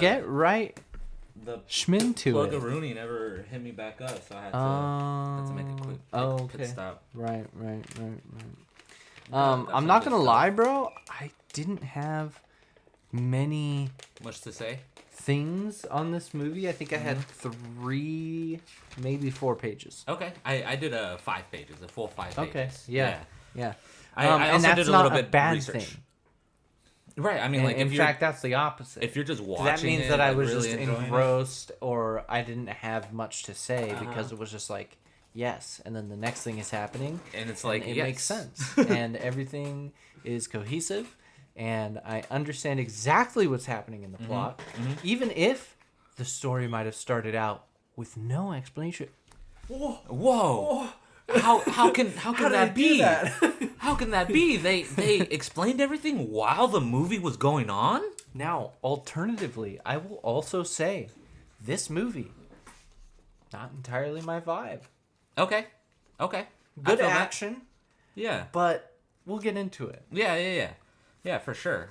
get right. The Schmin to it. Plug-a-rooney never hit me back up, so I had to make a quick pit stop. Right. I'm not gonna lie, bro. I didn't have much to say. Things on this movie. I think I had 3, maybe 4 pages. Okay, I did 5 pages, a full 5 pages. Okay, yeah. I and also that's did a not little bit a bad research. thing. Right, I mean, like, in fact, that's the opposite. If you're just watching, that means that I was really just engrossed, or I didn't have much to say because it was just like, yes, and then the next thing is happening, and it's like, it yes. makes sense, and everything is cohesive, and I understand exactly what's happening in the plot, even if the story might have started out with no explanation. Whoa. How can that be? How can that be? They explained everything while the movie was going on? Now, alternatively, I will also say this movie, not entirely my vibe. Okay. Good action. That. Yeah. But we'll get into it. Yeah, for sure.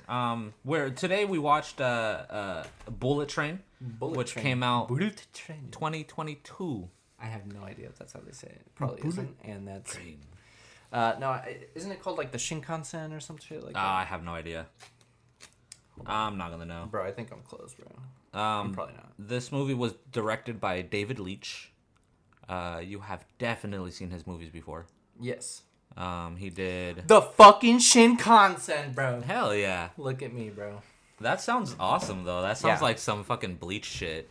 Where today we watched Bullet Train, which came out 2022. I have no idea if that's how they say it. Probably isn't, and that's no. Isn't it called like the Shinkansen or some shit like that? I have no idea. I'm not gonna know, bro. I think I'm close, bro. I'm probably not. This movie was directed by David Leitch. You have definitely seen his movies before. Yes. He did the fucking Shinkansen, bro. Hell yeah! Look at me, bro. That sounds awesome, though. That sounds like some fucking Bleach shit,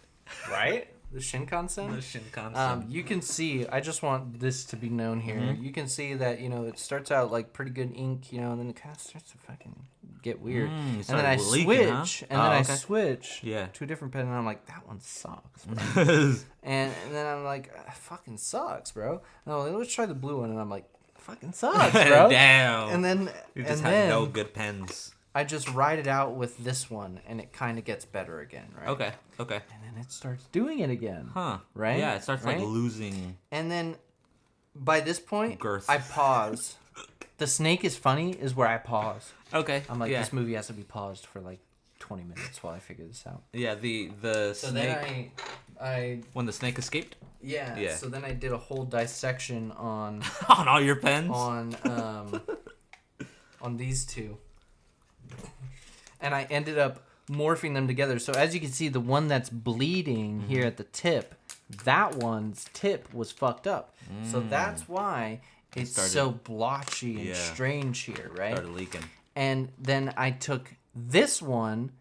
right? The Shinkansen? The Shinkansen. You can see, I just want this to be known here. You can see that, it starts out like pretty good ink, and then it kind of starts to fucking get weird. And then I switch to a different pen, and I'm like, that one sucks, bro. and then I'm like, fucking sucks, bro. No, let's try the blue one, and I'm like, fucking sucks, bro. Damn. And then you just had no good pens. I just ride it out with this one, and it kind of gets better again, right? Okay. And then it starts doing it again. Huh. Right? Yeah, it starts like losing. And then by this point, girth. I pause. The snake is funny is where I pause. Okay. I'm like, this movie has to be paused for like 20 minutes while I figure this out. Yeah, the so snake. Then I when the snake escaped? Yeah. So then I did a whole dissection on on all your pens? On these two. And I ended up morphing them together. So as you can see, the one that's bleeding here at the tip, that one's tip was fucked up. So that's why it's so blotchy and strange here, right? Started leaking. And then I took this one,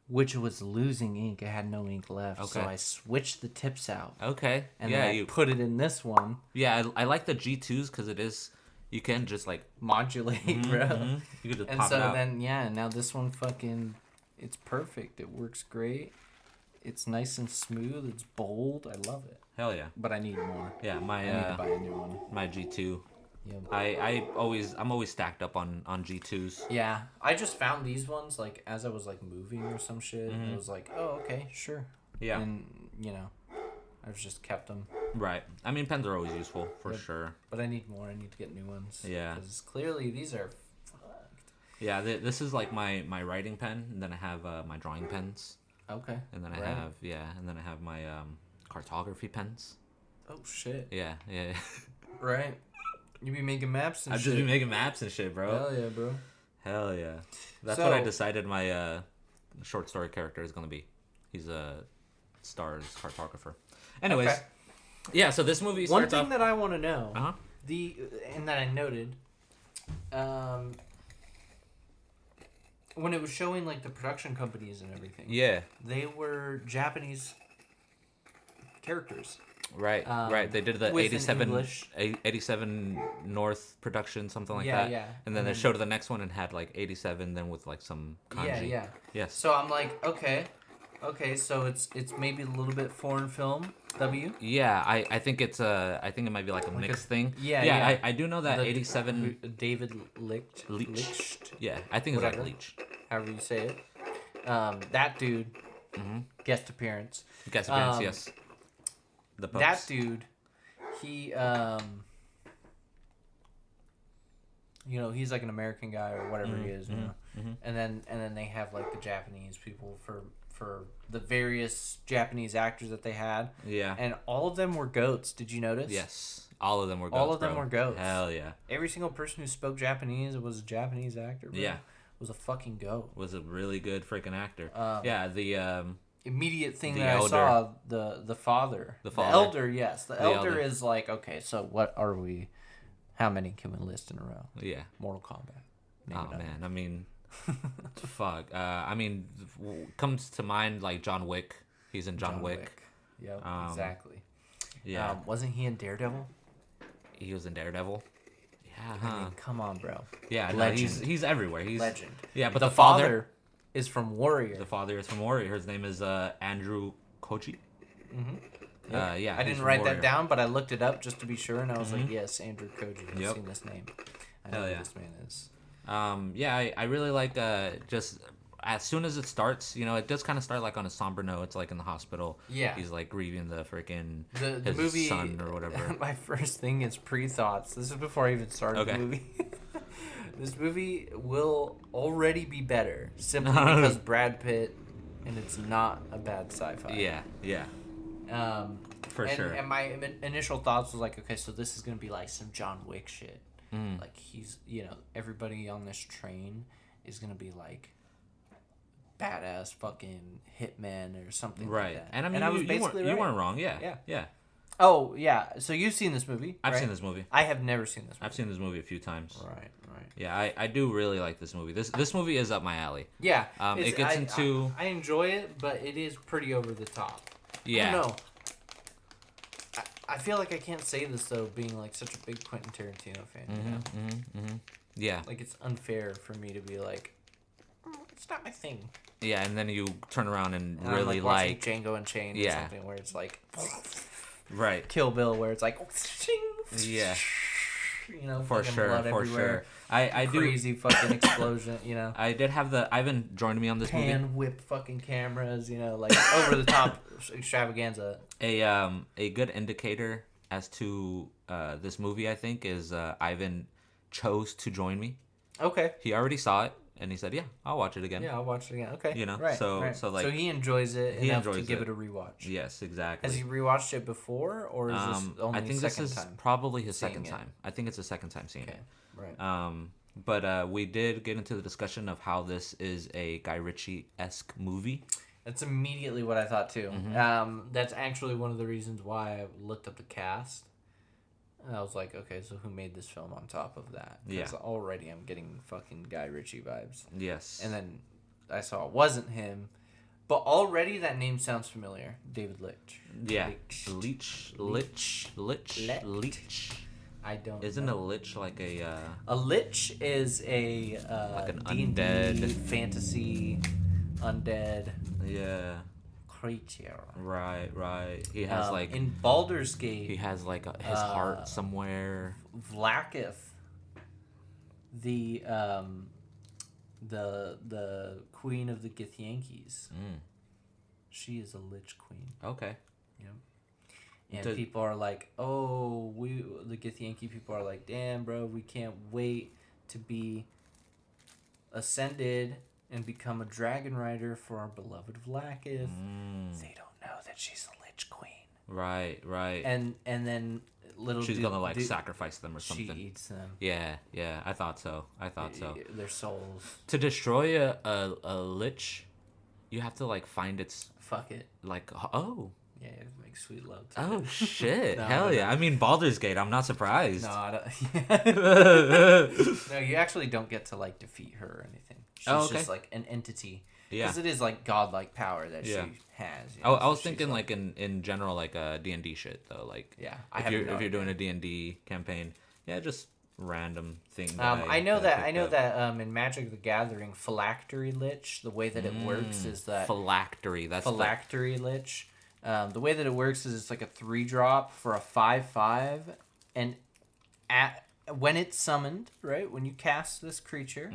which was losing ink. I had no ink left. Okay. So I switched the tips out. Okay. And then I put it in this one. Yeah, I like the G2s because it is... You can just like modulate, bro. You could just and pop so it out. Then now this one fucking, it's perfect. It works great. It's nice and smooth. It's bold. I love it. Hell yeah. But I need more. Yeah, I need to buy a new one. My G2. Yeah. I'm always stacked up on G2s. Yeah, I just found these ones like as I was like moving or some shit. I was like, oh okay, sure. Yeah. And I've just kept them. Right. I mean, pens are always useful, for sure. But I need more. I need to get new ones. Yeah. Because clearly these are fucked. Yeah, this is like my writing pen, and then I have my drawing pens. Okay. And then I have my cartography pens. Oh, shit. Yeah. Right. You be making maps and shit. I've just been making maps and shit, bro. Hell yeah, bro. Hell yeah. That's what I decided my short story character is going to be. He's a STARS cartographer. Anyways, yeah. So this movie starts One thing off... that I want to know, and that I noted, when it was showing like the production companies and everything, they were Japanese characters. Right. They did the 87 North production, something like that. Yeah. And then they showed the next one and had like 87, then with like some kanji. Yeah. Yes. So I'm like, okay, so it's maybe a little bit foreign film. Yeah, I think it might be like a mixed thing. Yeah. I do know that 87 David Leitch. Yeah, I think it's like Leitch. However you say it. That dude. Guest appearance. Yes. The Pops. That dude, he he's like an American guy or whatever he is, and then they have like the Japanese people for for the various Japanese actors that they had. Yeah. And all of them were goats. Did you notice? Yes. All of them were goats. All of them were goats. Hell yeah. Every single person who spoke Japanese was a Japanese actor. Bro. Yeah. Was a fucking goat. Was a really good freaking actor. The immediate thing the that elder. I saw, the father. The elder, yes. The elder is like, okay, so what are we? How many can we list in a row? Yeah. Mortal Kombat. Man, I mean, fuck. Comes to mind like John Wick. He's in John Wick. Yep, exactly. Yeah. Wasn't he in Daredevil? He was in Daredevil. Yeah. I mean, come on, bro. Yeah, legend. No, he's everywhere. He's legend. Yeah, but the father is from Warrior. The father is from Warrior. His name is Andrew Koji. Mm-hmm. Yeah. I didn't write that down, but I looked it up just to be sure, and I was like, yes, Andrew Koji. I've seen this name. I know who this man is. I really like just as soon as it starts, it does kind of start like on a somber note. It's like in the hospital. Yeah. He's like grieving the freaking his movie, son or whatever. My first thing is pre-thoughts. This is before I even started the movie. This movie will already be better simply because Brad Pitt, and it's not a bad sci-fi. Yeah. For sure. And my initial thoughts was like, okay, so this is gonna be like some John Wick shit. Like he's, everybody on this train is gonna be like badass fucking hitman or something like that. And I mean, I was basically you weren't wrong. Yeah. Oh yeah. So you've seen this movie? I've seen this movie. I have never seen this movie. I've seen this movie a few times. Right. Yeah, I do really like this movie. This movie is up my alley. Yeah. It gets into. I enjoy it, but it is pretty over the top. Yeah. I don't know. I feel like I can't say this though, being like such a big Quentin Tarantino fan. Yeah. Like it's unfair for me to be like, it's not my thing. Yeah, and then you turn around and I'm really like Django Unchained or something where it's like, right. Kill Bill where it's like, yeah. For blood everywhere. I do crazy fucking explosion. I did have Ivan joined me on this movie. Pan whip fucking cameras. Like over the top extravaganza. A good indicator as to this movie, I think, is Ivan chose to join me. Okay. He already saw it. And he said, "Yeah, I'll watch it again." Yeah, I'll watch it again. Okay. Right. So he enjoys it enough to give it a rewatch. Yes, exactly. Has he rewatched it before, or is this only I think this is time probably his second time. I think it's the second time seeing it. Right. But we did get into the discussion of how this is a Guy Ritchie-esque movie. That's immediately what I thought too. That's actually one of the reasons why I looked up the cast. And I was like, okay, so who made this film on top of that? Because already I'm getting fucking Guy Ritchie vibes. Yes. And then I saw it wasn't him. But already that name sounds familiar. David Leitch. Yeah. Leitch. I don't Isn't know. a lich like a... A lich is a... like an D&D undead... fantasy undead... Yeah. Creature. Right. He has in Baldur's Gate. He has like his heart somewhere. Vlaakith, the queen of the Githyanki's. She is a lich queen. Okay. And people are like, oh, the Githyanki people are like, damn, bro, we can't wait to be ascended and become a dragon rider for our beloved Vlaakith. They don't know that she's a lich queen. Right. And then she's gonna sacrifice them or something. She eats them. Yeah. I thought so. Their souls. To destroy a lich, you have to find its. Fuck it. Oh. Yeah, you have to make sweet love to Oh it. shit! Hell yeah! I mean, Baldur's Gate. I'm not surprised. No, I don't. No, you actually don't get to defeat her or anything. She's just an entity. Yeah. Because it is godlike power that she has. I was thinking in general D&D shit though. If you're doing a D&D campaign, just random thing. I know that in Magic the Gathering, Phylactery Lich, the way that it works is that Phylactery. That's Phylactery Lich. The way that it works is it's a 3-drop for a 5/5, and when it's summoned, right, when you cast this creature,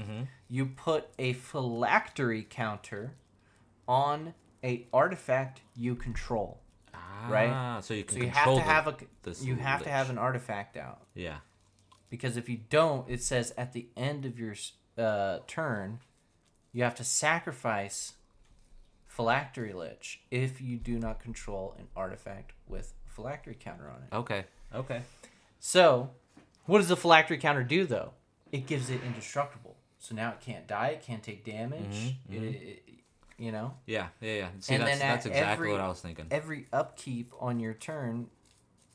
you put a phylactery counter on a artifact you control, right? So you can control you have to have an artifact out. Yeah. Because if you don't, it says at the end of your turn, you have to sacrifice phylactery lich if you do not control an artifact with a phylactery counter on it. Okay. So, what does the phylactery counter do, though? It gives it indestructible. So now it can't die, it can't take damage, you know? Yeah. See, and that's exactly what I was thinking. Every upkeep on your turn,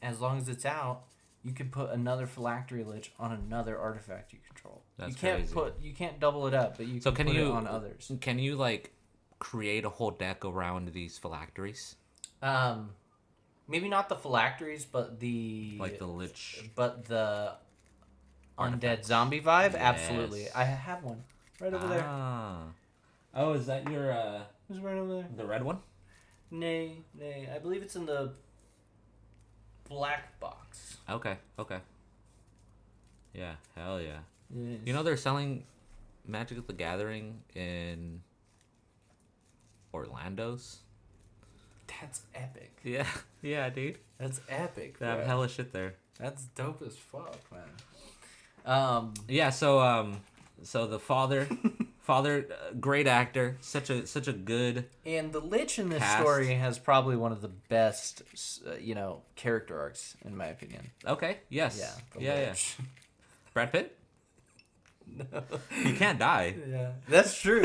as long as it's out, you can put another phylactery lich on another artifact you control. That's crazy. You can't double it up, but you can put it on others. Can you, like, create a whole deck around these phylacteries? Maybe not the phylacteries, but the... Like the lich... But the undead zombie vibe? Yes. Absolutely. I have one right over there. Oh, is that your... It's right over there. The red one? Nay. I believe it's in the black box. Okay. Yeah, hell yeah. Yes. You know they're selling Magic the Gathering in Orlando's? That's epic. Yeah, dude. That's epic. They have hella shit there. That's dope as fuck, man. Yeah, so the father, great actor, such a good. And the Lich in this story has probably one of the best, character arcs in my opinion. Okay. Yes. Yeah. Brad Pitt. No. He can't die. Yeah, that's true.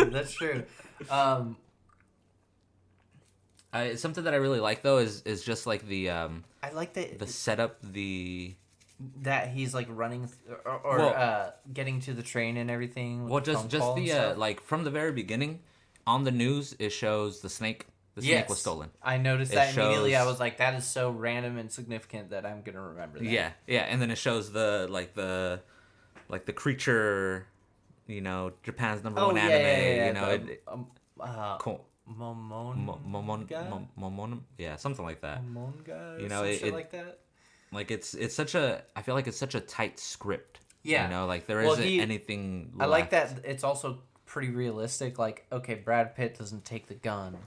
Something that I really like though is just like the I like the setup, that he's like running getting to the train and everything. Well, just the like from the very beginning on the news it shows the snake. The snake was stolen. I noticed that immediately. I was like, that is so random and significant that I'm gonna remember that. Yeah, and then it shows the creature, Japan's number one anime. Momon, yeah, something like that. Momonga, like that. Like it's such a. I feel like it's such a tight script. Yeah, like there isn't anything. I like that. It's also pretty realistic. Like, okay, Brad Pitt doesn't take the gun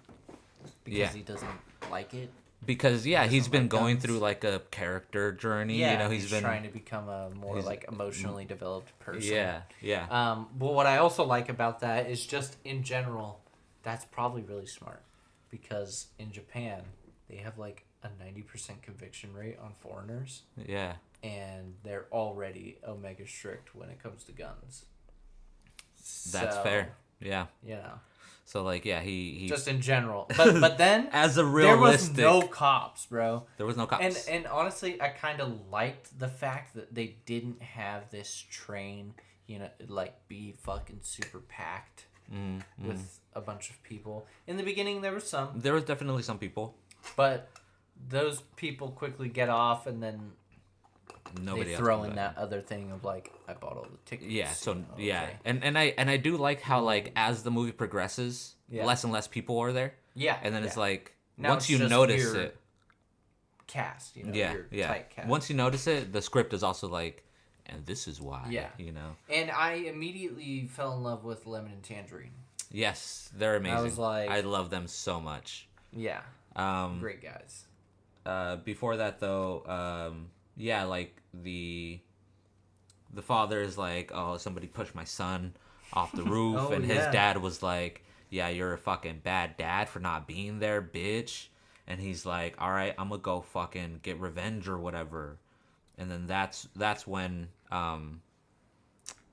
because he doesn't like it. Because he's been going through like a character journey. Yeah, he's been trying to become a more like emotionally developed person. Yeah. But what I also like about that is just in general, that's probably really smart, because in Japan they have like a 90% conviction rate on foreigners. Yeah. And they're already omega strict when it comes to guns. That's fair. Yeah. So like he just in general, but then as a realistic, there was no cops, bro. There was no cops, and honestly, I kind of liked the fact that they didn't have this train, like be fucking super packed with a bunch of people. In the beginning, there was definitely some people, but those people quickly get off, and then they throw in that other thing of like, I bought all the tickets. Yeah, okay. And I do like how like as the movie progresses, less and less people are there. Yeah. And then it's like now once you notice it, cast, your tight cast. Once you notice it, the script is also like, and this is why. Yeah. And I immediately fell in love with Lemon and Tangerine. Yes, they're amazing. I was like, I love them so much. Yeah. Great guys. Before that though, like the father is like, oh, somebody pushed my son off the roof, and his dad was like, yeah, you're a fucking bad dad for not being there, bitch. And he's like, all right, I'm gonna go fucking get revenge or whatever. And then that's when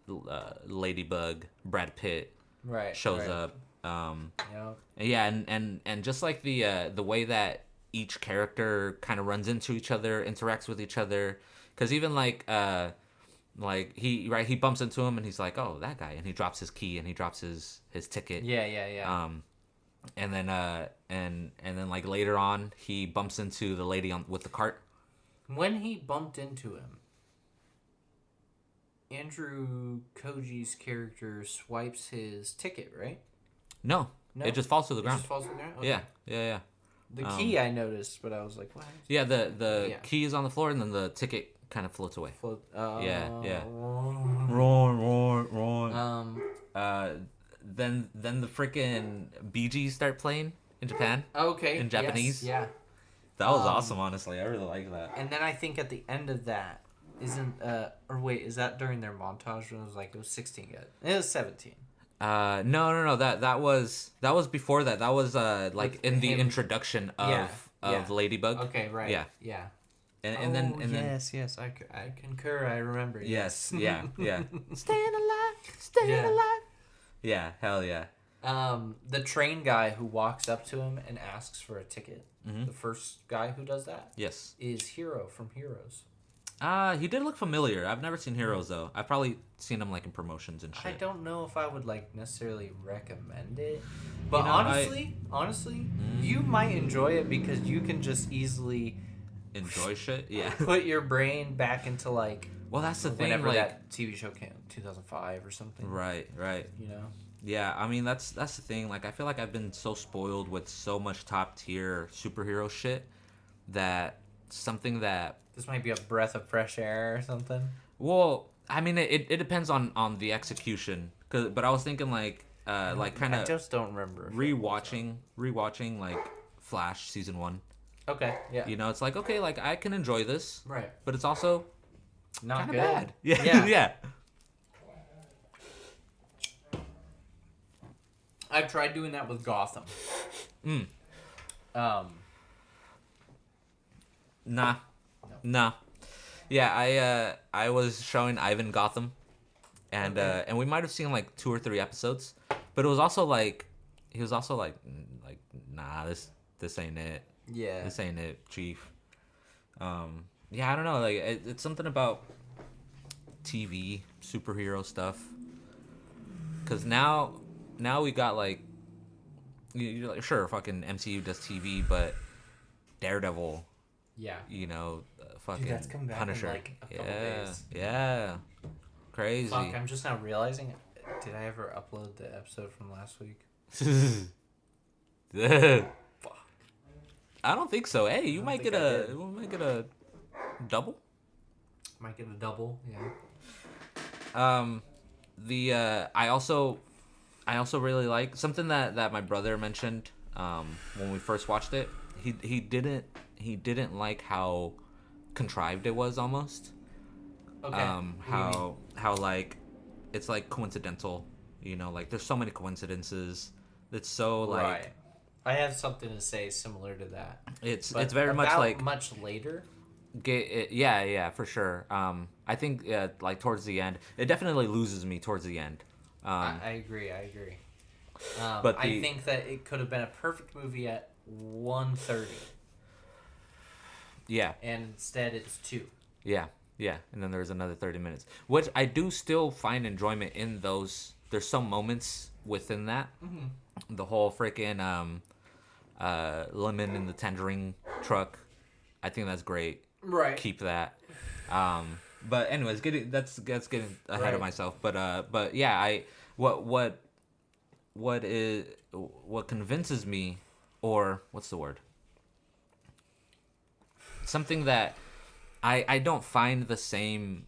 Ladybug Brad Pitt shows up. And just like the way that each character kind of runs into each other, interacts with each other, because even like he bumps into him and he's like, oh, that guy, and he drops his key and he drops his ticket. And then like later on he bumps into the lady with the cart. When he bumped into him, Andrew Koji's character swipes his ticket, right? No, it just falls to the ground. It just falls to the ground? Okay. Yeah. The key I noticed, but I was like, what? Yeah, the key is on the floor, and then the ticket kind of floats away. Yeah. Wrong. Then the freaking Bee Gees start playing in Japan. Okay. In Japanese. Yes, yeah. That was awesome, honestly. I really like that. And then I think at the end of that, is that during their montage when it was 16 yet? It was 17. No. That was before that. That was like in the introduction of Ladybug. Okay, right. Yeah. And then yes, I concur. I remember. Yes. Yeah. Staying alive. Yeah. Hell yeah. The train guy who walks up to him and asks for a ticket. Mm-hmm. The first guy who does that. Yes. Is Hero from Heroes. He did look familiar. I've never seen Heroes though. I've probably seen him like in promotions and shit. I don't know if I would like necessarily recommend it, but honestly, you might enjoy it because you can just easily enjoy shit. Yeah. Put your brain back into like. Well, that's the thing. Whenever like, that TV show came, 2005 or something. Right. You know. Yeah, I mean that's the thing. Like I feel like I've been so spoiled with so much top tier superhero shit that something that. This might be a breath of fresh air or something. Well, I mean, it depends on the execution. But I was thinking like kind of. I just don't remember. Rewatching like Flash season 1. Okay. Yeah. You know, it's like okay, like I can enjoy this. Right. But it's also not good. Bad. Yeah. Yeah. I've tried doing that with Gotham. Nah. Yeah, I was showing Ivan Gotham, and we might have seen like 2 or 3 episodes, but it was also like he was also like nah, this ain't it. Yeah. This ain't it, Chief. Yeah, I don't know. Like it's something about TV superhero stuff. Cause now we got like you're like sure fucking MCU does TV, but Daredevil. Yeah. You know, fucking Dude, that's come back Punisher. In like a couple days. Yeah. Crazy. Fuck, I'm just now realizing. Did I ever upload the episode from last week? Fuck. I don't think so. Hey, you might get a double. Might get a double. Yeah. I also really like something that my brother mentioned when we first watched it. He didn't like how contrived it was almost. Okay. How like it's like coincidental, you know, like there's so many coincidences. It's so like right. I have something to say similar to that. It's very much like much later. Yeah, for sure. I think like towards the end, it definitely loses me towards the end. I agree. But I think that it could have been a perfect movie at 1:30. Yeah. And instead it's 2. Yeah. And then there's another 30 minutes, which I do still find enjoyment in those. There's some moments within that. Mm-hmm. The whole freaking lemon in the tangerine truck. I think that's great. Right. Keep that. But anyways, that's getting ahead of myself. But yeah, what convinces me, or what's the word? Something that I don't find the same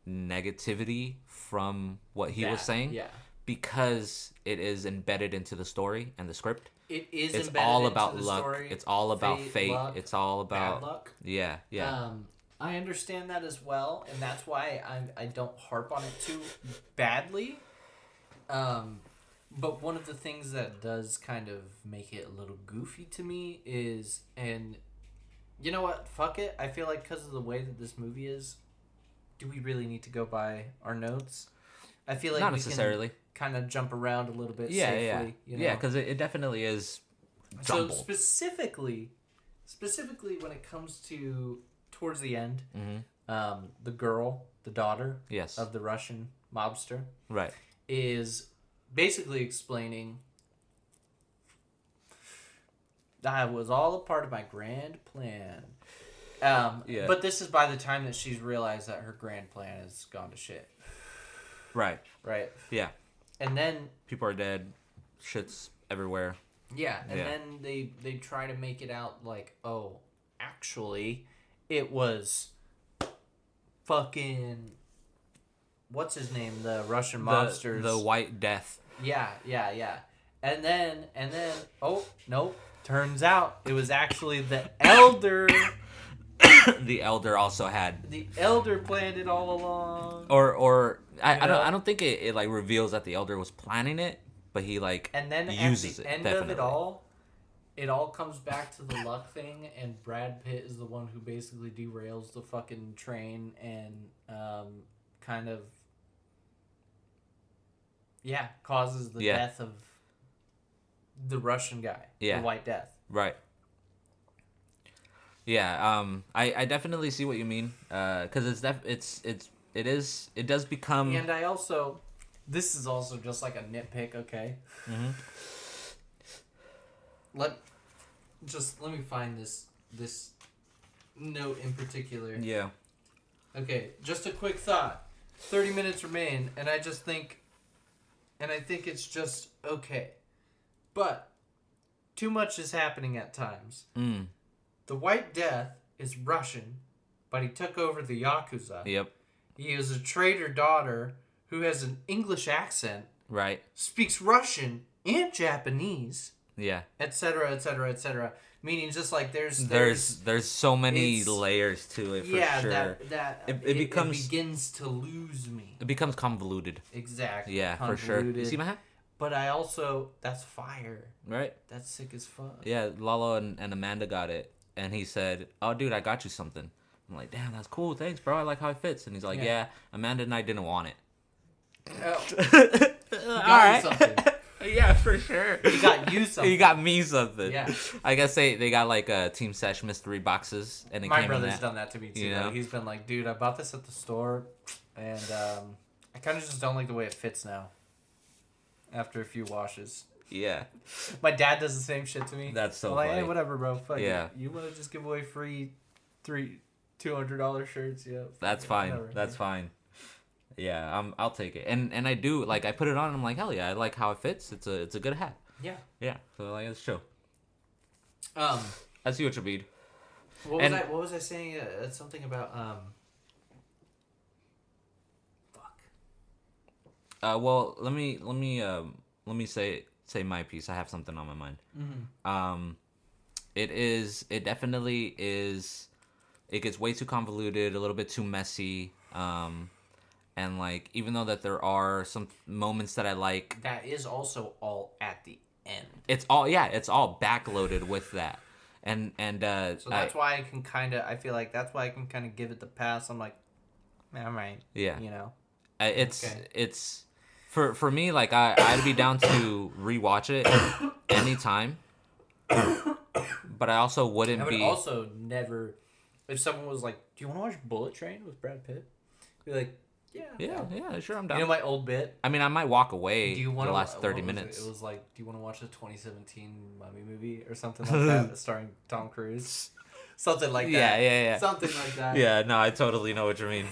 negativity from what he was saying. Yeah. Because it is embedded into the story and the script. It's all about luck. Story, it's all about fate. Luck, it's all about bad luck. Yeah. I understand that as well, and that's why I don't harp on it too badly. But one of the things that does kind of make it a little goofy to me is, and you know what? Fuck it. I feel like because of the way that this movie is, do we really need to go by our notes? I feel like not necessarily. Kind of jump around a little bit safely. Yeah. You know? Yeah, because it definitely is jumbled. So specifically when it comes to towards the end, mm-hmm. The girl, the daughter yes. of the Russian mobster, right, is basically explaining that was all a part of my grand plan. Yeah. But this is by the time that she's realized that her grand plan has gone to shit. Right. Yeah. And then people are dead. Shit's everywhere. Yeah, and then they try to make it out like, oh, actually, it was fucking what's his name, the Russian mobsters, the White Death. Yeah. And then oh nope, turns out it was actually the Elder. The Elder also had. The Elder planned it all along. Or I don't think it like reveals that the elder was planning it, but he like and then uses at the it. end Definitely. of it all comes back to the luck thing, and Brad Pitt is the one who basically derails the fucking train and kind of causes the death of the Russian guy, the White Death. Right. Yeah, I definitely see what you mean, because it does become. And this is also just like a nitpick, okay? Mm-hmm. Let me find this note in particular. Yeah. Okay, just a quick thought. 30 minutes remain, and I think it's just okay. But too much is happening at times. Mm. The White Death is Russian, but he took over the Yakuza. Yep. He is a traitor daughter who has an English accent. Right. Speaks Russian and Japanese. Yeah. Etc. Etc. Etc. Meaning, just like there's so many layers to it. For sure. It begins to lose me. It becomes convoluted. Exactly. Yeah, for sure. You see my hat? But that's fire. Right. That's sick as fuck. Yeah, Lalo and Amanda got it. And he said, "Oh, dude, I got you something." I'm like, "Damn, that's cool. Thanks, bro. I like how it fits." And he's like, "Yeah, Amanda and I didn't want it." Oh. All right. Something. Yeah, for sure. He got you something. He got me something. Yeah. I guess they got like Team Sesh mystery boxes, and it my came brother's in that. done that to me too. You know? He's been like, "Dude, I bought this at the store, and I kind of just don't like the way it fits now. After a few washes." Yeah. My dad does the same shit to me. That's so I'm funny. like, hey, whatever, bro. Fuck yeah. You want to just give away free $200 shirts? Yeah. That's fine. Whatever. That's fine. Yeah, I'll take it. And I do, like, I put it on and I'm like, hell yeah, I like how it fits. It's a good hat. Yeah. Yeah. So like it's chill. I see what you mean. What was I saying? Something about fuck. Well, let me say my piece. I have something on my mind. Mm-hmm. It definitely is. It gets way too convoluted, a little bit too messy. And like, even though that there are some moments that I like, that is also all at the end. It's all backloaded with that. And so that's why I feel like that's why I can kind of give it the pass. I'm like, all right. Yeah. You know. It's for me, like I'd be down to rewatch it anytime. But I also wouldn't be. I would also never, if someone was like, "Do you want to watch Bullet Train with Brad Pitt?" Be like, "Yeah, sure, I'm down." You know my old bit? I mean, I might walk away the last 30 minutes. It was like, "Do you want to watch the 2017 Mummy movie or something like that, starring Tom Cruise?" Something like that. Yeah. Something like that. Yeah, no, I totally know what you mean.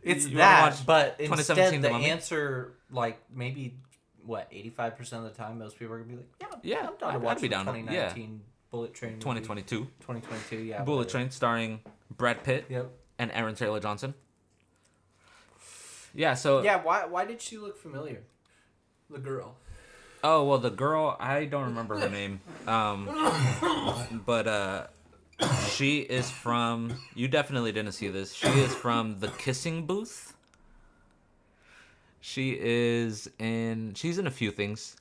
It's that, but instead the answer, like, maybe, 85% of the time, most people are going to be like, yeah, I'm down to watch the 2019 Bullet Train movie. 2022, yeah. Bullet Train, starring Brad Pitt Yep. and Aaron Taylor Johnson. Yeah, so... Yeah, why did she look familiar? The girl. Oh, well, the girl, I don't remember her name. But, she is from... You definitely didn't see this. She is from The Kissing Booth. She's in a few things.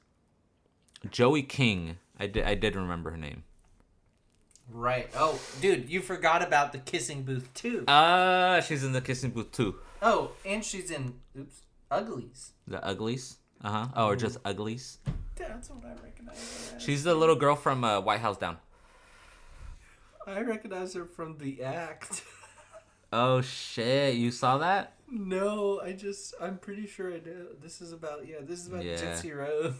Joey King. I did remember her name. Right. Oh, dude, you forgot about The Kissing Booth too. She's in The Kissing Booth too. Oh, and she's in Uglies. The Uglies? Uh-huh. Oh, or just Uglies? That's what I recognize her as. She's the little girl from White House Down. I recognize her from The Act. Oh, shit. You saw that? No, I'm pretty sure I do. This is about Gypsy Rose.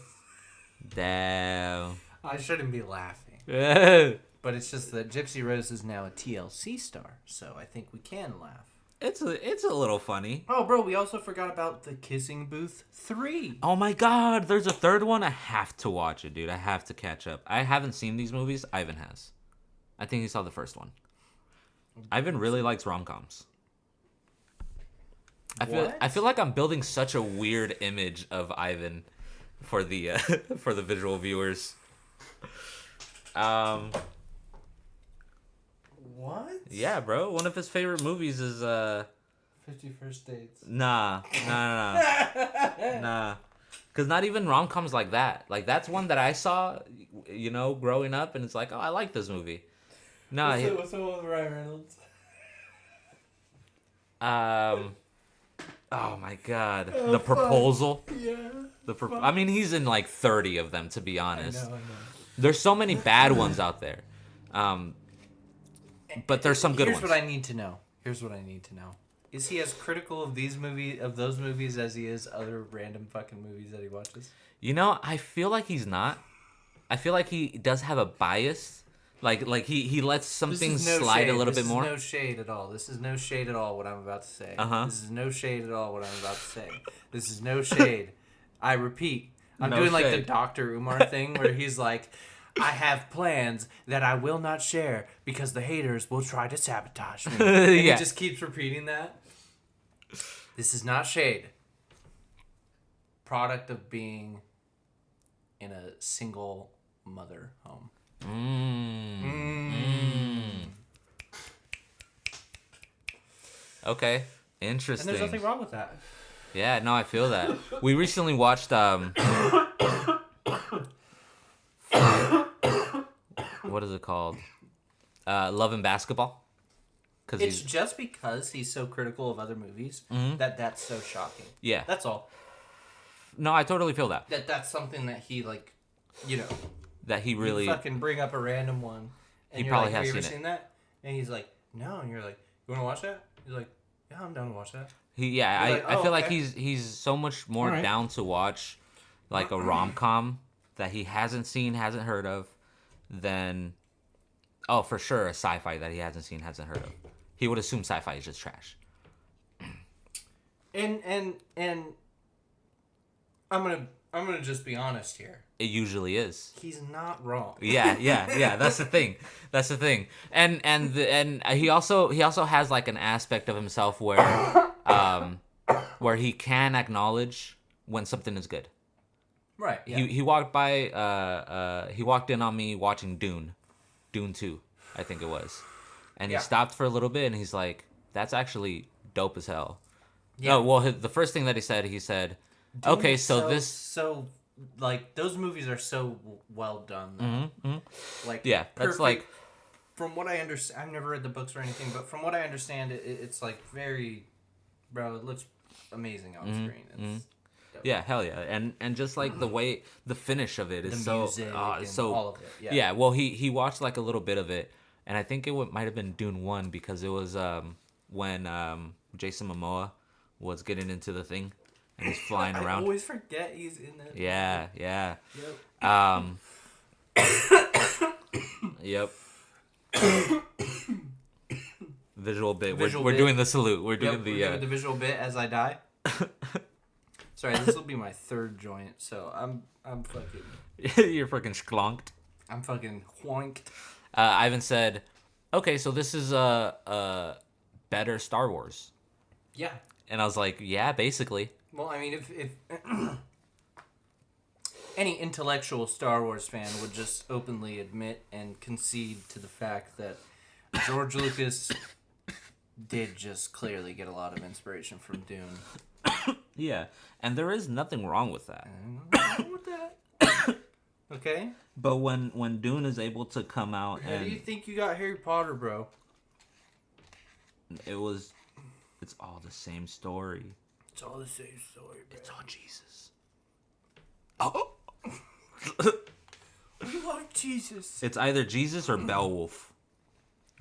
Damn. I shouldn't be laughing. But it's just that Gypsy Rose is now a TLC star, so I think we can laugh. It's a little funny. Oh, bro, we also forgot about The Kissing Booth 3. Oh my god, there's a third one? I have to watch it, dude. I have to catch up. I haven't seen these movies. Ivan has. I think he saw the first one. Ivan really likes rom-coms. I feel like I'm building such a weird image of Ivan for the for the visual viewers. What? Yeah, bro. One of his favorite movies is 50 First Dates. Nah. Because not even rom-coms like that. Like, that's one that I saw, growing up, and it's like, oh, I like this movie. No. What's the one with Ryan Reynolds? Oh my God. The Proposal. Yeah. I mean, he's in like 30 of them, to be honest. I know. There's so many bad ones out there. But there's some good ones. Here's what I need to know. Is he as critical of those movies as he is other random fucking movies that he watches? I feel like he's not. I feel like he does have a bias. Like he lets some things slide a little bit more. This is no shade at all. This is no shade at all what I'm about to say. This is no shade at all what I'm about to say. This is no shade. I repeat. I'm doing like the Dr. Umar thing where he's like, I have plans that I will not share because the haters will try to sabotage me. And he just keeps repeating that. This is not shade. Product of being in a single mother home. Okay, interesting. And there's nothing wrong with that. Yeah, no, I feel that. We recently watched what is it called? Love and Basketball. It's just because he's so critical of other movies that's so shocking. Yeah, that's all. No, I totally feel that. That's something that he that he really fucking bring up a random one. And he probably like, has have you seen ever seen that? And he's like, no. And you're like, you want to watch that? He's like, yeah, I'm down to watch that. I feel like he's so much more down to watch like a rom-com that he hasn't seen, hasn't heard of, than for sure a sci-fi that he hasn't seen, hasn't heard of. He would assume sci-fi is just trash. And I'm gonna just be honest here. It usually is. He's not wrong. Yeah. That's the thing. And he also has like an aspect of himself where he can acknowledge when something is good. Right. Yeah. He walked in on me watching Dune 2, I think it was, and he stopped for a little bit and he's like, "That's actually dope as hell." Yeah. No, well, the first thing that he said, Dune "Okay, so like those movies are so well done." Like that's perfect. Like from what I understand, I've never read the books or anything, but from what I understand, it's like very, bro. It looks amazing on screen. It's dope. Yeah, hell yeah, and just like the way the finish of it is so all of it. Yeah. Well, he watched like a little bit of it, and I think it might have been Dune 1 because it was when Jason Momoa was getting into the thing. And he's flying around. I always forget he's in that. Yeah. Yep. Yep. Visual bit. We're doing the salute. We're doing we're doing the visual bit as I die. Sorry, this will be my third joint, so I'm fucking. You're fucking sklonked. I'm fucking hoinked. Ivan said, "Okay, so this is a better Star Wars." Yeah. And I was like, "Yeah, basically." Well, I mean, if any intellectual Star Wars fan would just openly admit and concede to the fact that George Lucas did just clearly get a lot of inspiration from Dune. Yeah, and there is nothing wrong with that. Nothing wrong with that. Okay? But when Dune is able to come out How do you think you got Harry Potter, bro? It's all the same story. It's all the same story, bro. It's all Jesus. Oh. We like Jesus. It's either Jesus or Beowulf.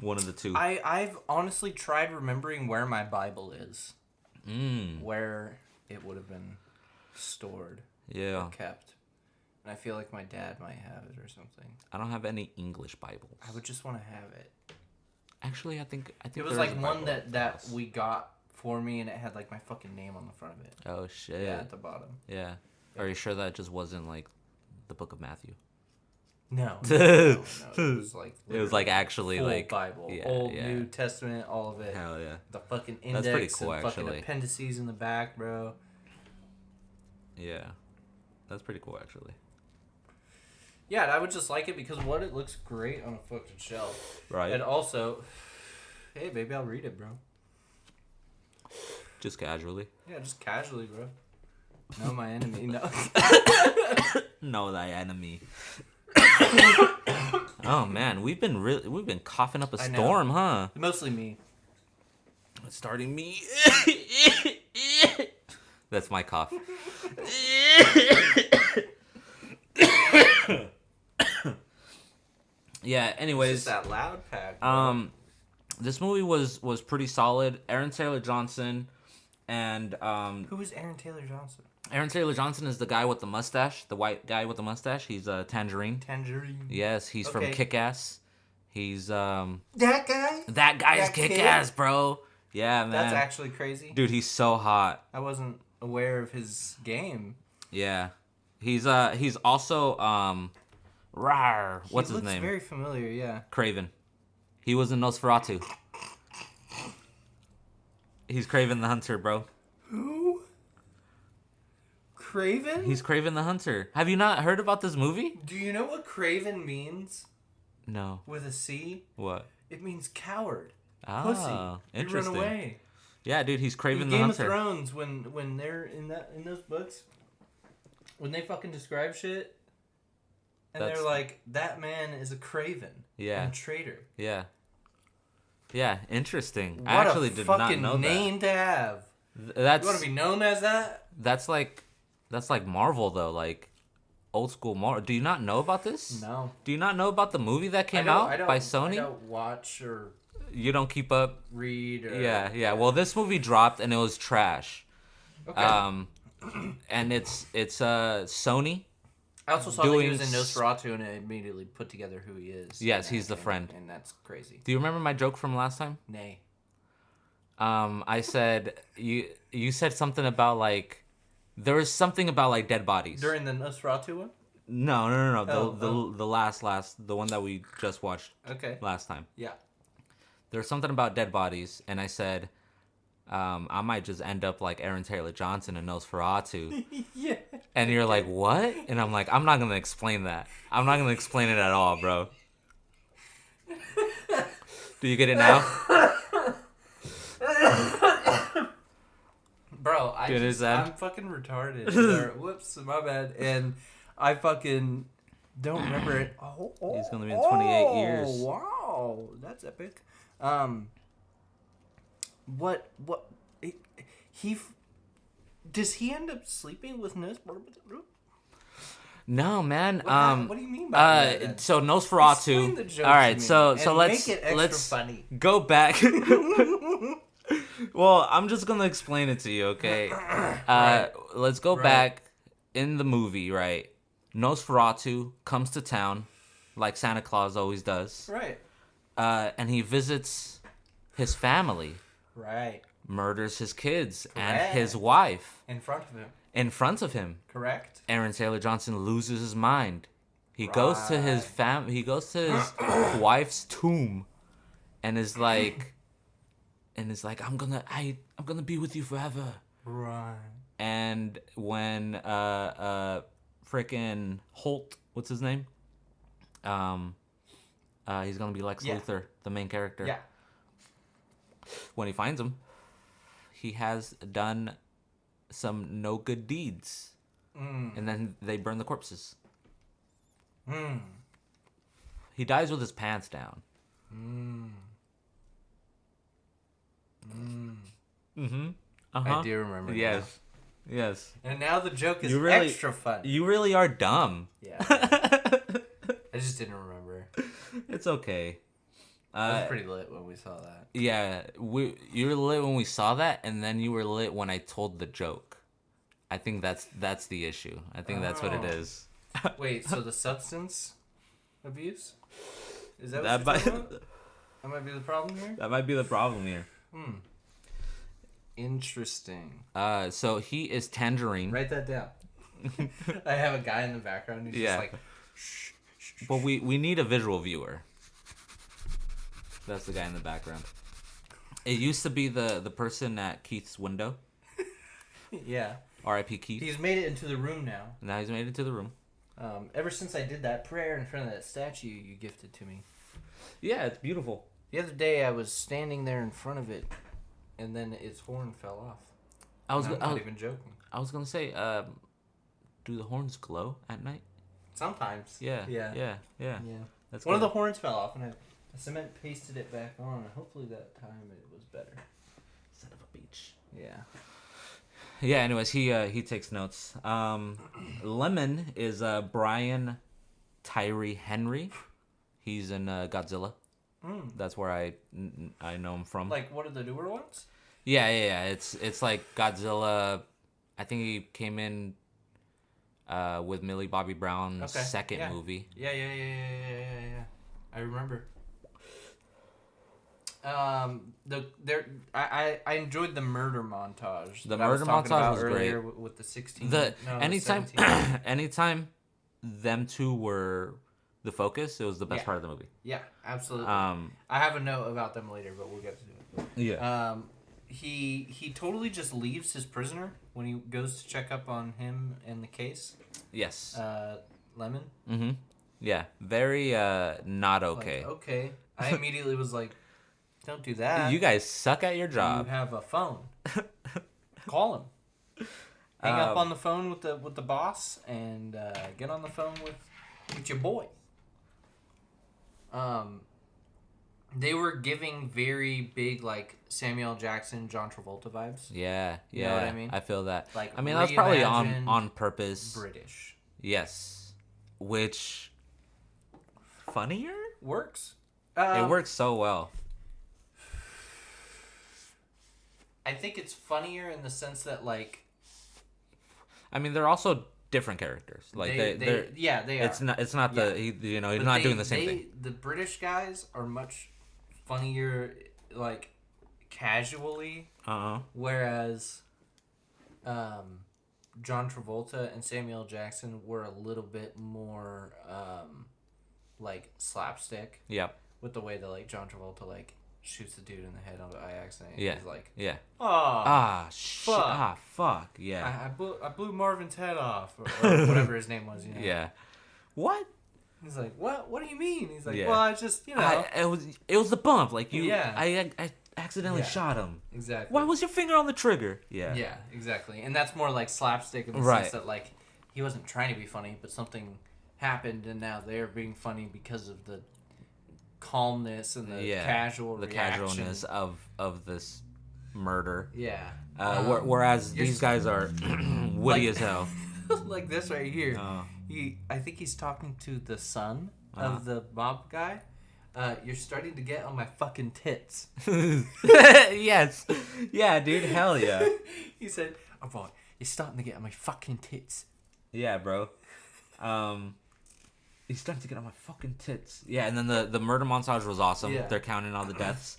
One of the two. I've honestly tried remembering where my Bible is. Where it would have been stored. Yeah. Or kept. And I feel like my dad might have it or something. I don't have any English Bibles. I would just want to have it. Actually, I think it was like one that we got for me, and it had like my fucking name on the front of it. Oh shit! Yeah, at the bottom. Yeah. Are you sure that just wasn't like the Book of Matthew? No. It was like actually full like Bible, Old, New Testament, all of it. Hell yeah! The fucking index. That's pretty cool, and fucking appendices in the back, bro. Yeah, that's pretty cool, actually. Yeah, I would just like it because it looks great on a fucking shelf. Right. And also, hey, baby, I'll read it, bro. Just casually. Yeah, just casually, bro. Know my enemy. No. Know thy enemy. Oh man, we've been coughing up a storm, huh? Mostly me. It's starting me. That's my cough. Yeah. Anyways, it's just that loud pack. Bro. This movie was pretty solid. Aaron Taylor Johnson, and who is Aaron Taylor Johnson? Aaron Taylor Johnson is the guy with the mustache, the white guy with the mustache. He's Tangerine. Tangerine. Yes, he's from Kick-Ass. He's that guy. That guy's Kick-Ass, bro. Yeah, man. That's actually crazy. Dude, he's so hot. I wasn't aware of his game. Yeah. He's also rawr. What's his name? Very familiar, yeah. Craven. He was in Nosferatu. He's Craven the Hunter, bro. Who? Craven? He's Craven the Hunter. Have you not heard about this movie? Do you know what Craven means? No. With a C? What? It means coward. Ah, pussy. Interesting. You run away. Yeah, dude, he's Craven the Game Hunter. of Thrones, when they're in those books, when they fucking describe shit, and they're like, that man is a craven. Yeah. And traitor. Yeah. Yeah, interesting. What I actually did not know that. What a fucking name to have. That's, you want to be known as that? That's like Marvel, though. Like, old school Marvel. Do you not know about this? No. Do you not know about the movie that came out by Sony? I don't watch or... You don't keep up? Read or... Yeah. Well, this movie dropped, and it was trash. Okay. And it's Sony. I also saw that he was in Nosferatu, and I immediately put together who he is. Yes, he's the friend. And that's crazy. Do you remember my joke from last time? Nay. I said, you said something about, like, there was something about, like, dead bodies. During the Nosferatu one? No. The last, the one that we just watched last time. Yeah. There's something about dead bodies, and I said, I might just end up like Aaron Taylor Johnson in Nosferatu. Yeah. And you're like, what? And I'm like, I'm not going to explain that. I'm not going to explain it at all, bro. Do you get it now? Bro, I'm fucking retarded. Whoops, my bad. And I fucking don't remember it. He's going to be in 28 years. Wow. That's epic. Does he end up sleeping with Nosferatu? No, man. What do you mean by that? So Nosferatu. All right, so let's funny. Go back. Well, I'm just gonna explain it to you, okay? Right. Let's go back in the movie, right? Nosferatu comes to town, like Santa Claus always does. Right. And he visits his family. Right. Murders his kids and his wife. In front of him. In front of him. Correct. Aaron Taylor Johnson loses his mind. He goes to his He goes to his wife's tomb, and is like, I'm gonna be with you forever. Right. And when frickin' Holt, what's his name? He's gonna be Lex Luthor, the main character. Yeah. When he finds him, he has done some no good deeds. And then they burn the corpses. He dies with his pants down. I do remember Yes. Now. Yes. And now the joke is extra fun. You really are dumb. Yeah. I just didn't remember. It's okay. I was pretty lit when we saw that. Yeah, you were lit when we saw that, and then you were lit when I told the joke. I think that's the issue. I think that's what it is. Wait, so the substance abuse? Is that what you're talking about? That might be the problem here? That might be the problem here. Interesting. So he is Tangerine. Write that down. I have a guy in the background who's just like, shh. But we need a visual viewer. That's the guy in the background. It used to be the person at Keith's window. Yeah. R.I.P. Keith. He's made it into the room now. Now he's made it to the room. Ever since I did that prayer in front of that statue you gifted to me. Yeah, it's beautiful. The other day I was standing there in front of it, and then its horn fell off. I'm not even joking. I was gonna say, do the horns glow at night? Sometimes. Yeah. That's one of the horns fell off, and I cement pasted it back on. And hopefully that time it was better. Son of a bitch. Yeah. Yeah. Anyways, he takes notes. Lemon is Brian Tyree Henry. He's in Godzilla. That's where I know him from. Like, what are the newer ones? Yeah. It's like Godzilla. I think he came in with Millie Bobby Brown's second movie. Yeah. I remember. I enjoyed the murder montage. The murder montage was great. With the 16. Anytime them two were the focus, it was the best part of the movie. Yeah, absolutely. I have a note about them later, but we'll get to it. Yeah. He totally just leaves his prisoner when he goes to check up on him and the case. Yes. Lemon. Mm-hmm. Yeah. Very not okay. Like, okay. I immediately was like, don't do that. You guys suck at your job. You have a phone. Call him. Hang up on the phone with the boss and get on the phone with your boy. They were giving very big, like, Samuel L. Jackson, John Travolta vibes. Yeah. You know what I mean? I feel that. Like, I mean, that's probably on purpose. British. Yes. Which, funnier? Works. It works so well. I think it's funnier in the sense that, like... I mean, they're also different characters. Like they are. It's not he's not doing the same thing. The British guys are much funnier, like, casually. Whereas John Travolta and Samuel L. Jackson were a little bit more like slapstick. Yep. With the way that, like, John Travolta, like, shoots the dude in the head by accident. Yeah. He's like, fuck. Yeah. I blew Marvin's head off, or whatever his name was. You know? Yeah. What? He's like, what? What do you mean? He's like, well, I just, it was the bump. Like I accidentally shot him. Exactly. Why was your finger on the trigger? Yeah. Yeah, exactly. And that's more like slapstick in the sense that, like, he wasn't trying to be funny, but something happened, and now they're being funny because of the calmness and the casualness of this murder. Yeah. Whereas these guys are witty as hell. Like this right here. I think he's talking to the son of the mob guy. You're starting to get on my fucking tits. Yes. Yeah, dude. Hell yeah. He said, "Oh boy, you're starting to get on my fucking tits." Yeah, bro. He's starting to get on my fucking tits. Yeah, and then the murder montage was awesome. Yeah. They're counting all the deaths.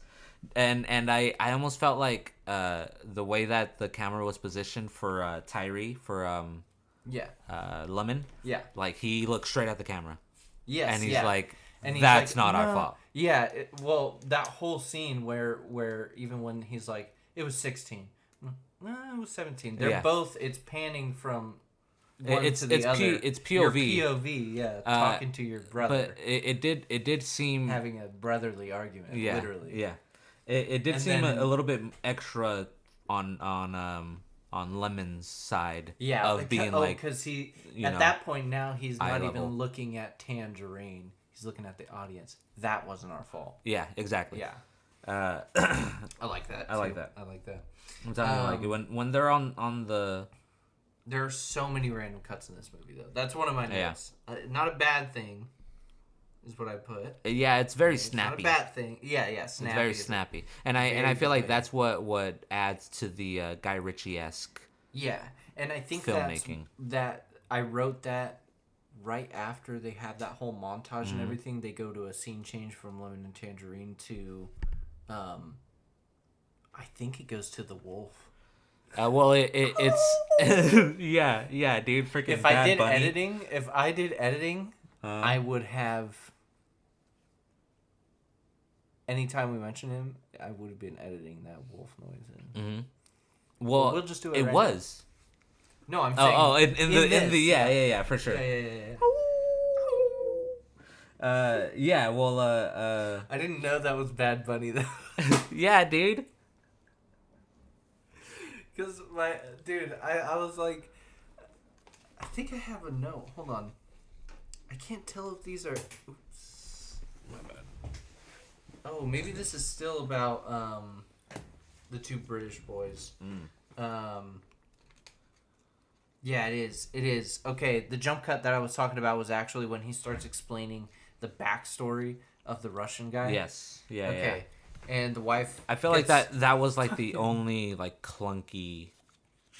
And I almost felt like the way that the camera was positioned for Tyree, for Lemon. Yeah. Like, he looked straight at the camera. Yes. And he's like, that's not our fault. Yeah. Well, that whole scene where even when he's like, it was 16. No, it was 17. They're both, it's panning from... It's POV. Your POV, talking to your brother. But it did seem having a brotherly argument, literally. Yeah, it did seem a little bit extra on Lemon's side. Yeah, of being like, because he at that point now he's not even looking at Tangerine. He's looking at the audience. That wasn't our fault. Yeah, exactly. Yeah. I like that. I like that. I'm telling you, like when they're on the. There are so many random cuts in this movie, though. That's one of my notes. Not a bad thing, is what I put. Yeah, it's very snappy. Not a bad thing. Yeah, snappy. It's very snappy, and I feel like that's what adds to the Guy Ritchie-esque. Yeah, and I think filmmaking. that I wrote that right after they have that whole montage and everything. They go to a scene change from Lemon and Tangerine to, I think it goes to the wolf. Well, it's yeah, dude. Freaking. If I did editing, I would have. Anytime we mention him, I would have been editing that wolf noise in. Mm-hmm. Well, we'll just do it. It was. No, I'm saying. In the yeah, for sure. Yeah. Well, I didn't know that was Bad Bunny though. Yeah, dude. Because I was like, I think I have a note. Hold on. I can't tell if these are. Oops, my bad. Oh, maybe this is still about the two British boys. Yeah, it is. It is. Okay, the jump cut that I was talking about was actually when he starts explaining the backstory of the Russian guy. Yes. Yeah. Okay. Yeah. And the wife. I feel like that was like the only like clunky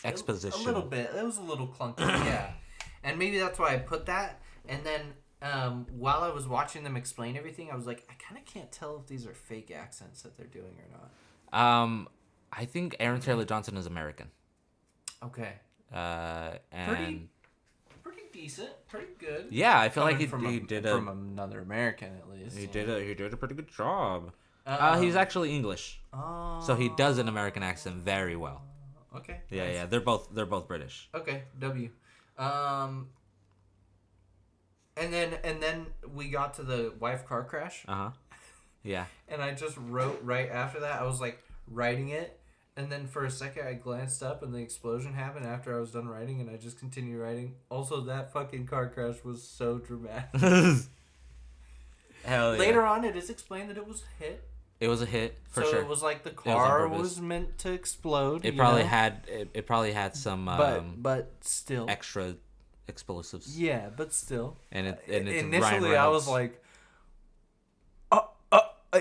exposition. A little bit. It was a little clunky. Yeah. And maybe that's why I put that. And then while I was watching them explain everything, I was like, I kind of can't tell if these are fake accents that they're doing or not. I think Aaron Taylor Johnson is American. Okay. And pretty decent, pretty good. Yeah, I feel like he did from another American at least. He did a pretty good job. He's actually English, so he does an American accent very well. Okay. Yeah, nice. Yeah, they're both British. Okay, W. And then we got to the wife car crash. Yeah. And I just wrote right after that. I was like writing it. And then for a second, I glanced up, and the explosion happened after I was done writing, and I just continued writing. Also, that fucking car crash was so dramatic. Hell yeah. Later on, it is explained that it was a hit. It was a hit, for sure. So it was like the car was meant to explode. It probably had some... but still. Extra explosives. Yeah, but still. And it's initially, I was like...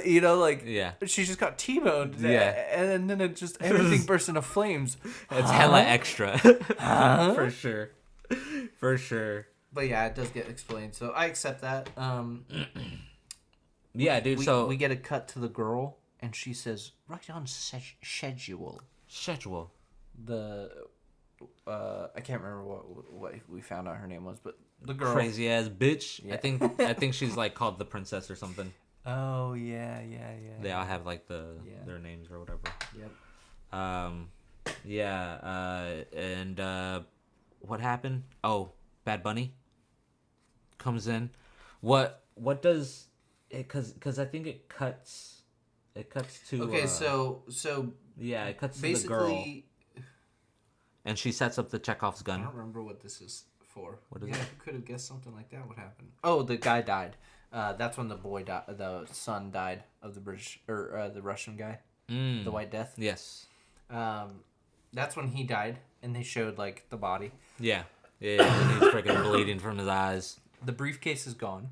yeah, she just got T-boned. Yeah, and then it just everything burst into flames. It's hella extra, for sure. But yeah, it does get explained, so I accept that. Yeah, dude. We get a cut to the girl, and she says, "Right on schedule." Schedule. I can't remember what we found out her name was, but the girl, crazy ass bitch. Yeah. I think she's like called the princess or something. Oh yeah. They all have like their names or whatever. Yep. And what happened? Oh, Bad Bunny comes in. What does it? Cause I think it cuts to. Okay, so yeah, it cuts to the girl. And she sets up the Chekhov's gun. I don't remember what this is for. What is it? I could have guessed something like that. What happened? Oh, the guy died. That's when the son died of the British or the Russian guy, the White Death. Yes. That's when he died, and they showed like the body. Yeah. And he's freaking bleeding from his eyes. The briefcase is gone.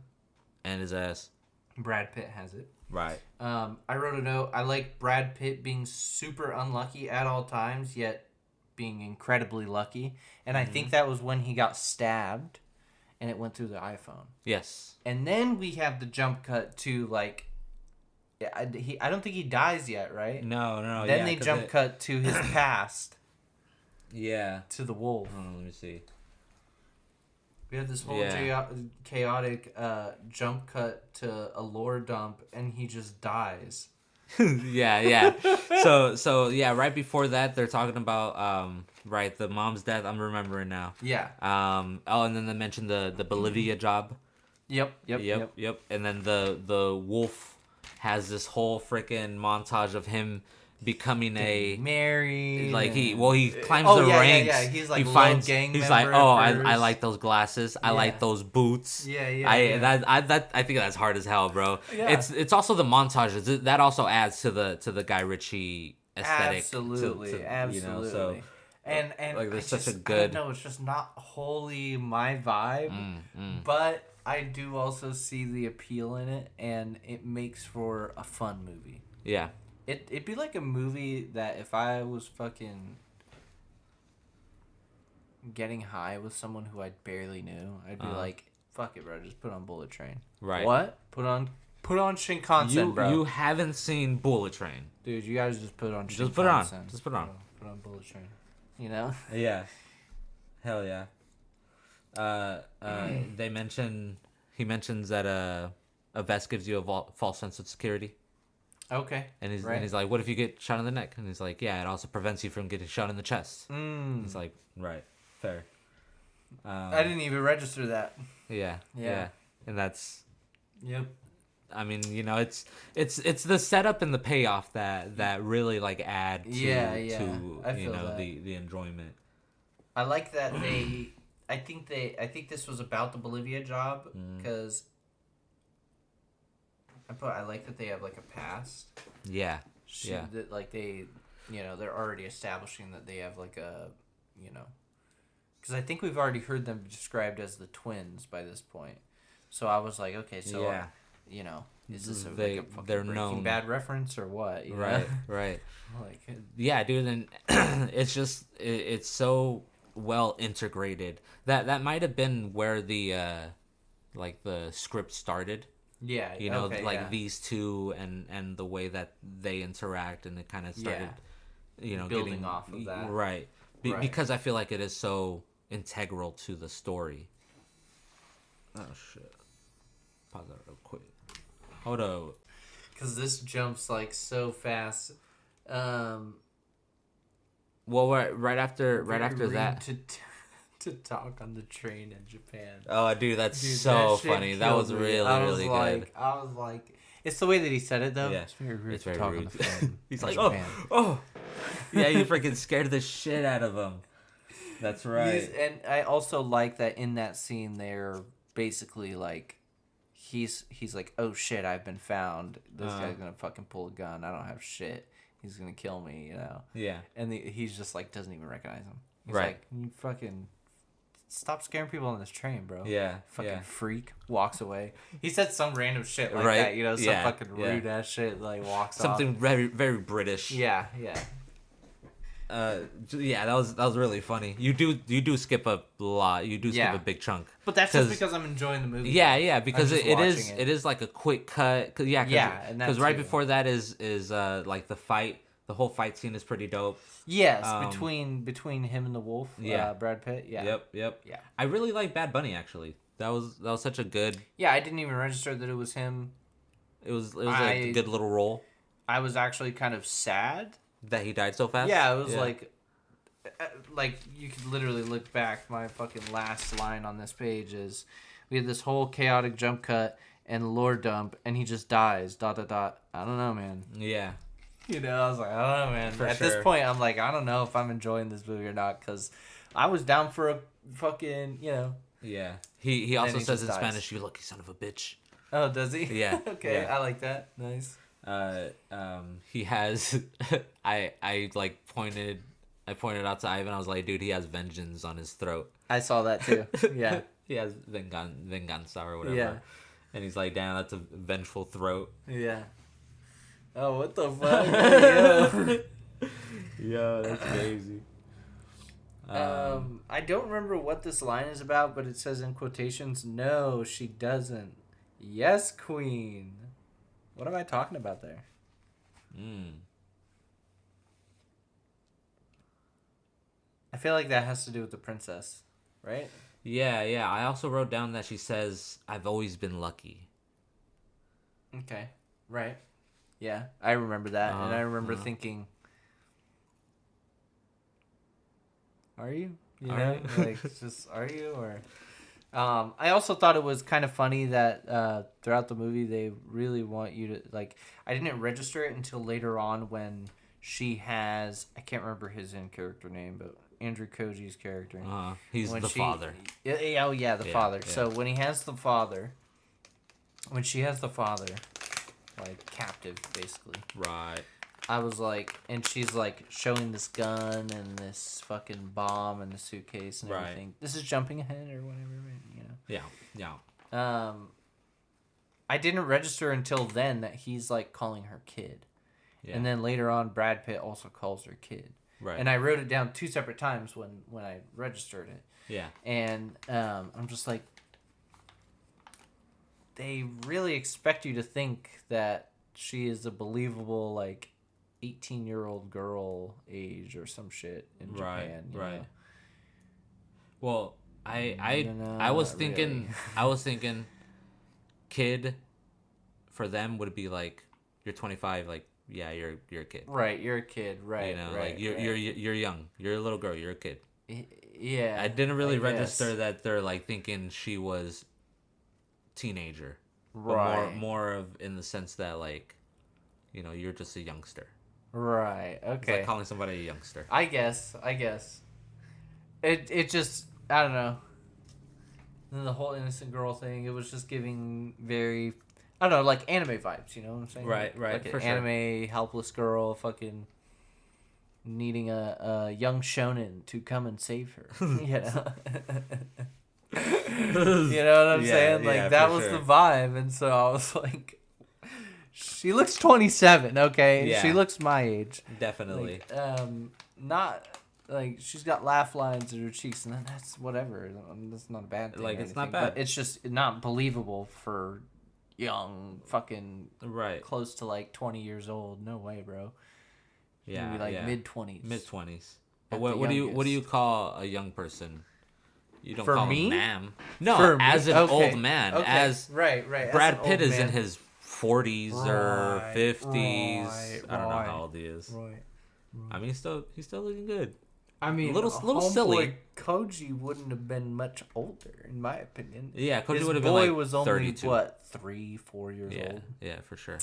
And his ass. Brad Pitt has it. Right. I wrote a note. I like Brad Pitt being super unlucky at all times, yet being incredibly lucky. And I think that was when he got stabbed. And it went through the iPhone. Yes. And then we have the jump cut to like, I don't think he dies yet, right? No. Then they jump cut to his past. Yeah. To the wolf. Let me see. We have this whole chaotic jump cut to a lore dump, and he just dies. Yeah. So yeah, right before that, they're talking about right, the mom's death. I'm remembering now. Yeah. And then they mentioned the Bolivia job. Yep. And then the wolf has this whole freaking montage of him becoming married. Like he climbs the ranks. Yeah. He's like he's like, oh, I like those glasses. I like those boots. Yeah. I think that's hard as hell, bro. Yeah. It's also the montages that also adds to the Guy Ritchie aesthetic. Absolutely. You know, so. And like there's such a good. No, it's just not wholly my vibe, but I do also see the appeal in it, and it makes for a fun movie. Yeah. It'd be like a movie that if I was fucking getting high with someone who I barely knew, I'd be like, fuck it, bro, just put on Bullet Train. Right. What? Put on Shinkansen, bro. You haven't seen Bullet Train. Dude, you guys just put on Shinkansen. Just put on. Put on Bullet Train. You know? Yeah. Hell yeah. He mentions that a vest gives you a false sense of security. Okay. And he's like, what if you get shot in the neck? And he's like, yeah, it also prevents you from getting shot in the chest. He's like, right, fair. I didn't even register that. Yeah. And that's... Yep. I mean, you know, it's the setup and the payoff that really like add to you know the enjoyment. I like that I think this was about the Bolivia job because I like that they have like a past. Yeah. That, like they, you know, they're already establishing that they have like a, you know, because I think we've already heard them described as the twins by this point. So I was like, okay, so you know, is this like a fucking Breaking Bad reference or what? You know? Right. Like, yeah, dude, and it's just it's so well integrated that might have been where the like the script started. Yeah, you know, these two and the way that they interact, and it kind of started, you know, building getting off of that, right? Because I feel like it is so integral to the story. Oh shit! Pause that real quick. Hold up. Because this jumps like so fast. Well, right after that. To talk on the train in Japan. Oh, dude, that's so funny. That was really good. I was like, it's the way that he said it though. Yeah, it's very rude. It's very rude. On the phone He's like, oh, yeah, you freaking scared the shit out of him. That's right. And I also like that in that scene, they're basically like, he's like, oh shit, I've been found. This guy's gonna fucking pull a gun. I don't have shit. He's gonna kill me, you know. Yeah. And he's just like doesn't even recognize him. He's right. Like, you fucking. Stop scaring people on this train, bro. Yeah. Fucking freak. Walks away. He said some random shit like that, you know, some fucking rude ass shit, like walks Something off. very, very British. Yeah. Yeah, that was really funny. You do skip a lot. You do skip a big chunk. But that's just because I'm enjoying the movie. Yeah, because it is like a quick cut. Because right before that is like the fight. The whole fight scene is pretty dope. Yes, between him and the wolf. Brad Pitt. Yeah. Yep. Yeah. I really like Bad Bunny actually. That was such a good. Yeah, I didn't even register that it was him. It was a good little role. I was actually kind of sad that he died so fast. Yeah, it was like you could literally look back. My fucking last line on this page is, we had this whole chaotic jump cut and lore dump, and he just dies. ... I don't know, man. Yeah. You know, I was like, I don't know, man. At this point, I'm like, I don't know if I'm enjoying this movie or not, because I was down for a fucking, you know. Yeah. He also says in Spanish, "You lucky son of a bitch." Oh, does he? Yeah. Okay, yeah. I like that. Nice. He has. I pointed out to Ivan. I was like, dude, he has vengeance on his throat. I saw that too. Yeah. He has venganza or whatever. Yeah. And he's like, damn, that's a vengeful throat. Yeah. Oh, what the fuck? Yo, that's crazy. I don't remember what this line is about, but it says in quotations, "No, she doesn't. Yes, queen." What am I talking about there? I feel like that has to do with the princess, right? Yeah. I also wrote down that she says, "I've always been lucky." Okay, right. Yeah, I remember that, and I remember thinking, "Are you? You know, right. Like, just are you?" Or, I also thought it was kind of funny that throughout the movie they really want you to like. I didn't register it until later on when she has. I can't remember his in-character name, but Andrew Koji's character. He's the father. Yeah, the father. Yeah. So when he has the father, when she has the father. Like captive, basically. Right. I was like, and she's like showing this gun and this fucking bomb in the suitcase and everything. Right. This is jumping ahead or whatever, you know. Yeah. I didn't register until then that he's like calling her kid, and then later on, Brad Pitt also calls her kid. Right. And I wrote it down 2 separate times when I registered it. Yeah. And I'm just like. They really expect you to think that she is a believable, like, 18-year-old girl age or some shit in Japan. Right. Know? Well, I was thinking, really. Kid, for them would be like, you're 25, like, yeah, you're a kid. Right, you're a kid. Right. You know, like you're young. You're a little girl. You're a kid. Yeah. I didn't really register that they're like thinking she was teenager. Right. But more of in the sense that like, you know, you're just a youngster. Right. Okay. It's like calling somebody a youngster. I guess. It just, I don't know. And the whole innocent girl thing, it was just giving very, I don't know, like anime vibes, you know what I'm saying? Right, Like for an sure. anime helpless girl fucking needing a young shonen to come and save her. You know? You know what I'm saying? Like, that was the vibe. And so I was like, she looks 27, okay? Yeah. She looks my age. Definitely. Like, not... Like, she's got laugh lines in her cheeks, and that's whatever. That's not a bad thing. Like, it's not but bad. it's just not believable for young, fucking, close to like 20 years old. No way, bro. Yeah, maybe like mid-20s. Mid-20s. But what do you call a young person? You don't call me? him ma'am. No, as an old man. Okay. As right. Brad Pitt is in his 40s or 50s. I don't know how old he is. Right. I mean, he's still looking good. I mean, a little silly. Koji wouldn't have been much older, in my opinion. Yeah, Koji would have been like was only 32. what, 3-4 years old. Yeah, for sure.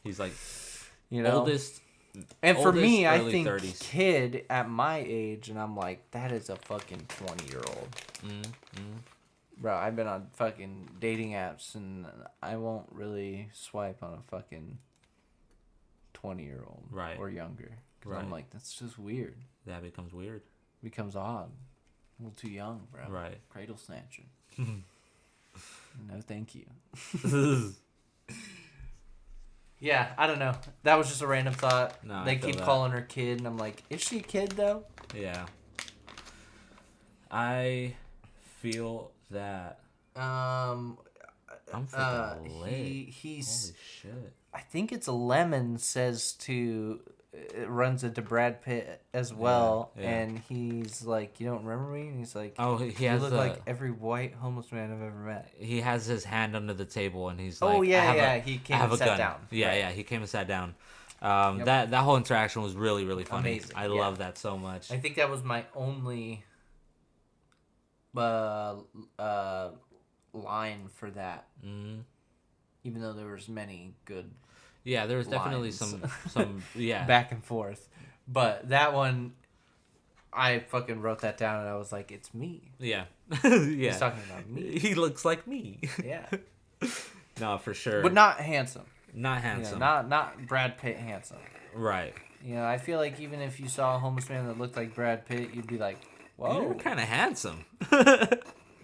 He's like, you know, oldest. And for me, I think 30s. Kid at my age, and I'm like, that is a fucking 20-year-old. Bro, I've been on fucking dating apps, and I won't really swipe on a fucking 20-year-old or younger. Because I'm like, that's just weird. That becomes weird. Becomes odd. A little too young, bro. Right. Cradle snatcher. No, thank you. Yeah, I don't know. That was just a random thought. No, they keep calling her Kid, and I'm like, is she a kid, though? Yeah. I feel that... I'm freaking late. He's... Holy shit. I think it's Lemon says to... It runs into Brad Pitt as well, and he's like, "You don't remember me?" And he's like, "Oh, he has look like every white homeless man I've ever met." He has his hand under the table, and he's like, "Oh yeah, he came and sat down." Yeah, he came and sat down. That whole interaction was really, really funny. Amazing. I love that so much. I think that was my only line for that. Mm-hmm. Even though there was many good. Yeah, there was definitely some back and forth, but that one, I fucking wrote that down and I was like, it's me. Yeah, He's talking about me. He looks like me. Yeah. No, for sure. But not handsome. Not handsome. You know, not Brad Pitt handsome. Right. You know, I feel like even if you saw a homeless man that looked like Brad Pitt, you'd be like, whoa. You're kind of handsome.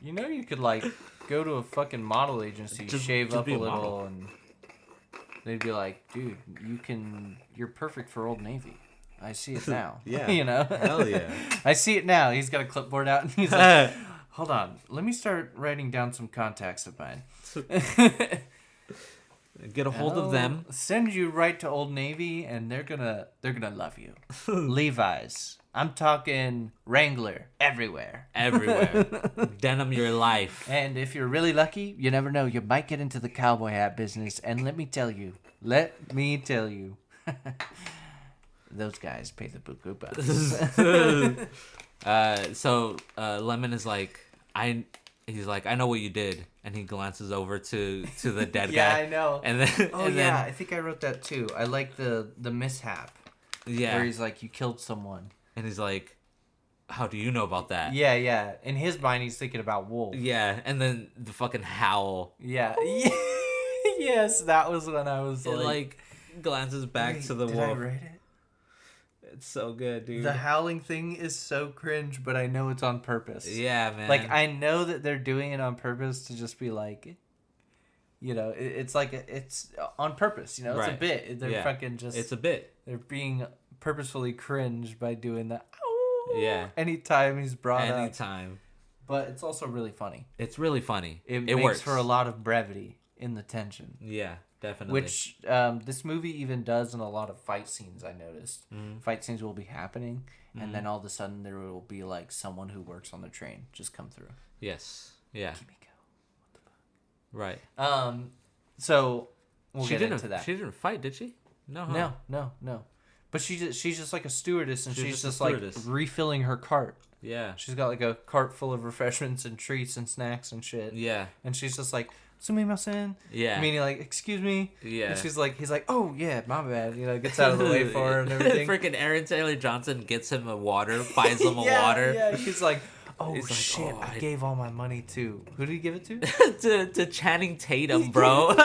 You know, you could like go to a fucking model agency, shave up a little, and they'd be like, dude, you're perfect for Old Navy. I see it now. Yeah. You know? Hell yeah. I see it now. He's got a clipboard out and he's like, hold on, let me start writing down some contacts of mine. Get a hold of them. Send you right to Old Navy and they're gonna love you. Levi's. I'm talking Wrangler everywhere. Everywhere. Denim your life. And if you're really lucky, you never know, you might get into the cowboy hat business. And let me tell you, those guys pay the buku bucks. So Lemon is like, he's like, I know what you did. And he glances over to the dead guy. Yeah, I know. And then, I think I wrote that too. I like the mishap. Yeah. Where he's like, you killed someone. And he's like, how do you know about that? Yeah. In his mind, he's thinking about Wolf. Yeah, and then the fucking howl. Yeah. Yes, that was when I was like glances back to the wolf. Did I write it? It's so good, dude. The howling thing is so cringe, but I know it's on purpose. Yeah, man. Like, I know that they're doing it on purpose to just be like, you know, it's like, it's on purpose, you know? It's a bit. They're fucking just... It's a bit. They're being purposefully cringe by doing that. Yeah. Anytime he's brought up. Anytime. But it's also really funny. It's really funny. It makes works for a lot of brevity in the tension. Yeah, definitely. Which this movie even does in a lot of fight scenes, I noticed. Mm-hmm. Fight scenes will be happening, and then all of a sudden there will be like someone who works on the train just come through. Yes. Yeah. Kimiko. What the fuck? Right. So we'll get into that. She didn't fight, did she? No. Huh? No. But she's just like a stewardess, and she's just like refilling her cart. Yeah. She's got like a cart full of refreshments and treats and snacks and shit. Yeah. And she's just like, sumimasen. Yeah. Meaning like, excuse me. Yeah. And he's like, oh yeah, my bad. Gets out of the way for her and everything. Freaking Aaron Taylor Johnson gets him a water, buys him a water. Yeah, he's like, oh he's shit, like, I gave all my money to, who did he give it to? to Channing Tatum, bro.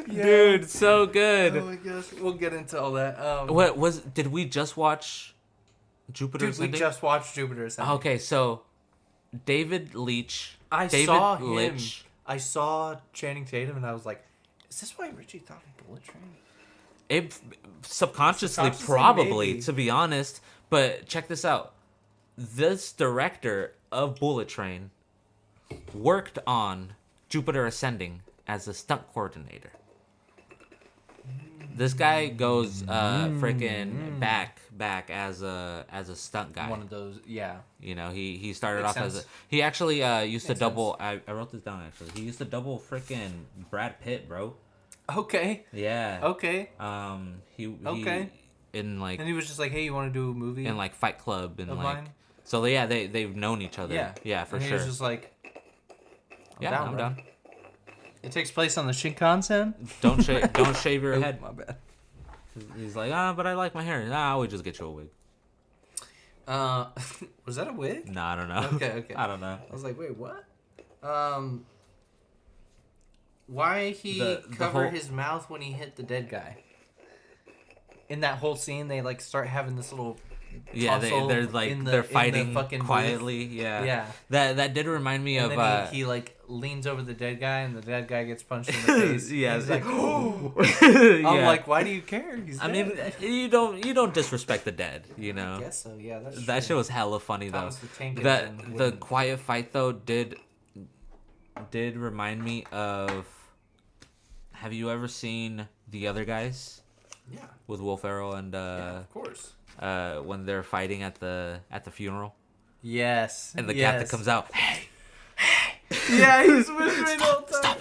Dude, so good. Oh my gosh, we'll get into all that. Did we just watch Jupiter Ascending? We just watched Jupiter Ascending. Okay, so David Leitch. I saw him. I saw Channing Tatum, and I was like, "Is this why Richie thought of Bullet Train?" It subconsciously probably, maybe. To be honest. But check this out. This director of Bullet Train worked on Jupiter Ascending as a stunt coordinator. This guy goes freaking back as a stunt guy. One of those, yeah. He started off as he actually used to double. I wrote this down actually. He used to double freaking Brad Pitt, bro. Okay. Yeah. Okay. He in like. And he was just like, "Hey, you want to do a movie?" In like Fight Club and like. Mine? So yeah, they've known each other. Yeah. Yeah, for sure. He was just like, I'm down. It takes place on the Shinkansen. Don't shave your head. My bad. He's like, but I like my hair. Nah, we just get you a wig. Was that a wig? Nah, I don't know. Okay. I don't know. I was like, wait, what? Why he cover his mouth when he hit the dead guy? In that whole scene, they like start having this little. Yeah, they're like they're fighting quietly. Booth. Yeah. That did remind me of. Then he like leans over the dead guy, and the dead guy gets punched in the face. Yeah, he's like, oh. I'm like, why do you care? He's dead. I mean, you don't disrespect the dead, I guess so. Yeah, that's true. That shit was hella funny though. The quiet fight though did remind me of. Have you ever seen The Other Guys? Yeah. With Will Ferrell and yeah, of course. When they're fighting at the funeral. Yes. And the captain comes out. Hey. Yeah, he's whispering all the time.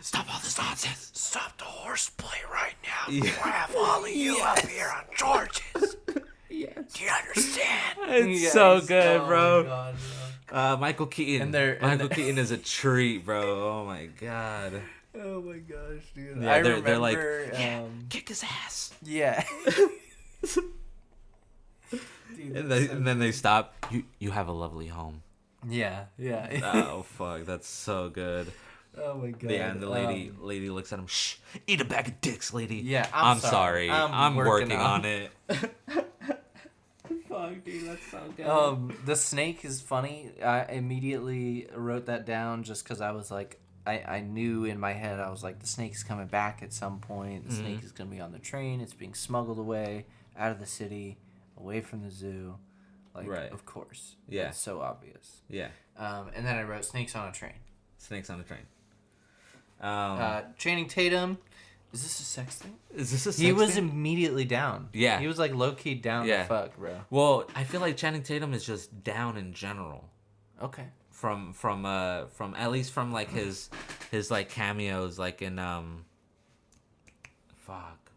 Stop all this nonsense. Stop the horseplay right now. Yeah. Before I have all of you up here on charges. Yes. Do you understand? It's so good, bro. My God, Michael Keaton. Michael Keaton is a treat, bro. Oh my God. Oh my gosh, dude. Yeah, they're like, kick his ass. Yeah. Dude, and then they stop. You have a lovely home. Yeah. Oh fuck, that's so good. Oh my God. Yeah, and the lady looks at him. Shh, eat a bag of dicks, lady. Yeah, I'm sorry. I'm working on it. Fuck, dude, that's so good. The snake is funny. I immediately wrote that down just because I was like, I knew in my head, I was like, the snake's coming back at some point. The snake is going to be on the train. It's being smuggled away out of the city, away from the zoo. Like, right. Of course. Yeah. It's so obvious. Yeah. And then I wrote snakes on a train. Snakes on a train. Channing Tatum. Is this a sex thing? He was immediately down. Yeah. He was like low-key down to fuck, bro. Well, I feel like Channing Tatum is just down in general. Okay. From at least from like his like cameos like in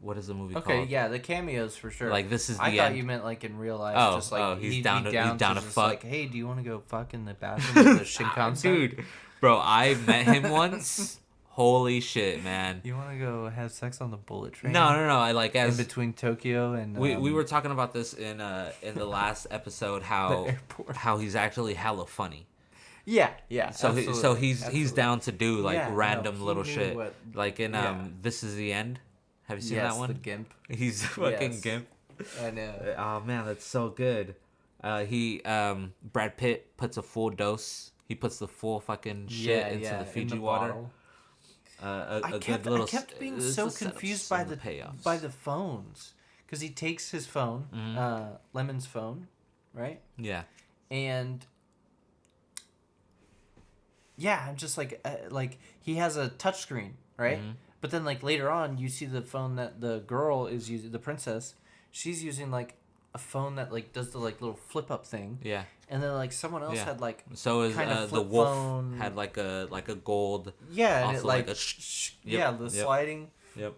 what is the movie called? Okay, yeah, the cameos for sure. Like this is the I thought you meant like in real life, just like he's down to fuck. Like, hey, do you want to go fuck in the bathroom of the Shinkansen? Dude, bro, I met him once. Holy shit, man! You want to go have sex on the bullet train? No. I like in between Tokyo and. We were talking about this in the last episode how he's actually hella funny. Yeah. So he's down to do like random little shit, like in This Is the End. Have you seen that one? The Gimp. He's fucking Gimp. I know. Oh man, that's so good. Brad Pitt puts a full dose. He puts the full fucking shit into the Fiji water. I kept being so confused by the phones, because he takes his phone, Lemon's phone, right? Yeah. And yeah, I'm just like he has a touchscreen, right? Mm-hmm. But then like later on, you see the phone that the girl is using, the princess. She's using like a phone that like does the like little flip up thing. Yeah. And then like someone else had like the wolf phone. Had like a gold. Yeah, and also it like the sliding. Yep.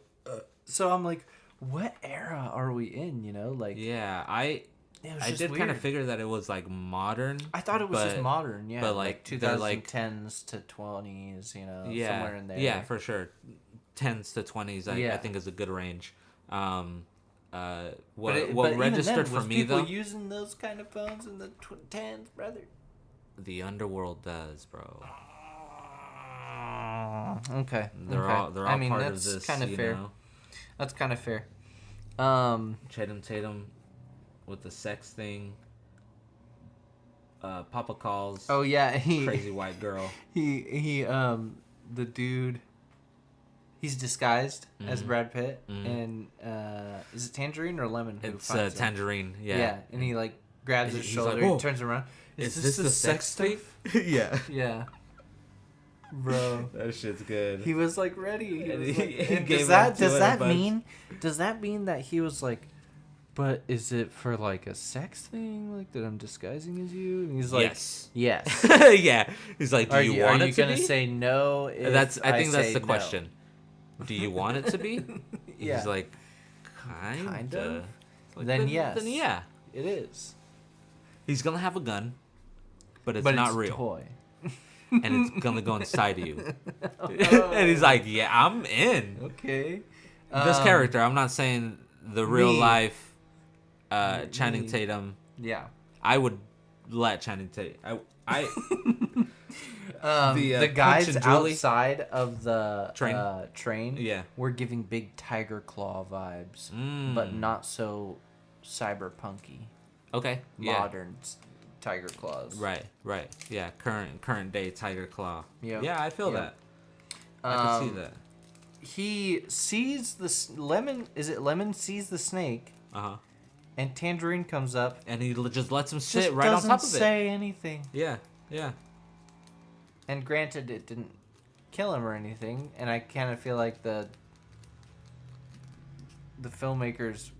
So I'm like, what era are we in? Like. Yeah, I did kind of figure that it was like modern. I thought it was just modern, yeah. But like 2010s to 20s, you know, somewhere in there. Yeah, for sure. 10s to 20s, I think is a good range. What registered for me though? People using those kind of phones in the 10s, brother. The underworld does, bro. Okay. They're all part of this. Kind of fair. Know? That's kind of fair. Channing Tatum with the sex thing. Papa calls. Oh yeah, crazy white girl. The dude. He's disguised as Brad Pitt, and is it Tangerine or Lemon? It's Tangerine. Yeah. Yeah, and he like grabs his shoulder, like, and turns around. Is this the sex thing? Yeah. Yeah. Bro, that shit's good. He was like ready. Does that mean that he was like, but is it for like a sex thing, like that I'm disguising as you? And he's like, yes. Yeah. He's like, do you want it to be? Are you gonna say no? I think that's the question. Do you want it to be? Yeah. He's like, kinda. Like, then yes. Then yeah, it is. He's gonna have a gun, but it's not real. Toy. And it's gonna go inside of you. And he's like, yeah, I'm in. Okay. This character, I'm not saying the real life Channing Tatum. Yeah. I would let Channing Tatum. The guys outside of the train yeah. were giving big Tiger Claw vibes, but not so cyberpunky. Okay. Modern Tiger Claws. Right. Yeah, current day Tiger Claw. Yeah. Yeah, I feel that. I can see that. He sees the Lemon. Is it Lemon sees the snake? And Tangerine comes up, and he just lets him sit right on top of it. Doesn't say anything. Yeah. And granted, it didn't kill him or anything, and I kind of feel like the filmmakers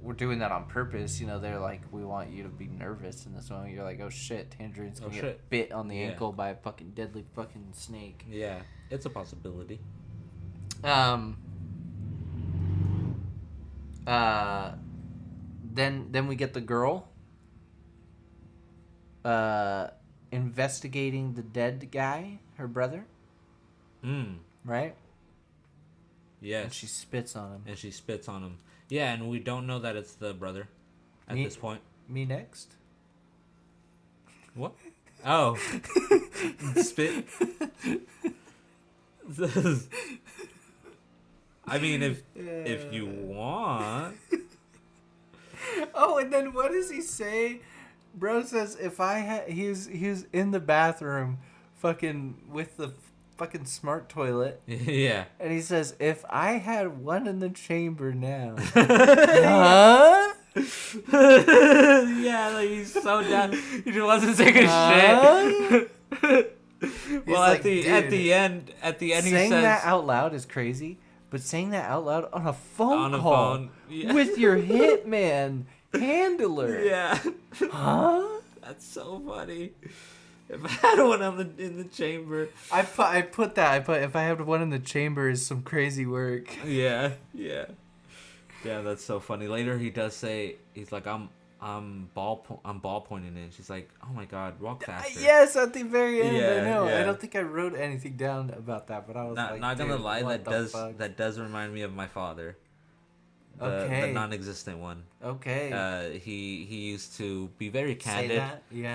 were doing that on purpose. You know, they're like, we want you to be nervous in this moment. You're like, oh shit, Tangerine's gonna get bit on the ankle by a fucking deadly fucking snake. Yeah, it's a possibility. Then we get the girl investigating the dead guy, her brother. Right? Yes. And she spits on him. Yeah, and we don't know that it's the brother at this point. Me next? What? Oh. Spit. I mean, if you want. Oh, and then what does he say? Bro says if I had he's in the bathroom fucking with the fucking smart toilet. Yeah. And he says if I had one in the chamber now. Huh? Yeah, like he's so down. He just wants to take a shit. Well, at the end he says saying that out loud is crazy, but saying that out loud on a phone call with your hitman handler. Yeah. Huh? That's so funny. If I had one in the chamber. I put if I had one in the chamber is some crazy work. Yeah. Yeah, that's so funny. Later he does say, he's like, I'm ball pointing it. She's like, oh my god, walk faster. Yes, at the very end. Yeah, I know. yeah. I don't think I wrote anything down about that, but I was not gonna lie, that does remind me of my father. The non-existent one. Okay. He used to be very candid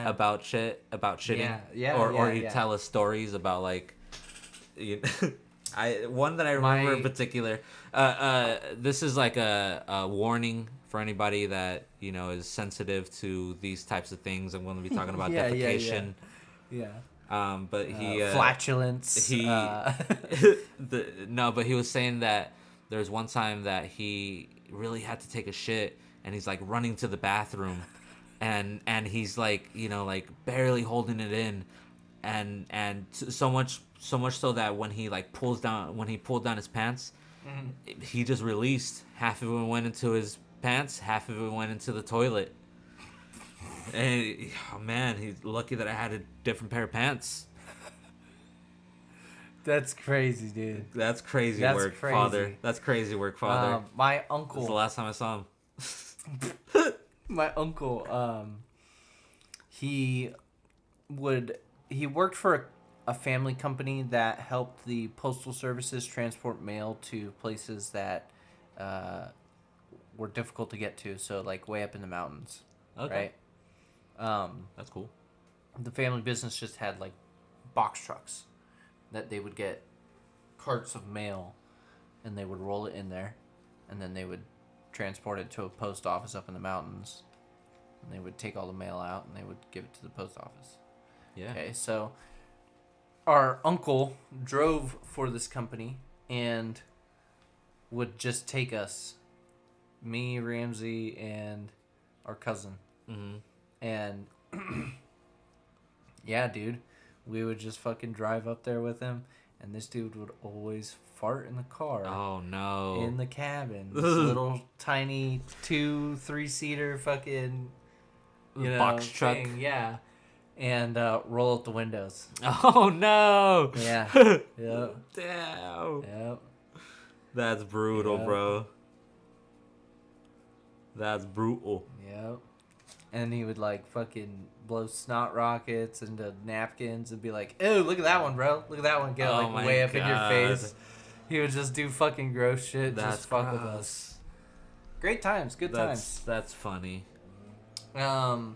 about shitting. Yeah. Or he'd tell us stories about like, one that I remember in particular. This is like a warning for anybody that is sensitive to these types of things. I'm going to be talking about defecation. Yeah. But he flatulence. But he was saying that there's one time that he really had to take a shit, and he's like running to the bathroom, and he's like like barely holding it in, and so much so that when he pulled down his pants, he just released. Half of it went into his pants, half of it went into the toilet. And oh man, he's lucky that I had a different pair of pants. That's crazy, dude. That's crazy work, Father. That's crazy work, Father. My uncle. This is the last time I saw him. My uncle, he worked for a family company that helped the postal services transport mail to places that were difficult to get to, so like way up in the mountains. Okay. Right? That's cool. The family business just had like box trucks that they would get carts of mail and they would roll it in there and then they would transport it to a post office up in the mountains and they would take all the mail out and they would give it to the post office. Yeah. Okay, so our uncle drove for this company and would just take us, me, Ramsey, and our cousin. Mm-hmm. And yeah, dude, we would just fucking drive up there with him, and this dude would always fart in the car. Oh no! In the cabin, this little tiny 2-3-seater fucking box truck. Yeah, and roll up the windows. Oh no! Yeah. Yep. Damn. Yep. That's brutal, bro. That's brutal. Yep. And he would like fucking blow snot rockets into napkins and be like, "Ew, look at that one, bro. Look at that one. Get like way up in your face." He would just do fucking gross shit. That's just fuck with us. Great times. Good times. That's funny. You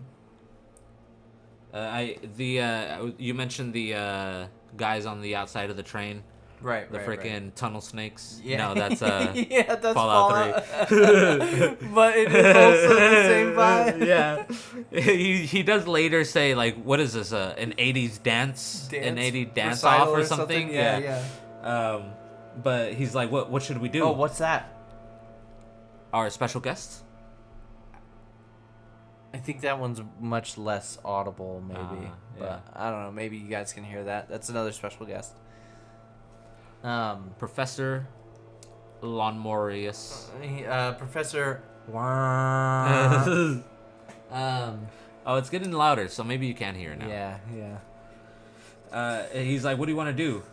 mentioned the guys on the outside of the train. Right, the freaking tunnel snakes. Yeah. No, that's yeah, that's Fallout 3. But it is also the same vibe. Yeah. He does later say like, what is this? An 80s dance? An 80s dance off or something? Yeah. But he's like, what should we do? Oh, what's that? Our special guest? I think that one's much less audible, maybe. But I don't know. Maybe you guys can hear that. That's another special guest. Professor Lawnmorius. Professor. Oh, it's getting louder, so maybe you can hear it now. Yeah. He's like, what do you want to do?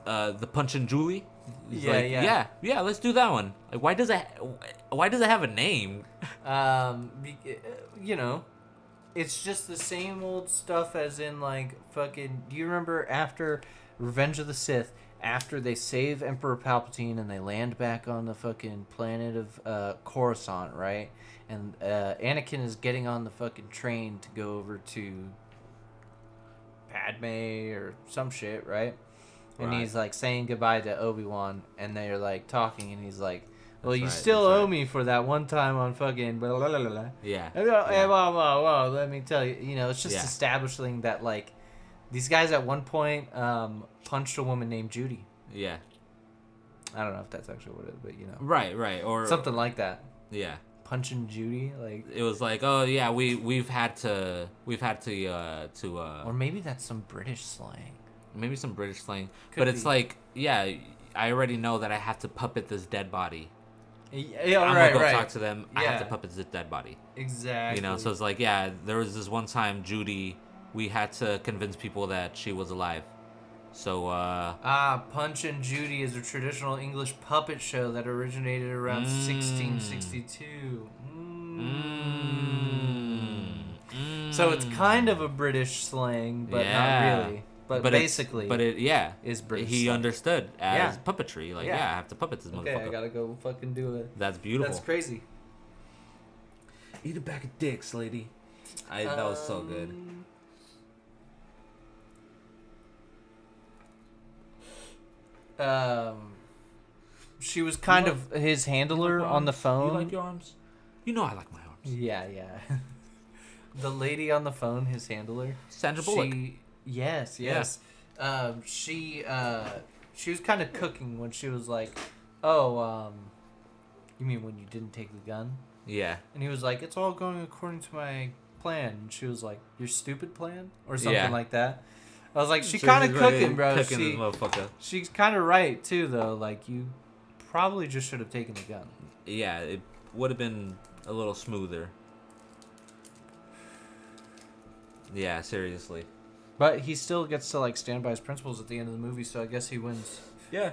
The Punch and Julie? Yeah. Let's do that one. Like, why does it have a name? It's just the same old stuff as in like fucking. Do you remember after Revenge of the Sith? After they save Emperor Palpatine and they land back on the fucking planet of Coruscant, right? And Anakin is getting on the fucking train to go over to Padme or some shit, right? And he's like saying goodbye to Obi-Wan, and they're like talking, and he's like, "Well, you still owe me for that one time on fucking blah blah blah blah." Yeah. Well, let me tell you, it's just establishing that like these guys at one point punched a woman named Judy. Yeah. I don't know if that's actually what it is, but Right, or something like that. Yeah. Punching Judy, like it was like, oh yeah, we've had to or maybe that's some British slang. Maybe some British slang. But it's like, yeah, I already know that I have to puppet this dead body. Yeah, I'm gonna go talk to them. I have to puppet this dead body. Exactly. So it's like, yeah, there was this one time Judy, we had to convince people that she was alive. So, Punch and Judy is a traditional English puppet show that originated around 1662. So it's kind of a British slang, but not really. But basically, is British. He slang. understood as puppetry. Like, I have to puppet this motherfucker. Okay, I gotta go fucking do it. That's beautiful. That's crazy. Eat a bag of dicks, lady. That was so good. She was kind of his handler on the phone. You like your arms? You know I like my arms. Yeah. The lady on the phone, his handler. Sandra Bullock. Yes. She was kind of cooking when she was like, "Oh, you mean when you didn't take the gun?" Yeah. And he was like, "It's all going according to my plan." And she was like, "Your stupid plan?" Or something like that. I was like, she's kind of cooking, bro. Cooking this motherfucker. She's kind of right too, though. Like, you probably just should have taken the gun. Yeah, it would have been a little smoother. Yeah, seriously. But he still gets to like stand by his principles at the end of the movie, so I guess he wins. Yeah.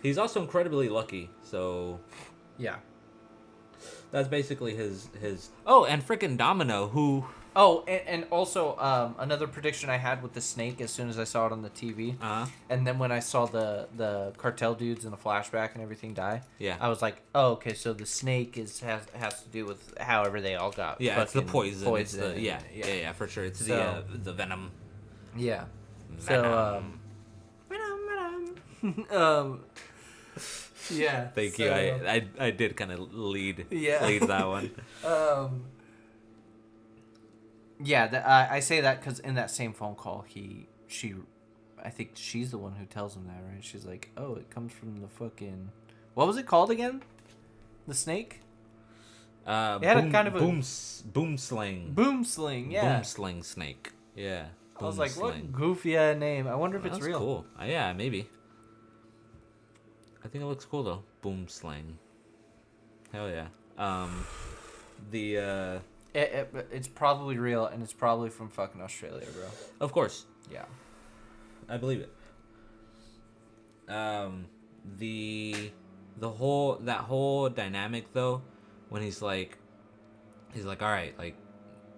He's also incredibly lucky, so... Yeah. That's basically his. Oh, and freaking Domino, who. Oh, and also another prediction I had with the snake as soon as I saw it on the TV. And then when I saw the cartel dudes in the flashback and everything die, I was like, oh, okay, so the snake has to do with however they all got. Yeah, it's the poison. It's the yeah, for sure. It's the venom. Yeah. Venom. Venom. Yeah. Thank you. I did kind of lead that one. Yeah, I say that because in that same phone call, I think she's the one who tells him that, right? She's like, oh, it comes from the fucking, what was it called again? The snake? It had a kind of a boom sling. Boom sling, yeah. Boom sling snake. Yeah. I was like, what goofy name? I wonder if it's real. Cool. Yeah, maybe. I think it looks cool though. Boom sling. Hell yeah. It's probably real, and it's probably from fucking Australia, bro. Of course. Yeah. I believe it. That whole dynamic though, when he's like, all right, like,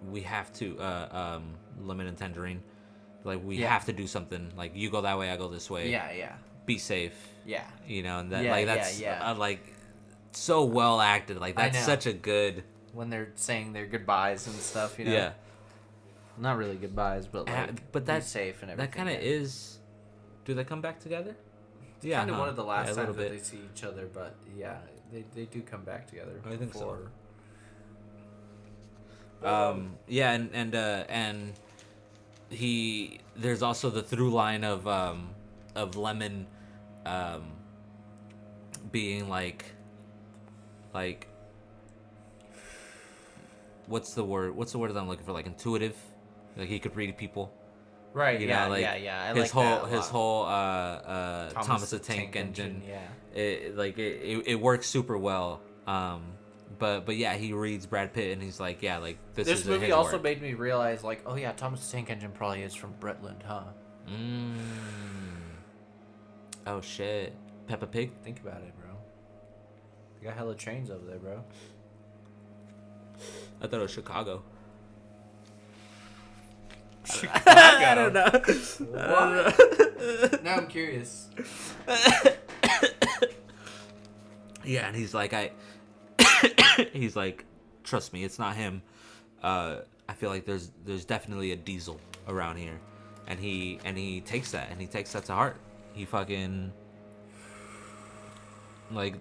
we have to Lemon and Tangerine, like, we have to do something. Like, you go that way, I go this way. Yeah. Be safe. Yeah. You know, and that that's like so well acted. Like, that's such a good. When they're saying their goodbyes and stuff, you know. Yeah. Not really goodbyes, but like, but that's safe and everything. That kind of is. Do they come back together? It's kind of one of the last times that they see each other, but yeah, they do come back together. I think so. Yeah, and there's also the through line of Lemon, being like. What's the word that I'm looking for? Like, intuitive, like he could read people, right? You know, like, I his whole Thomas the Tank Engine. It works super well. But yeah, he reads Brad Pitt and he's like, yeah, like this movie also made me realize, like, oh yeah, Thomas the Tank Engine probably is from Bretland, huh? Oh shit, Peppa Pig. Think about it, bro. They got hella trains over there, bro. I thought it was Chicago. I don't know. What? Now I'm curious. Yeah, and he's like, he's like, trust me, it's not him. I feel like there's definitely a diesel around here, and he takes that to heart. He fucking, like,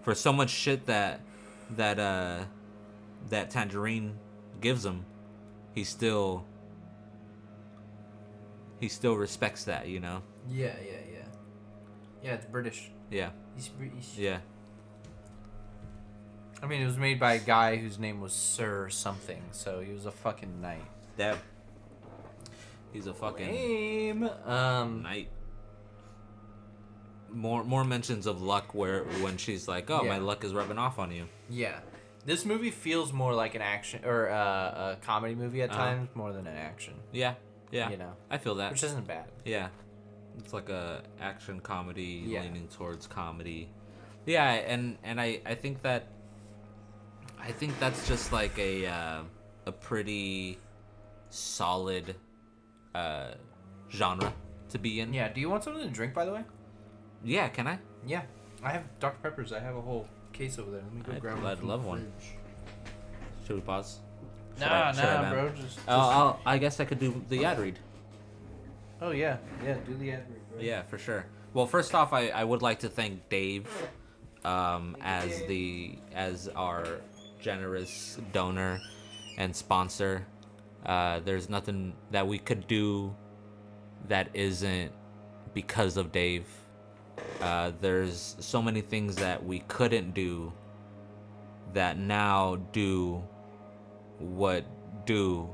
for so much shit that Tangerine gives him, he still respects that, you know? Yeah, it's British. Yeah. He's British. Yeah. I mean, it was made by a guy whose name was Sir something, so he was a fucking knight. Yeah. He's a fucking name. Knight. More mentions of luck when she's like, oh, my luck is rubbing off on you. Yeah. This movie feels more like an action or a comedy movie at times more than an action. Yeah. You know, I feel that, which isn't bad. Yeah, it's like a action comedy leaning towards comedy. Yeah, and I think that's just like a pretty solid genre to be in. Yeah. Do you want something to drink, by the way? Yeah. Can I? Yeah. I have Dr. Peppers. I have a whole case over there. Let me go grab one. I'd love one. Should we pause? Nah, bro. Just I guess I could do the ad read. Oh yeah, do the ad read, bro. Yeah, for sure. Well, first off, I would like to thank Dave, as our generous donor and sponsor. There's nothing that we could do that isn't because of Dave. There's so many things that we couldn't do that now do what do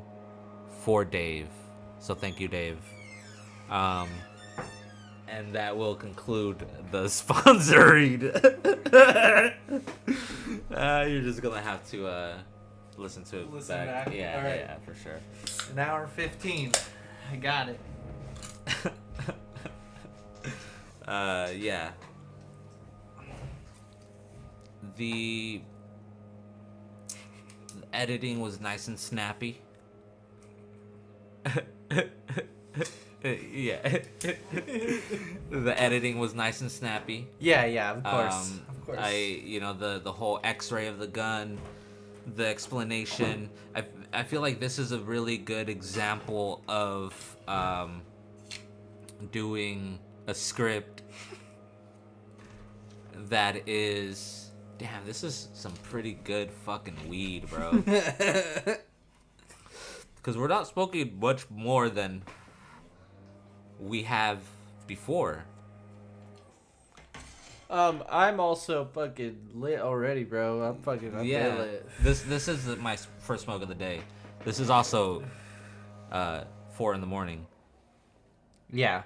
for Dave. So thank you, Dave. And that will conclude the sponsor read. You're just gonna have to listen to it back. Yeah, all right. Yeah, for sure. An hour 15. I got it. Yeah. editing was nice and snappy. Yeah. The editing was nice and snappy. Yeah, of course. The whole X-ray of the gun, the explanation. I feel like this is a really good example of doing a script that is... Damn, this is some pretty good fucking weed, bro. Because we're not smoking much more than we have before. I'm also fucking lit already, bro. I'm fucking lit. This is my first smoke of the day. This is also 4 a.m. Yeah.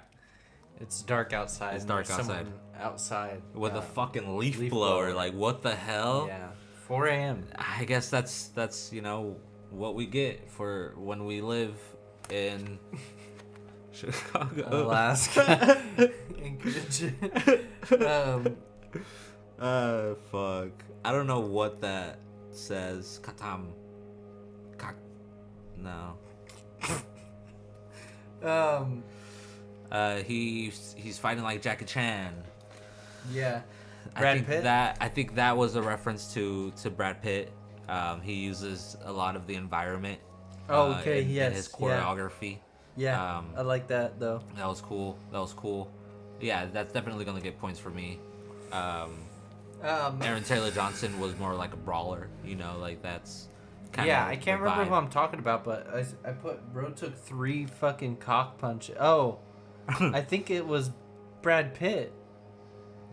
It's dark outside. It's dark outside. Outside. With a fucking leaf blower. Like, what the hell? Yeah. 4 a.m. I guess that's what we get for when we live in Chicago, Alaska. Fuck. I don't know what that says. No. He's fighting like Jackie Chan. Yeah. I think that was a reference to Brad Pitt. He uses a lot of the environment. In his choreography. Yeah. I like that though. That was cool. Yeah, that's definitely gonna get points for me. Aaron Taylor Johnson was more like a brawler. Like that's. I can't remember who I'm talking about, but I put Bro took 3 fucking cock punches. Oh, I think it was Brad Pitt.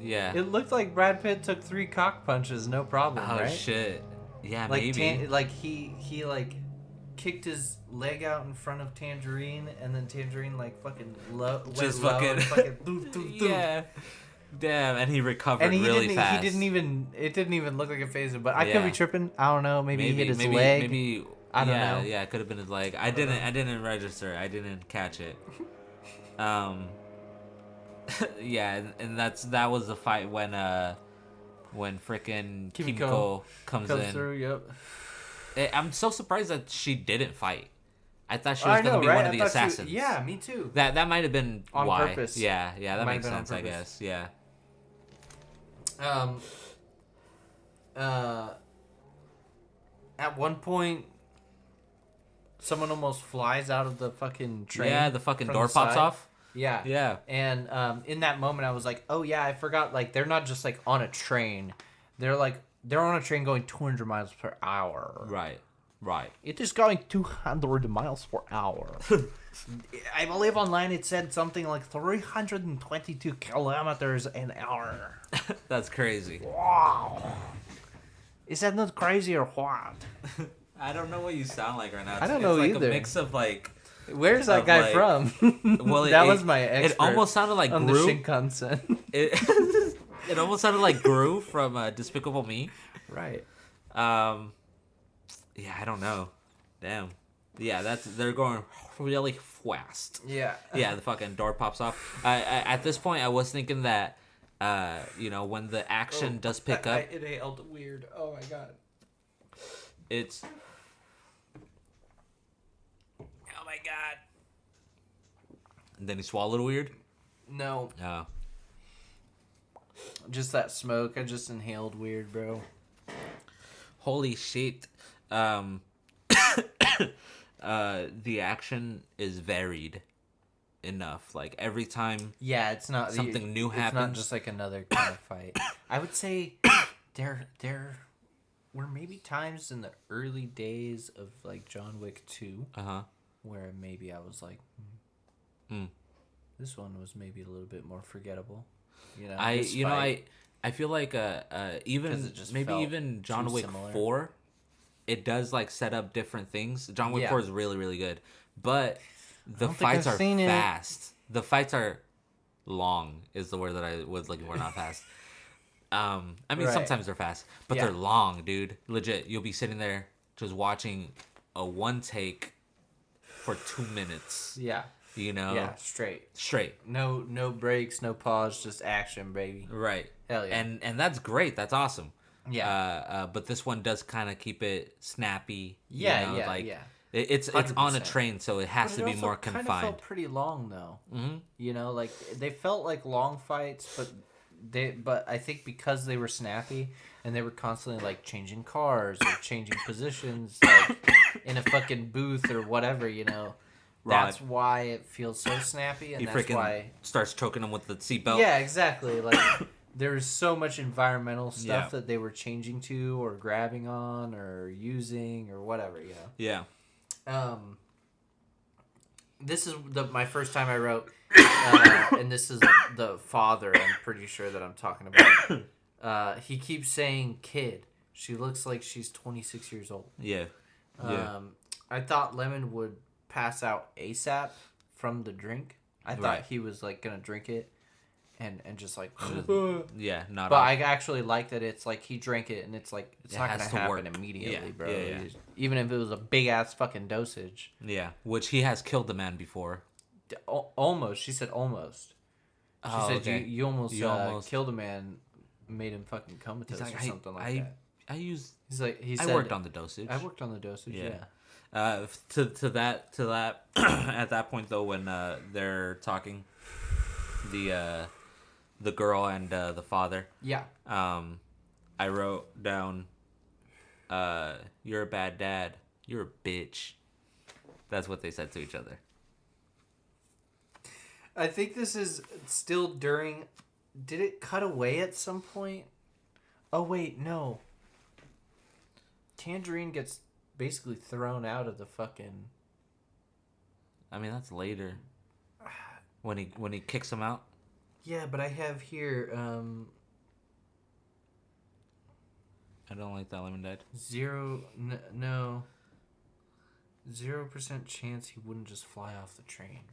Yeah. It looked like Brad Pitt took 3 cock punches, no problem, right? Oh shit. Yeah, like, maybe. He like kicked his leg out in front of Tangerine, and then Tangerine like fucking just fucking yeah. Damn, and he recovered really fast. It didn't even look like it phased him, but I could be tripping. I don't know. Maybe he hit his leg. Maybe I don't know. Yeah, it could have been his leg. I didn't register. I didn't catch it. Yeah, and that was the fight when frickin' Kimiko comes in. Through, yep. I'm so surprised that she didn't fight. I thought she was going to be one of the assassins. Yeah, me too. That might have been on why. Purpose. Yeah, that makes sense, I guess. Yeah. At one point, someone almost flies out of the fucking train. Yeah, the fucking door pops off. Yeah. Yeah. And in that moment, I was like, oh yeah, I forgot. Like, they're not just like on a train. They're on a train going 200 miles per hour. Right. It is going 200 miles per hour. I believe online it said something like 322 kilometers an hour. That's crazy. Wow. Is that not crazy or what? I don't know what you sound like right now. I don't know like either. A mix of like. Where's that guy from? Well, that was my expert. It almost sounded like on Gru. The Shinkansen. It almost sounded like Gru from Despicable Me. Right. Yeah, I don't know. Damn. Yeah, they're going really fast. Yeah. Yeah, the fucking door pops off. At this point, I was thinking that, when the action does pick up. It inhaled weird. Oh my god. It's. Oh my god. And then he swallowed weird? No. Oh. Just that smoke. I just inhaled weird, bro. Holy shit. The action is varied enough. Like every time it's not something new happens. It's not just like another kind of fight. I would say there were maybe times in the early days of like John Wick 2 where maybe I was like this one was maybe a little bit more forgettable. I feel like even John Wick 4, it does like set up different things. John Wick 4 is really, really good, but the fights are fast. The fights are long is the word that I was looking for, not fast. Sometimes they're fast, but they're long, dude. Legit, you'll be sitting there just watching a one take for 2 minutes. Yeah. Yeah, straight. No breaks, no pause, just action, baby. Right. Hell yeah. And that's great. That's awesome. Yeah. But this one does kind of keep it snappy. Yeah. It's on a train, so it has to be more confined. It kind of felt pretty long though. Mm-hmm. They felt like long fights, but I think because they were snappy and they were constantly like changing cars or changing positions, like in a fucking booth or whatever, that's why it feels so snappy, and that's why starts choking them with the seatbelt. Yeah, exactly. Like there's so much environmental stuff that they were changing to or grabbing on or using or whatever, Yeah. This is my first time I wrote, and this is the father. I'm pretty sure that I'm talking about. He keeps saying "kid." She looks like she's 26 years old. Yeah. I thought Lemon would pass out ASAP from the drink. I thought he was like gonna drink it and just like not. But I actually like that it's like he drank it and it's like it's not gonna happen immediately, bro. Yeah. Even if it was a big ass fucking dosage. Yeah, which he has killed the man before. Almost. She said almost. She said you almost killed a man, made him fucking comatose or something like that. I worked on the dosage. I worked on the dosage. Yeah. To that at that point though, when they're talking, the girl and the father. Yeah. I wrote down, "You're a bad dad. You're a bitch." That's what they said to each other. I think this is still during. Did it cut away at some point? Oh wait, no. Tangerine gets basically thrown out of the fucking. I mean, that's later. When he kicks him out. Yeah, but I have here. I don't like that Lemon died. 0% chance he wouldn't just fly off the train.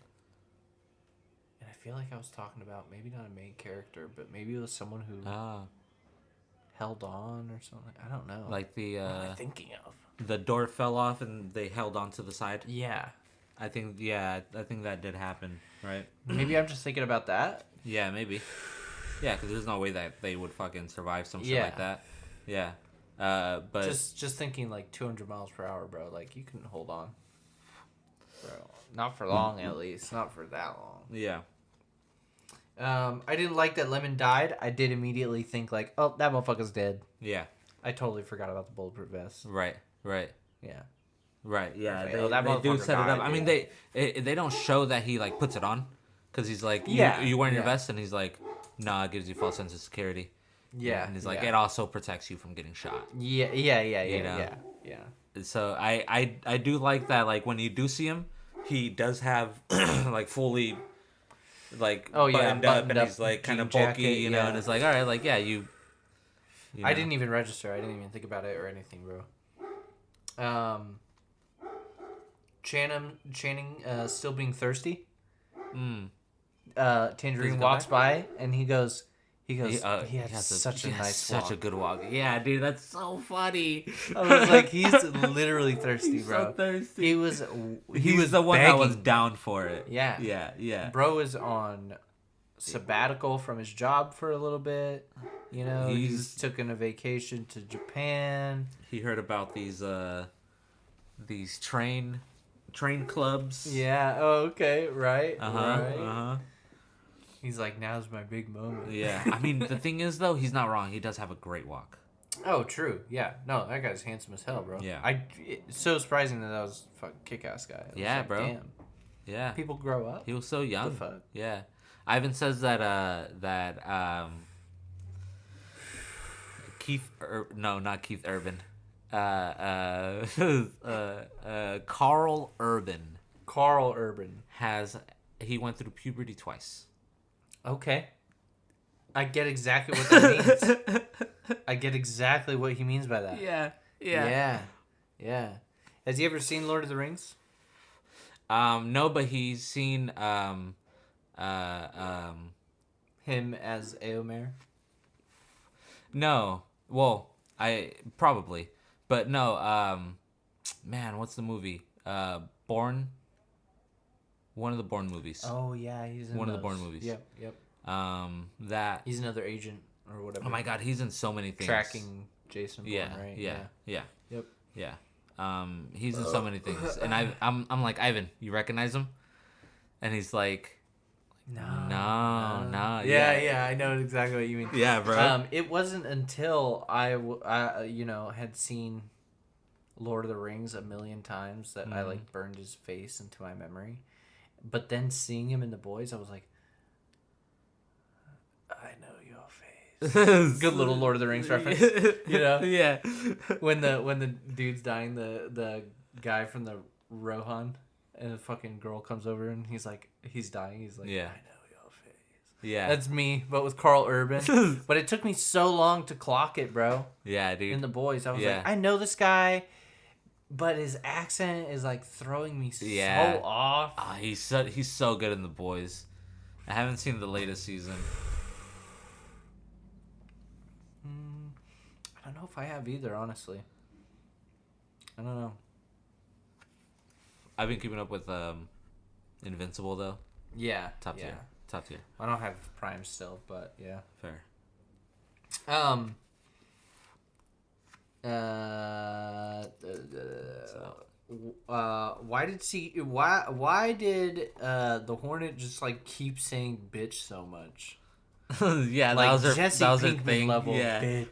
And I feel like I was talking about maybe not a main character, but maybe it was someone who held on or something. I don't know. Like the what am I thinking of? The door fell off and they held on to the side. Yeah. I think that did happen, right? Maybe I'm just thinking about that. Yeah, maybe. Yeah, because there's no way that they would fucking survive some shit like that. Yeah. But just thinking like 200 miles per hour, bro. Like you can hold on, bro. Not for long, at least. Not for that long. Yeah. I didn't like that Lemon died. I did immediately think like, oh, that motherfucker's dead. Yeah. I totally forgot about the bulletproof vest. Right. Yeah. Right. Yeah. Okay, they do set it up. I mean, they don't show that he like puts it on, because he's like, you wearing your vest, and he's like, nah, it gives you false sense of security. Yeah. And he's like, it also protects you from getting shot. Yeah. Yeah. So I do like that. Like when you do see him, he does have like fully like buttoned up, and he's like kind of bulky, you know. And it's like, all right, like you know. I didn't even register. I didn't even think about it or anything, bro. Channing still being thirsty. Tangerine walks by and he goes, he has such a nice walk. Such a good walk. Yeah, dude, that's so funny. I was like, he's literally thirsty, bro. So thirsty. He was the one begging. that was down for it. Yeah. Bro is on sabbatical from his job for a little bit. You know, he's taking a vacation to Japan. He heard about these train clubs. Yeah. Oh, okay. Right. Right. He's like, now's my big moment. Yeah. I mean, the thing is, though, he's not wrong. He does have a great walk. Oh, true. Yeah. No, that guy's handsome as hell, bro. Yeah. It's so surprising that was a fucking kick-ass guy. Yeah, like, bro. Damn. Yeah. People grow up. He was so young. What the fuck? Yeah. Ivan says that not Keith Urban. Carl Urban. Carl Urban he went through puberty twice. Okay. I get exactly what that means. I get exactly what he means by that. Yeah. Has he ever seen Lord of the Rings? No, but he's seen him as Éomer? No. Well, I probably. But no, man, what's the movie? Bourne? One of the Bourne movies. Oh yeah, he's in one of the Bourne movies. Yep. That he's another agent or whatever. Oh my god, he's in so many things. Tracking Jason Bourne, Yeah, right? yeah. Yep. Yeah. He's in so many things, and I'm like, Ivan, you recognize him? And he's like, no. Yeah, I know exactly what you mean. Yeah, bro. It wasn't until I had seen Lord of the Rings a million times that I like burned his face into my memory. But then seeing him in The Boys, I was like, I know your face. Good little Lord of the Rings reference, you know? Yeah. When the dude's dying, the guy from the Rohan, and the fucking girl comes over and he's dying. He's like, yeah. I know your face. Yeah. That's me, but with Carl Urban. But it took me so long to clock it, bro. Yeah, dude. In The Boys, I was like, I know this guy. But his accent is like throwing me so off. He's so good in The Boys. I haven't seen the latest season. I don't know if I have either, honestly. I don't know. I've been keeping up with Invincible though. Yeah. Top tier. I don't have Prime still, but yeah. Fair. Why did the Hornet just like keep saying bitch so much? Yeah, like that was her thing. Level, yeah,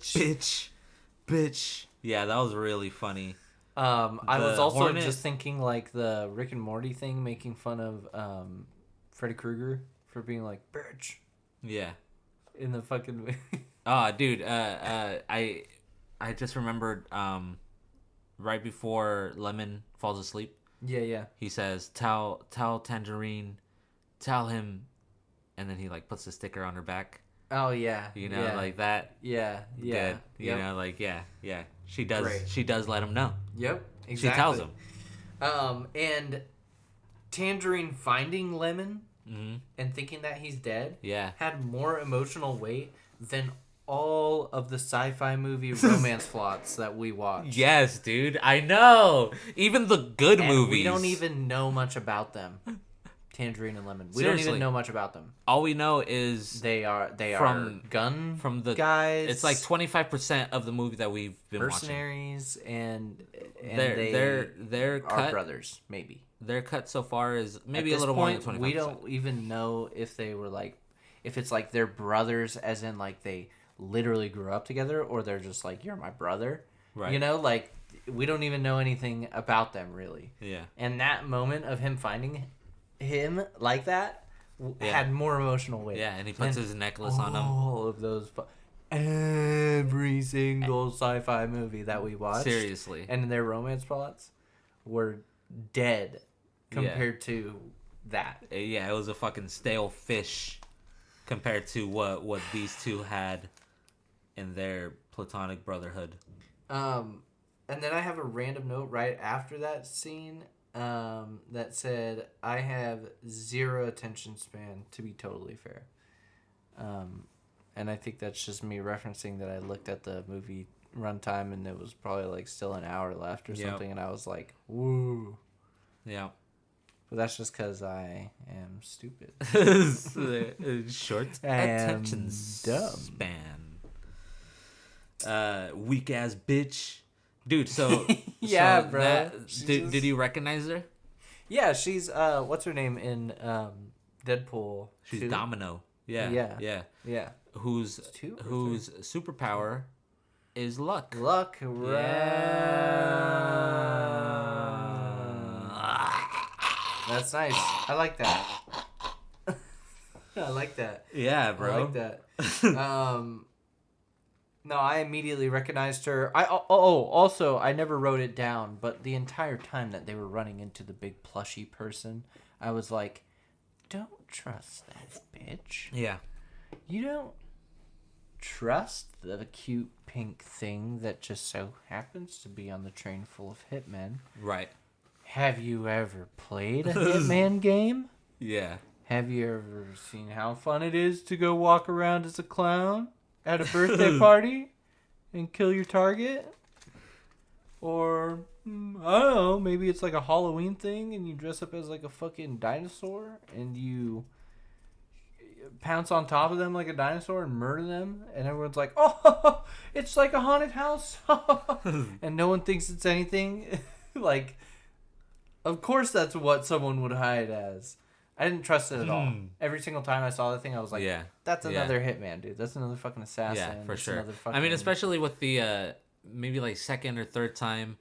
bitch. Yeah, that was really funny. I was also just thinking like the Rick and Morty thing, making fun of Freddy Krueger for being like bitch. Yeah. In the fucking movie. Dude, I just remembered right before Lemon falls asleep. Yeah. He says, "Tell Tangerine, tell him," and then he like puts the sticker on her back. Oh yeah. You know, like that. Yeah. Good. You know, like yeah. She does. Great. She does let him know. Yep. Exactly. She tells him. And Tangerine finding Lemon and thinking that he's dead. Yeah. Had more emotional weight than all of the sci-fi movie romance plots that we watch. Yes, dude. I know. Even the good movies. We don't even know much about them. Tangerine and Lemon. We don't even know much about them. All we know is they are gun from the guys. It's like 25% of the movie that we've been mercenaries watching. and they're cut, brothers, maybe. Their cut so far is maybe a little point, more than 25%. We don't even know if they were like, if it's like they're brothers as in like they literally grew up together, or they're just like, you're my brother. Right. You know, like we don't even know anything about them really. Yeah. And that moment of him finding him like that had more emotional weight. Yeah, and he puts his necklace on him. All of those, every single sci-fi movie that we watched, seriously, and their romance plots were dead compared to that. Yeah, it was a fucking stale fish compared to what these two had in their platonic brotherhood. And then I have a random note right after that scene. That said, I have 0 attention span, to be totally fair. And I think that's just me referencing that I looked at the movie runtime and it was probably like still an hour left or something, and I was like, woo. Yeah. But that's just because I am stupid. Short attention span. Weak ass bitch. Dude, so yeah, so bro. Did you recognize her? Yeah, she's what's her name in Deadpool? She's 2? Domino. Yeah. Whose superpower is luck. Luck, right? Yeah. That's nice. I like that. I like that. Yeah, bro. I like that. No, I immediately recognized her. Also, I never wrote it down, but the entire time that they were running into the big plushy person, I was like, don't trust that bitch. Yeah. You don't trust the cute pink thing that just so happens to be on the train full of hitmen. Right. Have you ever played a hitman game? Yeah. Have you ever seen how fun it is to go walk around as a clown at a birthday party and kill your target? Or, I don't know, maybe it's like a Halloween thing and you dress up as like a fucking dinosaur and you pounce on top of them like a dinosaur and murder them, and everyone's like, "Oh, it's like a haunted house," and no one thinks it's anything. Like, of course, that's what someone would hide as. I didn't trust it at all. Every single time I saw the thing, I was like, "That's another hitman, dude. That's another fucking assassin." Yeah, for sure. Fucking... I mean, especially with the maybe like second or third time.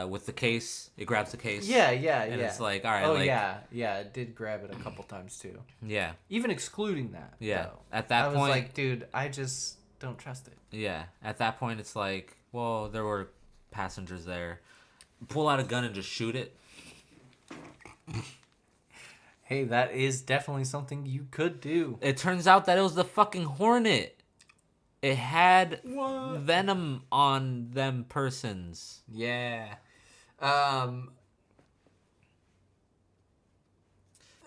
With the case, it grabs the case. And it's like, all right. Oh, like, it did grab it a couple times too. Yeah. Even excluding that. Yeah. Though, at that point, I was like, dude, I just don't trust it. Yeah. At that point, it's like, well, there were passengers there. Pull out a gun and just shoot it. Hey, that is definitely something you could do. It turns out that it was the fucking Hornet. It had venom on them persons. Yeah.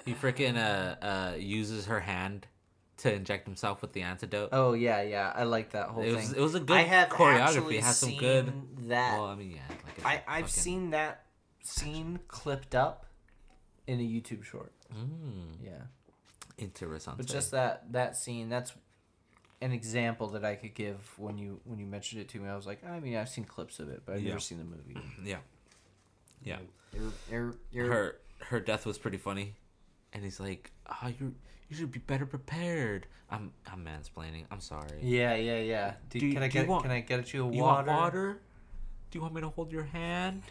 He freaking uses her hand to inject himself with the antidote. Oh yeah. I like that whole thing. It was a good choreography. It has some good. That. Well, I mean, yeah. Like I've seen that scene clipped up in a YouTube short. Yeah. Interesting. But just that scene, that's an example that I could give when you mentioned it to me. I was like, I mean, I've seen clips of it, but I've never seen the movie. Yeah. Her death was pretty funny, and he's like, "Oh, you should be better prepared." I'm mansplaining. I'm sorry. Yeah. Dude, can I get you a water? You want water? Do you want me to hold your hand?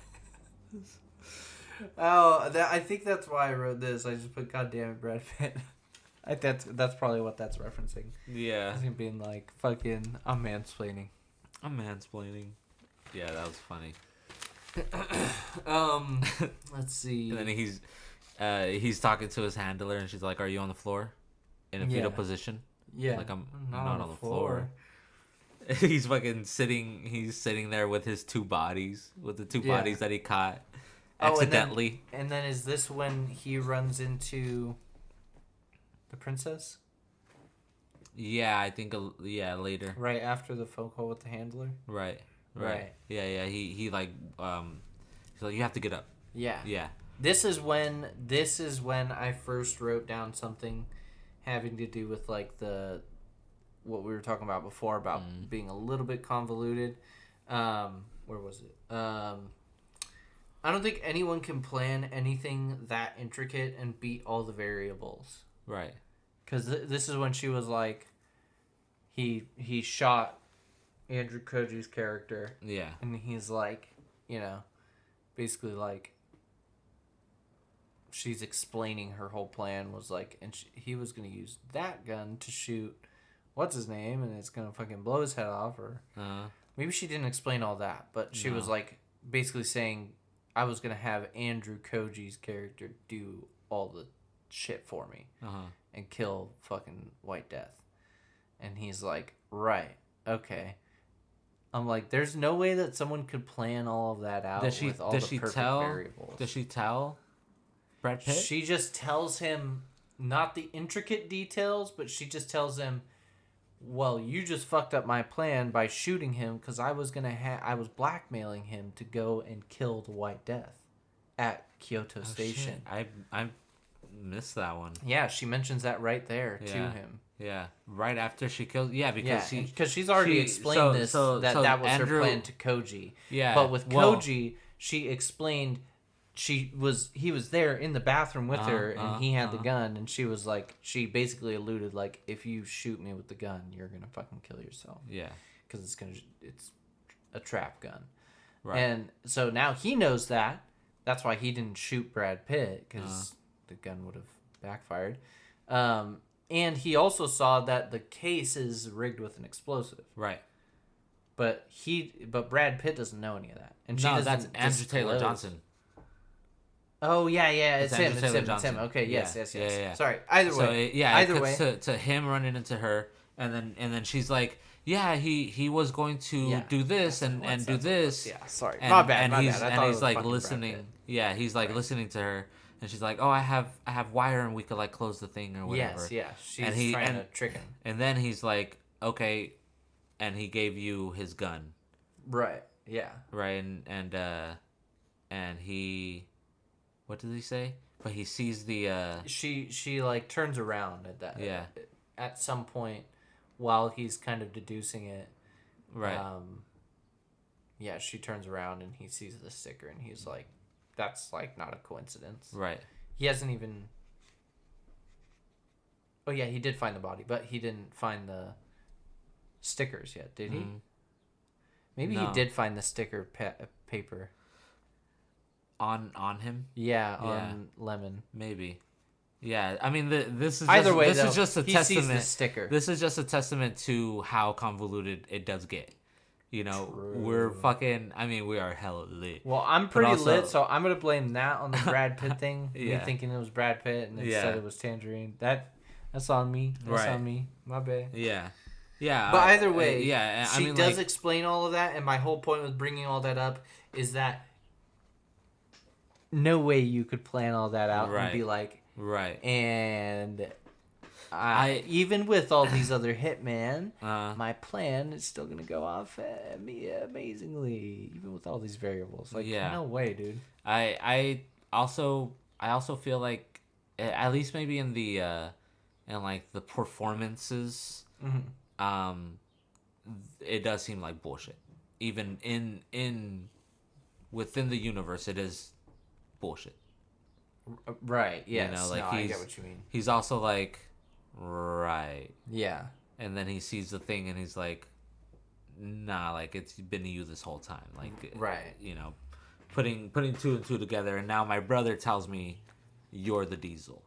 I think that's why I wrote this. I just put "goddamn it, Brad Pitt." I think that's probably what that's referencing. Yeah. Him being like, fucking, I'm mansplaining. Yeah, that was funny. Let's see. And then he's talking to his handler, and she's like, "Are you on the floor, in a fetal position?" Yeah. Like I'm not on the floor. He's fucking sitting. He's sitting there with his two bodies, with the two bodies that he caught accidentally. And then is this when he runs into the princess? Yeah, I think later. Right after the phone call with the handler. Right. Yeah. He like he's like, you have to get up. Yeah. This is when I first wrote down something having to do with like what we were talking about before about being a little bit convoluted. Where was it? I don't think anyone can plan anything that intricate and beat all the variables. Right. Because this is when she was like, he shot Andrew Koji's character. Yeah. And he's like, basically like, she's explaining her whole plan was like, and he was going to use that gun to shoot what's his name, and it's going to fucking blow his head off, or maybe she didn't explain all that, but she was like basically saying I was going to have Andrew Koji's character do all the shit for me and kill fucking White Death. And he's like, right, okay. I'm like, there's no way that someone could plan all of that out with all the perfect variables. Does she tell Brad Pitt? She just tells him not the intricate details, but she just tells him, well, you just fucked up my plan by shooting him because I was blackmailing him to go and kill the White Death at Kyoto Station. Shit. I missed that one. Yeah, she mentions that right there to him. Yeah, right after she kills. Yeah, because she's already explained that was Andrew, her plan to Koji. Yeah, but with Koji, she explained he was there in the bathroom with her, and he had the gun, and she was like, she basically alluded like, if you shoot me with the gun, you're gonna fucking kill yourself. Yeah, because it's a trap gun. Right. And so now he knows that. That's why he didn't shoot Brad Pitt, because the gun would have backfired. And he also saw that the case is rigged with an explosive. Right. But Brad Pitt doesn't know any of that. And that's Andrew Taylor Johnson. Oh yeah, it's him. It's him. Okay, yes. Yeah. Sorry. Either way. Either way. To him running into her, and then she's like, yeah, he was going to do this and do this. Yeah, sorry. And, my bad. And he's like listening. Yeah, he's like listening to her. And she's like, oh, I have wire, and we could like close the thing or whatever. Yes, she's trying to trick him. And then he's like, okay, and he gave you his gun. Right. Yeah. Right, and he, what did he say? But he sees the she like turns around at that. Yeah. At some point, while he's kind of deducing it. Right. Yeah, she turns around and he sees the sticker and he's like, "That's like not a coincidence." Right. He hasn't even. Oh yeah, he did find the body, but he didn't find the stickers yet, did he? Maybe No. he did find the sticker paper. On him? Yeah, on Lemon. Maybe. Yeah, I mean, this is either just, way. This though, is just a he testament. Sees the sticker. This is just a testament to how convoluted it does get. You know, True. we're fucking. I mean, we are hella lit. Well, I'm pretty lit, so I'm gonna blame that on the Brad Pitt thing. Yeah. Me thinking it was Brad Pitt and instead it was Tangerine. That's on me. That's on me. My bad. Yeah. Yeah. But either way, she does explain all of that, and my whole point with bringing all that up is that no way you could plan all that out and be like, and I even with all these other hitmen, my plan is still gonna go off amazingly, even with all these variables. Like, no way, dude. I also feel like, at least maybe in the in like the performances, it does seem like bullshit. Even in within the universe, it is bullshit. Right. Yes. You know, like I get what you mean. He's also like, right. Yeah. And then he sees the thing and he's like, nah, like it's been you this whole time. Like, right. You know, putting two and two together, and now my brother tells me you're the Diesel.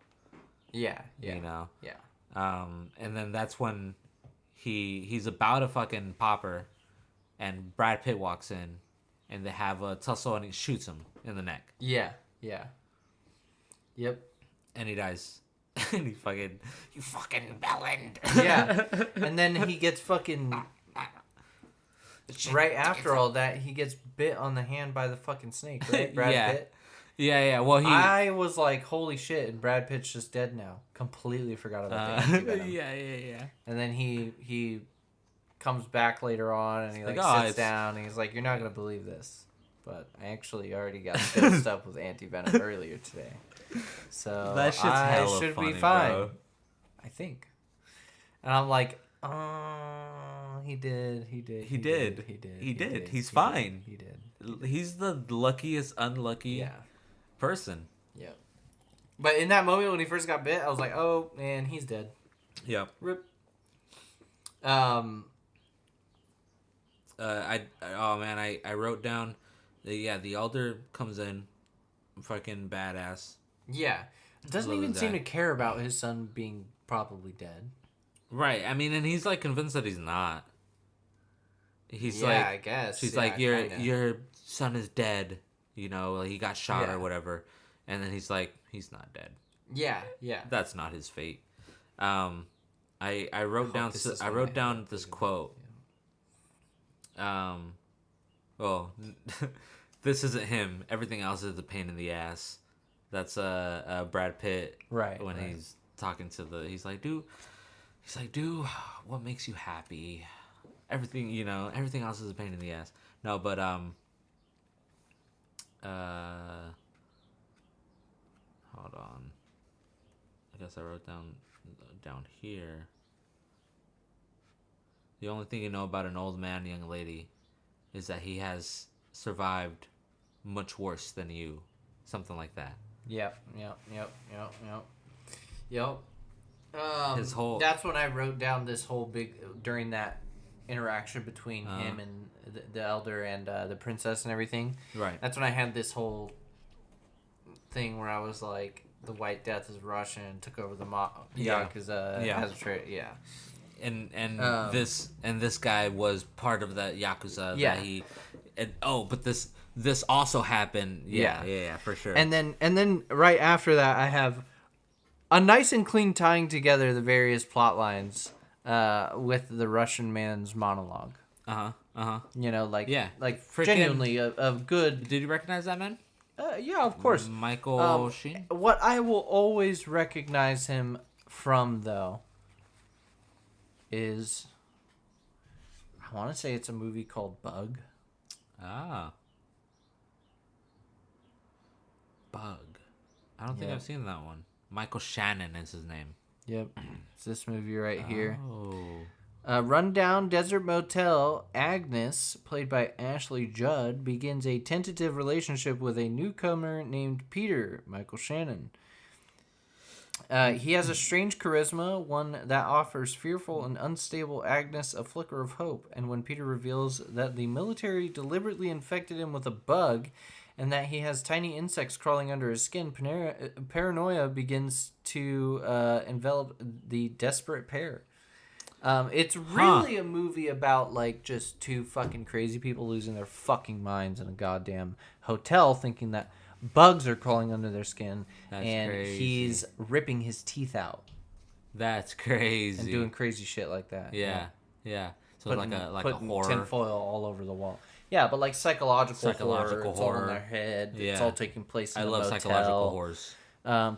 Yeah. You know. Yeah. And then that's when he's about to fucking pop her, and Brad Pitt walks in, and they have a tussle, and he shoots him in the neck. Yeah. Yeah. Yep. And he dies. And you fucking bellend. Yeah. And then he gets fucking right after all that, he gets bit on the hand by the fucking snake, right? Brad Pitt. Yeah. Well, I was like, holy shit, and Brad Pitt's just dead now. Completely forgot about that. Yeah. And then he comes back later on and he sits down and he's like, "You're not gonna believe this, but I actually already got dosed up with anti-venom earlier today. So that shit's I should funny, be fine, bro. I think." And I'm like, "Oh, he did. He's fine. He did. He's the luckiest unlucky person." Yeah. But in that moment when he first got bit, I was like, "Oh man, he's dead." Yep. Rip. I wrote down the elder comes in, fucking badass. Yeah. Doesn't even seem to care about his son being probably dead. Right. I mean, and he's like convinced that he's not. He's like, I guess. She's like, your son is dead. You know, like he got shot or whatever. And then he's like, he's not dead. Yeah. That's not his fate. I wrote down this quote. Well, this isn't him. Everything else is a pain in the ass. That's Brad Pitt. Right. When he's talking to he's like, dude, what makes you happy? Everything else is a pain in the ass. No, but hold on. I guess I wrote down here. The only thing you know about an old man, young lady, is that he has survived much worse than you. Something like that. Yep. His whole... That's when I wrote down this whole during that interaction between him and the elder and the princess and everything. Right. That's when I had this whole thing where I was like, the White Death is Russian, took over the Yakuza. And this guy was part of that Yakuza. Yeah. But this also happened. Yeah, for sure. And then right after that, I have a nice and clean tying together the various plot lines with the Russian man's monologue. You know, like genuinely a good. Did you recognize that man? Yeah, of course. Michael Sheen. What I will always recognize him from, though, is I want to say it's a movie called Bug. Bug. I don't think I've seen that one. Michael Shannon is his name. Yep. It's this movie right here. Rundown desert motel, Agnes, played by Ashley Judd, begins a tentative relationship with a newcomer named Peter, Michael Shannon. He has a strange charisma, one that offers fearful and unstable Agnes a flicker of hope. And when Peter reveals that the military deliberately infected him with a bug and that he has tiny insects crawling under his skin, paranoia begins to envelop the desperate pair. It's really a movie about, like, just two fucking crazy people losing their fucking minds in a goddamn hotel thinking that bugs are crawling under their skin. That's crazy. He's ripping his teeth out. That's crazy. And doing crazy shit like that. Yeah. So putting, like a horror. Tinfoil all over the wall. Yeah, but like psychological horror. It's all in their head. Yeah. It's all taking place in a motel. I love psychological horrors.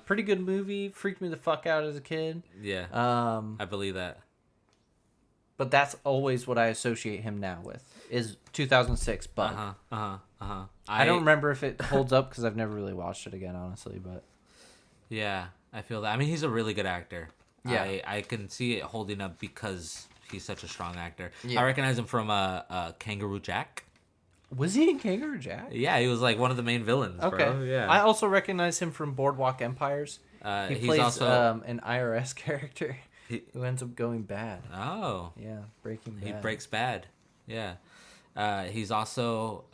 Pretty good movie. Freaked me the fuck out as a kid. Yeah. I believe that. But that's always what I associate him now with, is 2006 Bug. I don't remember if it holds up because I've never really watched it again, honestly. But yeah, I feel that. I mean, he's a really good actor. Yeah, I can see it holding up because he's such a strong actor. Yeah. I recognize him from Kangaroo Jack. Was he in Kangaroo Jack? Yeah, he was like one of the main villains. Okay. Bro. Yeah. I also recognize him from Boardwalk Empires. He plays also an IRS character. Who ends up going bad. Oh. Yeah, Breaking Bad. He breaks bad. Yeah. He's also,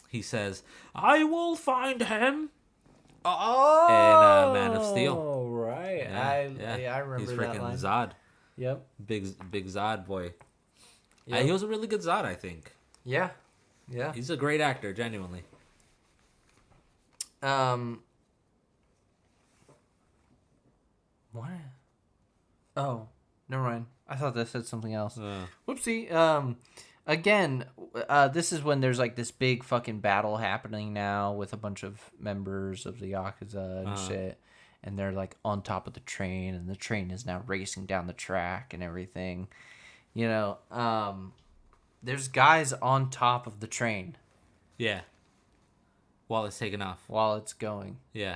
he says, "I will find him." Oh! In Man of Steel. Oh, right. I remember He's that line. He's freaking Zod. Yep. Big Zod boy. Yep. He was a really good Zod, I think. Yeah. He's a great actor, genuinely. What? Oh, never mind. I thought that said something else. Whoopsie. Again, this is when there's like this big fucking battle happening now with a bunch of members of the Yakuza and shit. And they're like on top of the train, and the train is now racing down the track and everything. You know, there's guys on top of the train. Yeah. While it's taking off. While it's going. Yeah.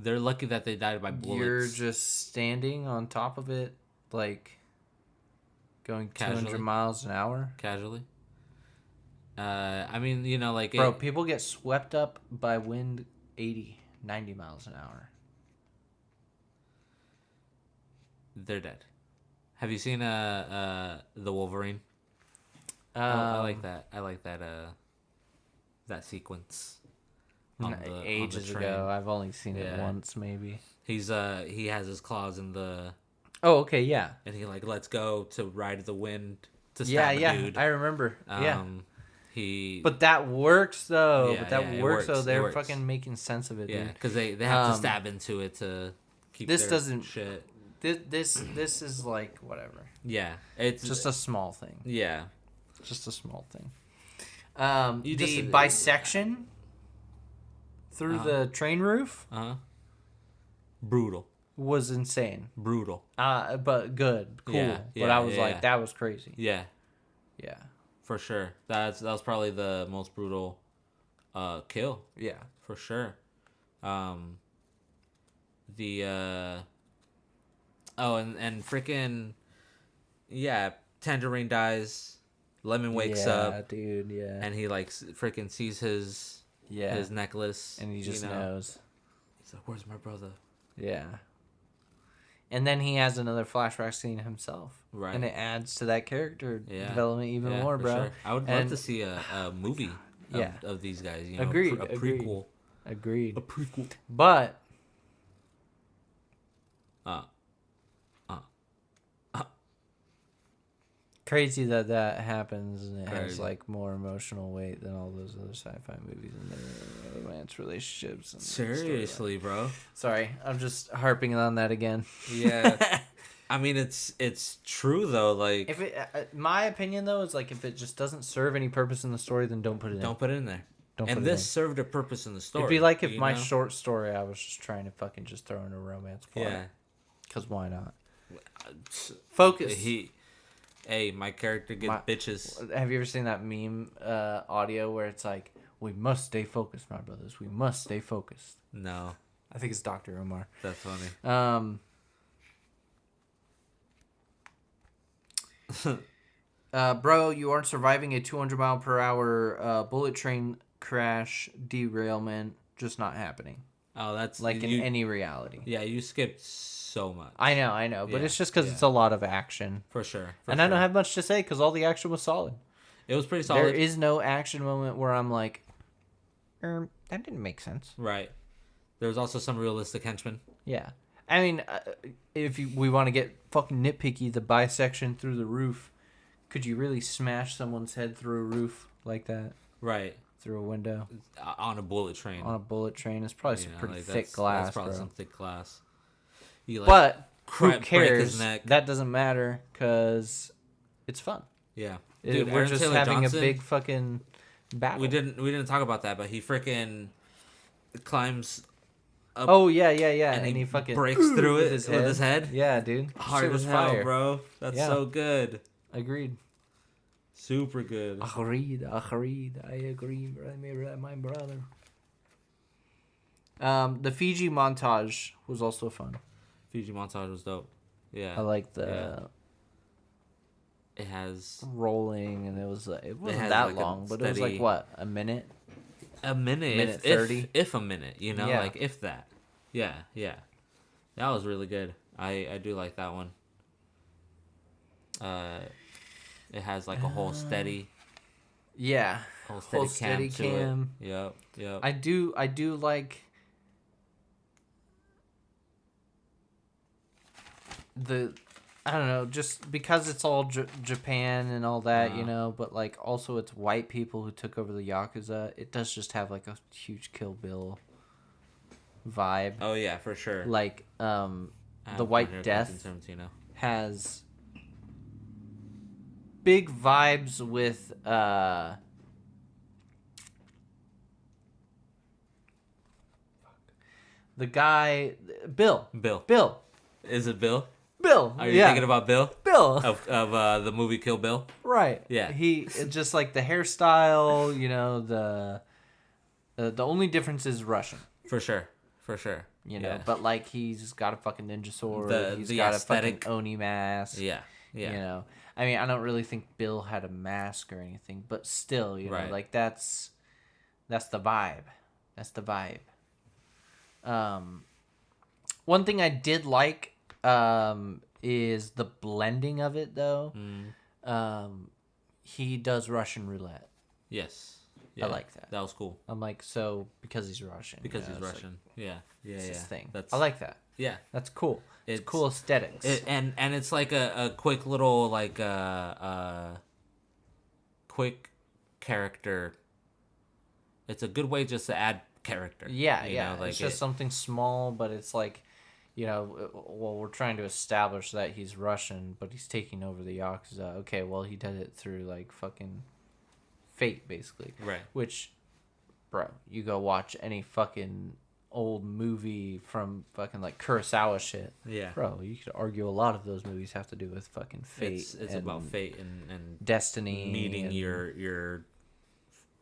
They're lucky that they died by bullets. You're just standing on top of it, like going casually. 200 miles an hour. Casually. I mean, you know, like... Bro, people get swept up by wind 80, 90 miles an hour. They're dead. Have you seen The Wolverine? I like that. I like that that sequence. Ages ago. I've only seen it once, maybe. He has his claws in the... Oh, okay, yeah. And he like lets go to ride the wind to stab a dude. I remember. He. But that works though. They're fucking making sense of it. Yeah, because they have to stab into it to keep. This their doesn't shit. This is like whatever. Yeah, it's just a small thing. Yeah, just a small thing. The bisection through the train roof. Brutal. Was insane. Brutal. But good. Cool. Yeah, but I was like, that was crazy. Yeah. Yeah. For sure. That was probably the most brutal kill. Yeah. For sure. And freaking Tangerine dies. Lemon wakes up. Dude, and he like freaking sees his necklace. And he just knows. He's like, "Where's my brother?" Yeah. And then he has another flashback scene himself. Right. And it adds to that character development even more, bro. Sure. I would love to see a movie of these guys. You know, Agreed. A prequel. Agreed. A prequel. But crazy that happens, and it has like more emotional weight than all those other sci-fi movies and their romance relationships. And seriously, bro. Sorry, I'm just harping on that again. Yeah. I mean, it's true though. Like, if it, my opinion though is like, if it just doesn't serve any purpose in the story, then don't put it in. Don't put it in there. And this served a purpose in the story. It'd be like if my short story, I was just trying to fucking just throw in a romance plot. Yeah. Because why not? Focus. Hey, my character gets bitches. Have you ever seen that meme audio where it's like, We must stay focused, my brothers. We must stay focused. No. I think it's Dr. Omar. That's funny. Bro, you aren't surviving a 200 mile per hour bullet train crash derailment. Just not happening. Oh, that's like in any reality. Yeah, you skipped so much. I know, but it's just because it's a lot of action. For sure. I don't have much to say because all the action was solid. It was pretty solid. There is no action moment where I'm like, that didn't make sense. Right. There was also some realistic henchmen. Yeah. I mean, if we want to get fucking nitpicky, the bisection through the roof, could you really smash someone's head through a roof like that? Right. Through a window? On a bullet train. On a bullet train. It's probably some pretty thick glass, that's probably bro. some thick glass. You, but who cares? That doesn't matter because it's fun. Yeah. Dude, we're just having a big fucking battle. We didn't talk about that, but he freaking climbs up. Oh yeah, and he fucking breaks through it with his head. Yeah, dude. Hard as hell, fire. Bro. That's so good. Agreed. Super good. Agreed. I agree, my brother. The Fiji montage was also fun. Fiji montage was dope. Yeah. I like the. It has rolling, and it wasn't that like long, but it was like what, a minute? A minute 30, if a minute, you know, like if that. Yeah, that was really good. I do like that one. It has like a whole steady. Yeah. Whole steady cam. Yep. I do like the. I don't know, just because it's all Japan and all that, you know, but like also it's white people who took over the Yakuza. It does just have like a huge Kill Bill vibe. Oh yeah, for sure. Like the White Death has big vibes with the guy Bill. Is it Bill? Bill. Are you thinking about Bill? Bill. Of the movie Kill Bill? Right. Yeah. He just like the hairstyle, you know, the only difference is Russian. For sure. You know, but like he's got a fucking ninja sword. He's got aesthetic. A fucking Oni mask. Yeah. You know, I mean, I don't really think Bill had a mask or anything, but still, you know, like that's the vibe. One thing I did like is the blending of it though. He does Russian roulette. Yes. I like that. That was cool. I'm like, so because he's Russian. Because he's Russian. Like, it's his thing. I like that. Yeah. That's cool. It's cool aesthetics. And it's like a quick little like quick character. It's a good way just to add character. Yeah, you know, like it's just something small, but it's like, you know, well, we're trying to establish that he's Russian, but he's taking over the Yakuza. Okay, well, he did it through, like, fucking fate, basically. Right. Which, bro, you go watch any fucking old movie from fucking, like, Kurosawa shit. Yeah. Bro, you could argue a lot of those movies have to do with fucking fate. It's about fate and destiny. Meeting and your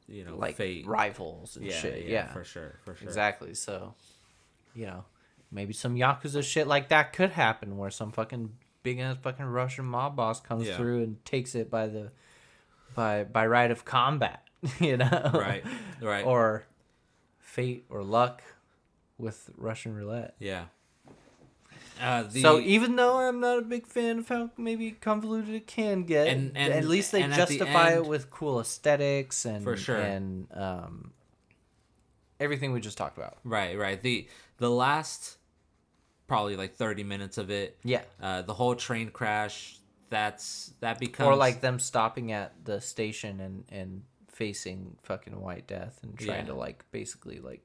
you know, like fate. Rivals and shit. Yeah, for sure. Exactly. So, you know, maybe some Yakuza shit like that could happen where some fucking big ass fucking Russian mob boss comes through and takes it by right of combat, you know? Right. Or fate or luck with Russian roulette. Yeah. So even though I'm not a big fan of how maybe convoluted it can get, and at least they justify it with cool aesthetics and for sure and everything we just talked about. Right. The last probably like 30 minutes of it. Yeah. The whole train crash. That becomes or like them stopping at the station and facing fucking White Death and trying to like basically like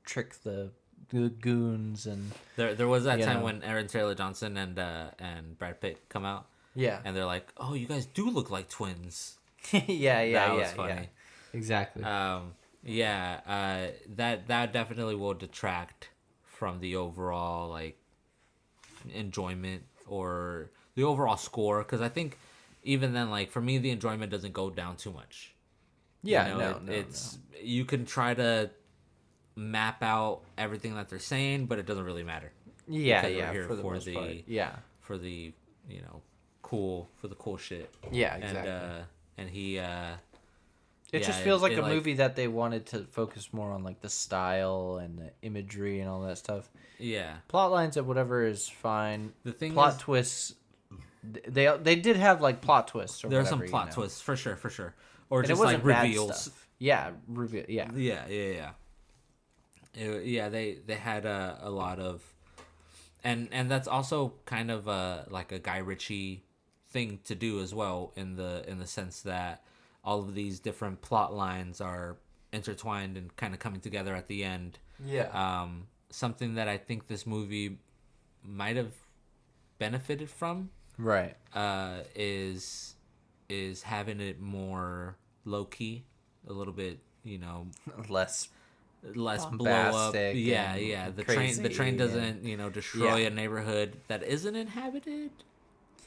trick the goons. And there was that time when Aaron Taylor Johnson and Brad Pitt come out, and they're like, oh, you guys do look like twins. That was funny. Exactly. That definitely will detract from the overall like enjoyment or the overall score, because I think even then, like, for me, the enjoyment doesn't go down too much. Yeah, you know, it's you can try to map out everything that they're saying, but it doesn't really matter. Yeah, because yeah, we're here for the most part. Yeah, for the cool shit. Yeah, exactly. And he it just feels like a movie that they wanted to focus more on like the style and the imagery and all that stuff. Yeah, plot lines and whatever is fine. The thing plot twists, they did have like plot twists. Or there are whatever, some plot twists for sure, or and just like reveals. Yeah, reveal. Yeah, they had a lot of, and that's also kind of like a Guy Ritchie thing to do as well, in the sense that all of these different plot lines are intertwined and kind of coming together at the end. Yeah. Something that I think this movie might have benefited from, right? Is having it more low key, a little bit, less blow up. Yeah. The train doesn't destroy a neighborhood that isn't inhabited.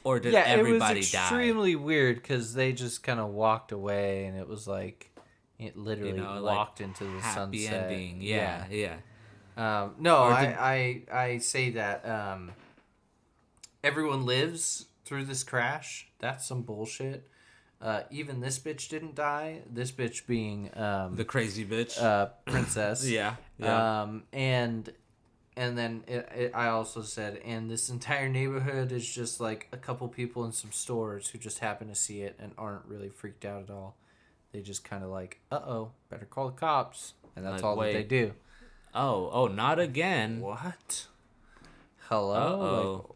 Or did everybody die? It was extremely weird because they just kind of walked away, and it was like it literally walked into the happy sunset. Ending. Yeah. I say that everyone lives through this crash. That's some bullshit. Even this bitch didn't die. This bitch being the crazy bitch, princess. yeah. And then I also said, and this entire neighborhood is just like a couple people in some stores who just happen to see it and aren't really freaked out at all. They just kind of like, better call the cops, and that's all that they do. Oh, not again. What? Hello?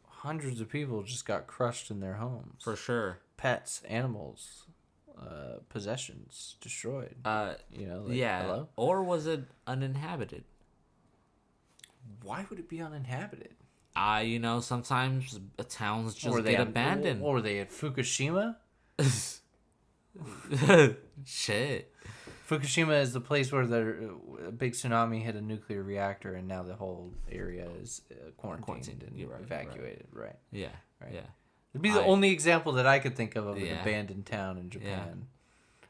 Like, hundreds of people just got crushed in their homes. For sure. Pets, animals, possessions destroyed. Hello? Or was it uninhabited? Why would it be uninhabited? Sometimes towns just get abandoned. Or were they at Fukushima? Shit. Fukushima is the place where the big tsunami hit a nuclear reactor, and now the whole area is quarantined and evacuated. Right. Yeah. Right. Yeah. It'd be the only example that I could think of an abandoned town in Japan. Yeah.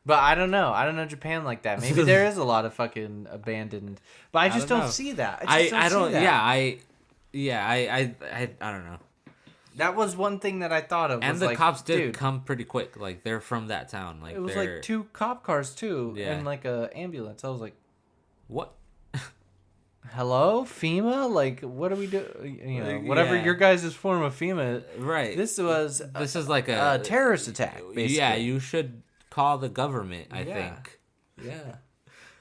But I don't know. I don't know Japan like that. Maybe there is a lot of fucking abandoned. But I just don't see that. I don't. Yeah. I don't know. That was one thing that I thought of. And the cops did come pretty quick. Like, they're from that town. Like, it was like 2 cop cars too, and like a ambulance. I was like, what? Hello, FEMA? Like, what do we do? Whatever your guys' form of FEMA. Right. This is like a terrorist attack. Basically. Yeah, you should call the government, I think. Yeah.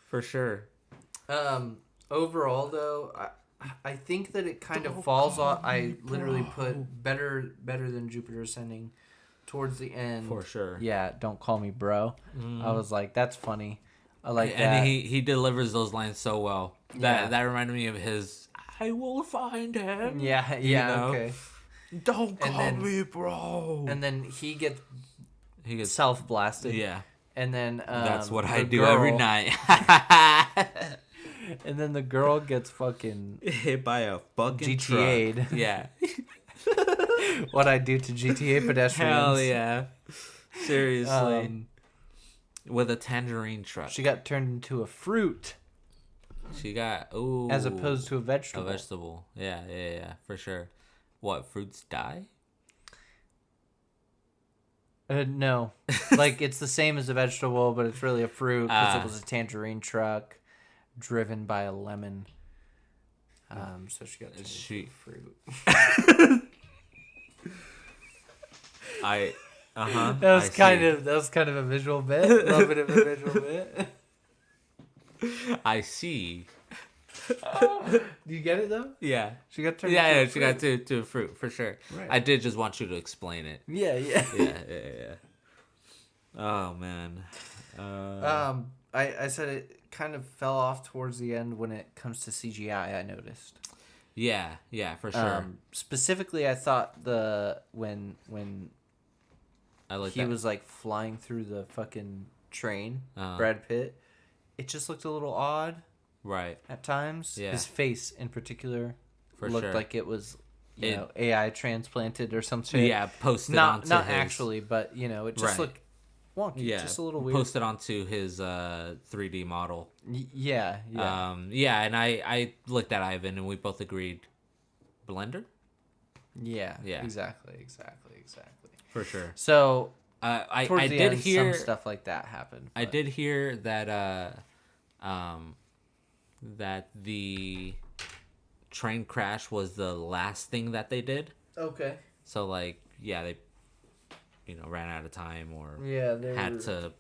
For sure. Overall, though, I think that it kind of falls off. I literally put better than Jupiter Ascending towards the end. For sure. Yeah, don't call me bro. I was like, that's funny. I like that. And he delivers those lines so well. That reminded me of his, I will find him. Yeah, okay. Don't call me bro. And then he gets self-blasted. Yeah. And then that's what I do every night. And then the girl gets fucking hit by a fucking GTA'd. Truck. Yeah. What I do to GTA pedestrians. Hell yeah. Seriously. With a tangerine truck. She got turned into a fruit. She got as opposed to a vegetable. A vegetable. Yeah, for sure. What, fruits die? No. Like, it's the same as a vegetable, but it's really a fruit because it was a tangerine truck driven by a lemon. So she got turned into a fruit. That was kind of a visual bit. A little bit of a visual bit. I see. Do you get it though? Yeah. She got turned into a fruit. She got to a fruit for sure. Right. I did just want you to explain it. Yeah. Yeah. Oh man. I said it kind of fell off towards the end when it comes to CGI. I noticed. Yeah, for sure. Specifically, I thought when I like he was like flying through the fucking train, Brad Pitt, it just looked a little odd. Right. At times. Yeah. His face in particular looked sure. like it was AI transplanted or something. Yeah, posted onto not his... actually, but it just looked wonky. Yeah, just a little weird. Posted onto his 3D model. Yeah. Yeah, and I looked at Ivan, and we both agreed, Blender. Yeah. Yeah. Exactly. For sure. So I did end, hear some stuff like that happened. But I did hear that that the train crash was the last thing that they did. Okay. So like, yeah, they ran out of time or they had to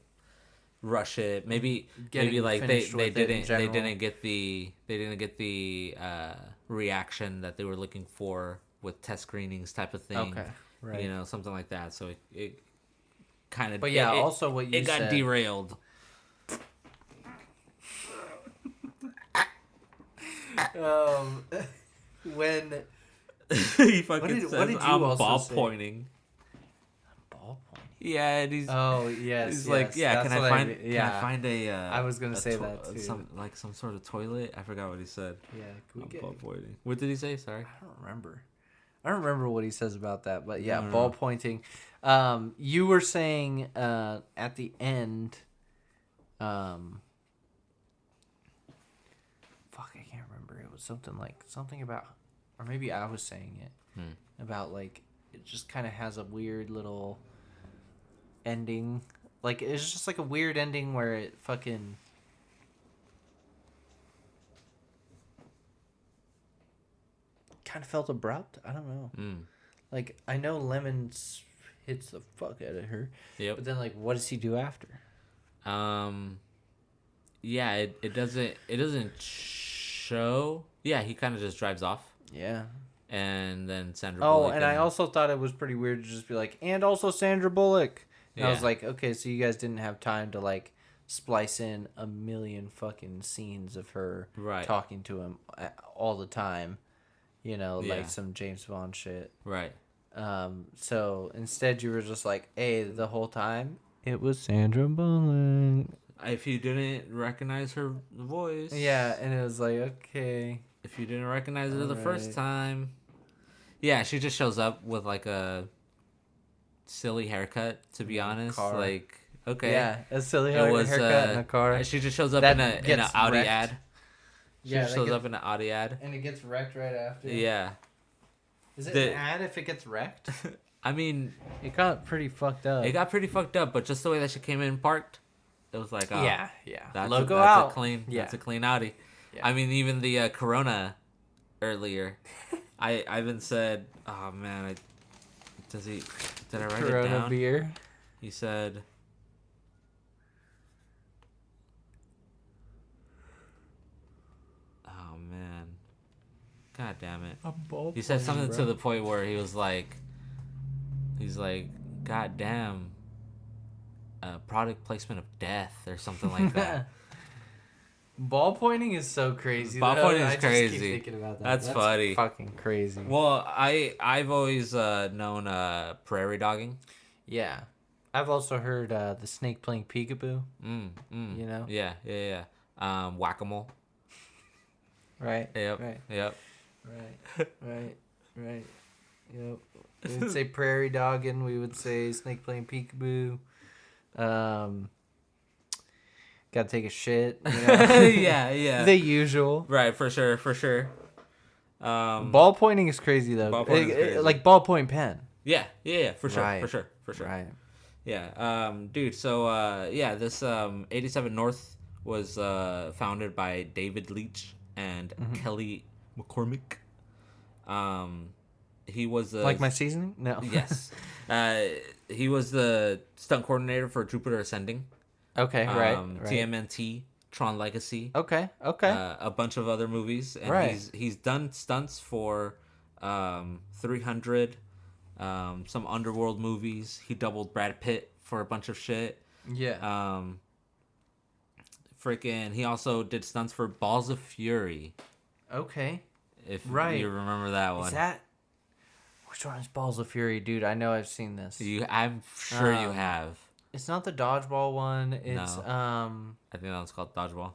rush it. Maybe like they didn't get the reaction that they were looking for with test screenings type of thing. Okay. Right. Something like that. So it kind of. But yeah, also what you said. It got derailed. When he fucking says, what did you I'm also ball say? Pointing. Ball pointing. Yeah, and he's. Oh yes. He's like, yeah. Can I find a? I was gonna say that too. Some sort of toilet. I forgot what he said. Yeah. Ball pointing. What did he say? Sorry. I don't remember what he says about that, but yeah, ball pointing. You were saying at the end. Fuck, I can't remember. It was something about, or maybe I was saying it about like it just kind of has a weird little ending. Like it's just like a weird ending where it fucking. Kind of felt abrupt. I don't know. Like I know Lemons hits the fuck out of her. Yep. But then like, what does he do after? Yeah, it doesn't show. Yeah, he kind of just drives off. Yeah. And then Sandra Bullock. Bullock. And I also thought it was pretty weird to just be like, and also Sandra Bullock. And I was like, okay, so you guys didn't have time to like splice in a million fucking scenes of her talking to him all the time. Like some James Bond shit. Right. So instead you were just like, hey, the whole time it was Sandra Bullock. If you didn't recognize her voice. Yeah, and it was like, okay. If you didn't recognize her the first time. Yeah, she just shows up with like a silly haircut, to be honest. Car. Like, okay. Yeah, a silly haircut in a car. She just shows up in an Audi ad. She shows up in an Audi ad. And it gets wrecked right after. Yeah. Is it an ad if it gets wrecked? I mean... It got pretty fucked up. But just the way that she came in parked, it was like, oh... Yeah. That's Logo out. That's a clean Audi. Yeah. I mean, even the Corona earlier, Ivan said, oh man, did I write Corona it down? Beer? He said... God damn it. He said something to the point where he's like, God damn, product placement of death or something like that. Ball pointing is so crazy. Ball pointing is crazy. I just keep thinking about that. That's funny. Fucking crazy. Well, I've always known prairie dogging. Yeah. I've also heard the snake playing peekaboo. You know? Yeah. Whack-a-mole. Right. Yep. Right. Yep. Right. Yep. We would say prairie dogging. We would say snake playing peekaboo. Gotta take a shit. You know? Yeah. The usual. Right, for sure. Ball pointing is crazy though. Ball pointing is crazy. Like ballpoint pen. Yeah, for sure, right. for sure. Right. Yeah, dude. So this 87 North was founded by David Leach and Kelly McCormick. He was like my seasoning? No. Yes. He was the stunt coordinator for Jupiter Ascending. Okay, right. TMNT, Tron Legacy. Okay. A bunch of other movies, and he's done stunts for 300, some Underworld movies. He doubled Brad Pitt for a bunch of shit. Yeah. He also did stunts for Balls of Fury. Okay. If you remember that one. Is that... Which one is Balls of Fury, dude? I know I've seen this. I'm sure you have. It's not the dodgeball one. It's no. I think that one's called Dodgeball.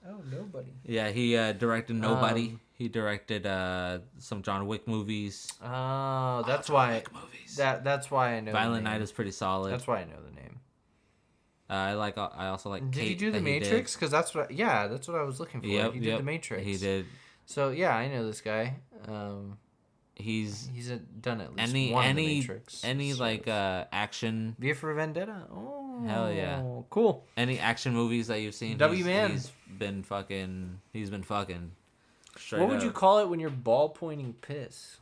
Oh, Nobody. Yeah, he directed Nobody. He directed some John Wick movies. Oh, that's why. Wick movies. That's why I know. Violent Night is pretty solid. That's why I know the name. I also like. Did he do the Matrix? Because that's what I was looking for. Yep, he did the Matrix. He did. So yeah, I know this guy. He's done at least one of the Matrix. Any like action. V for Vendetta. Oh, hell yeah, cool. Any action movies that you've seen? W-Man. He's been fucking. What would you call it when you're ball pointing piss?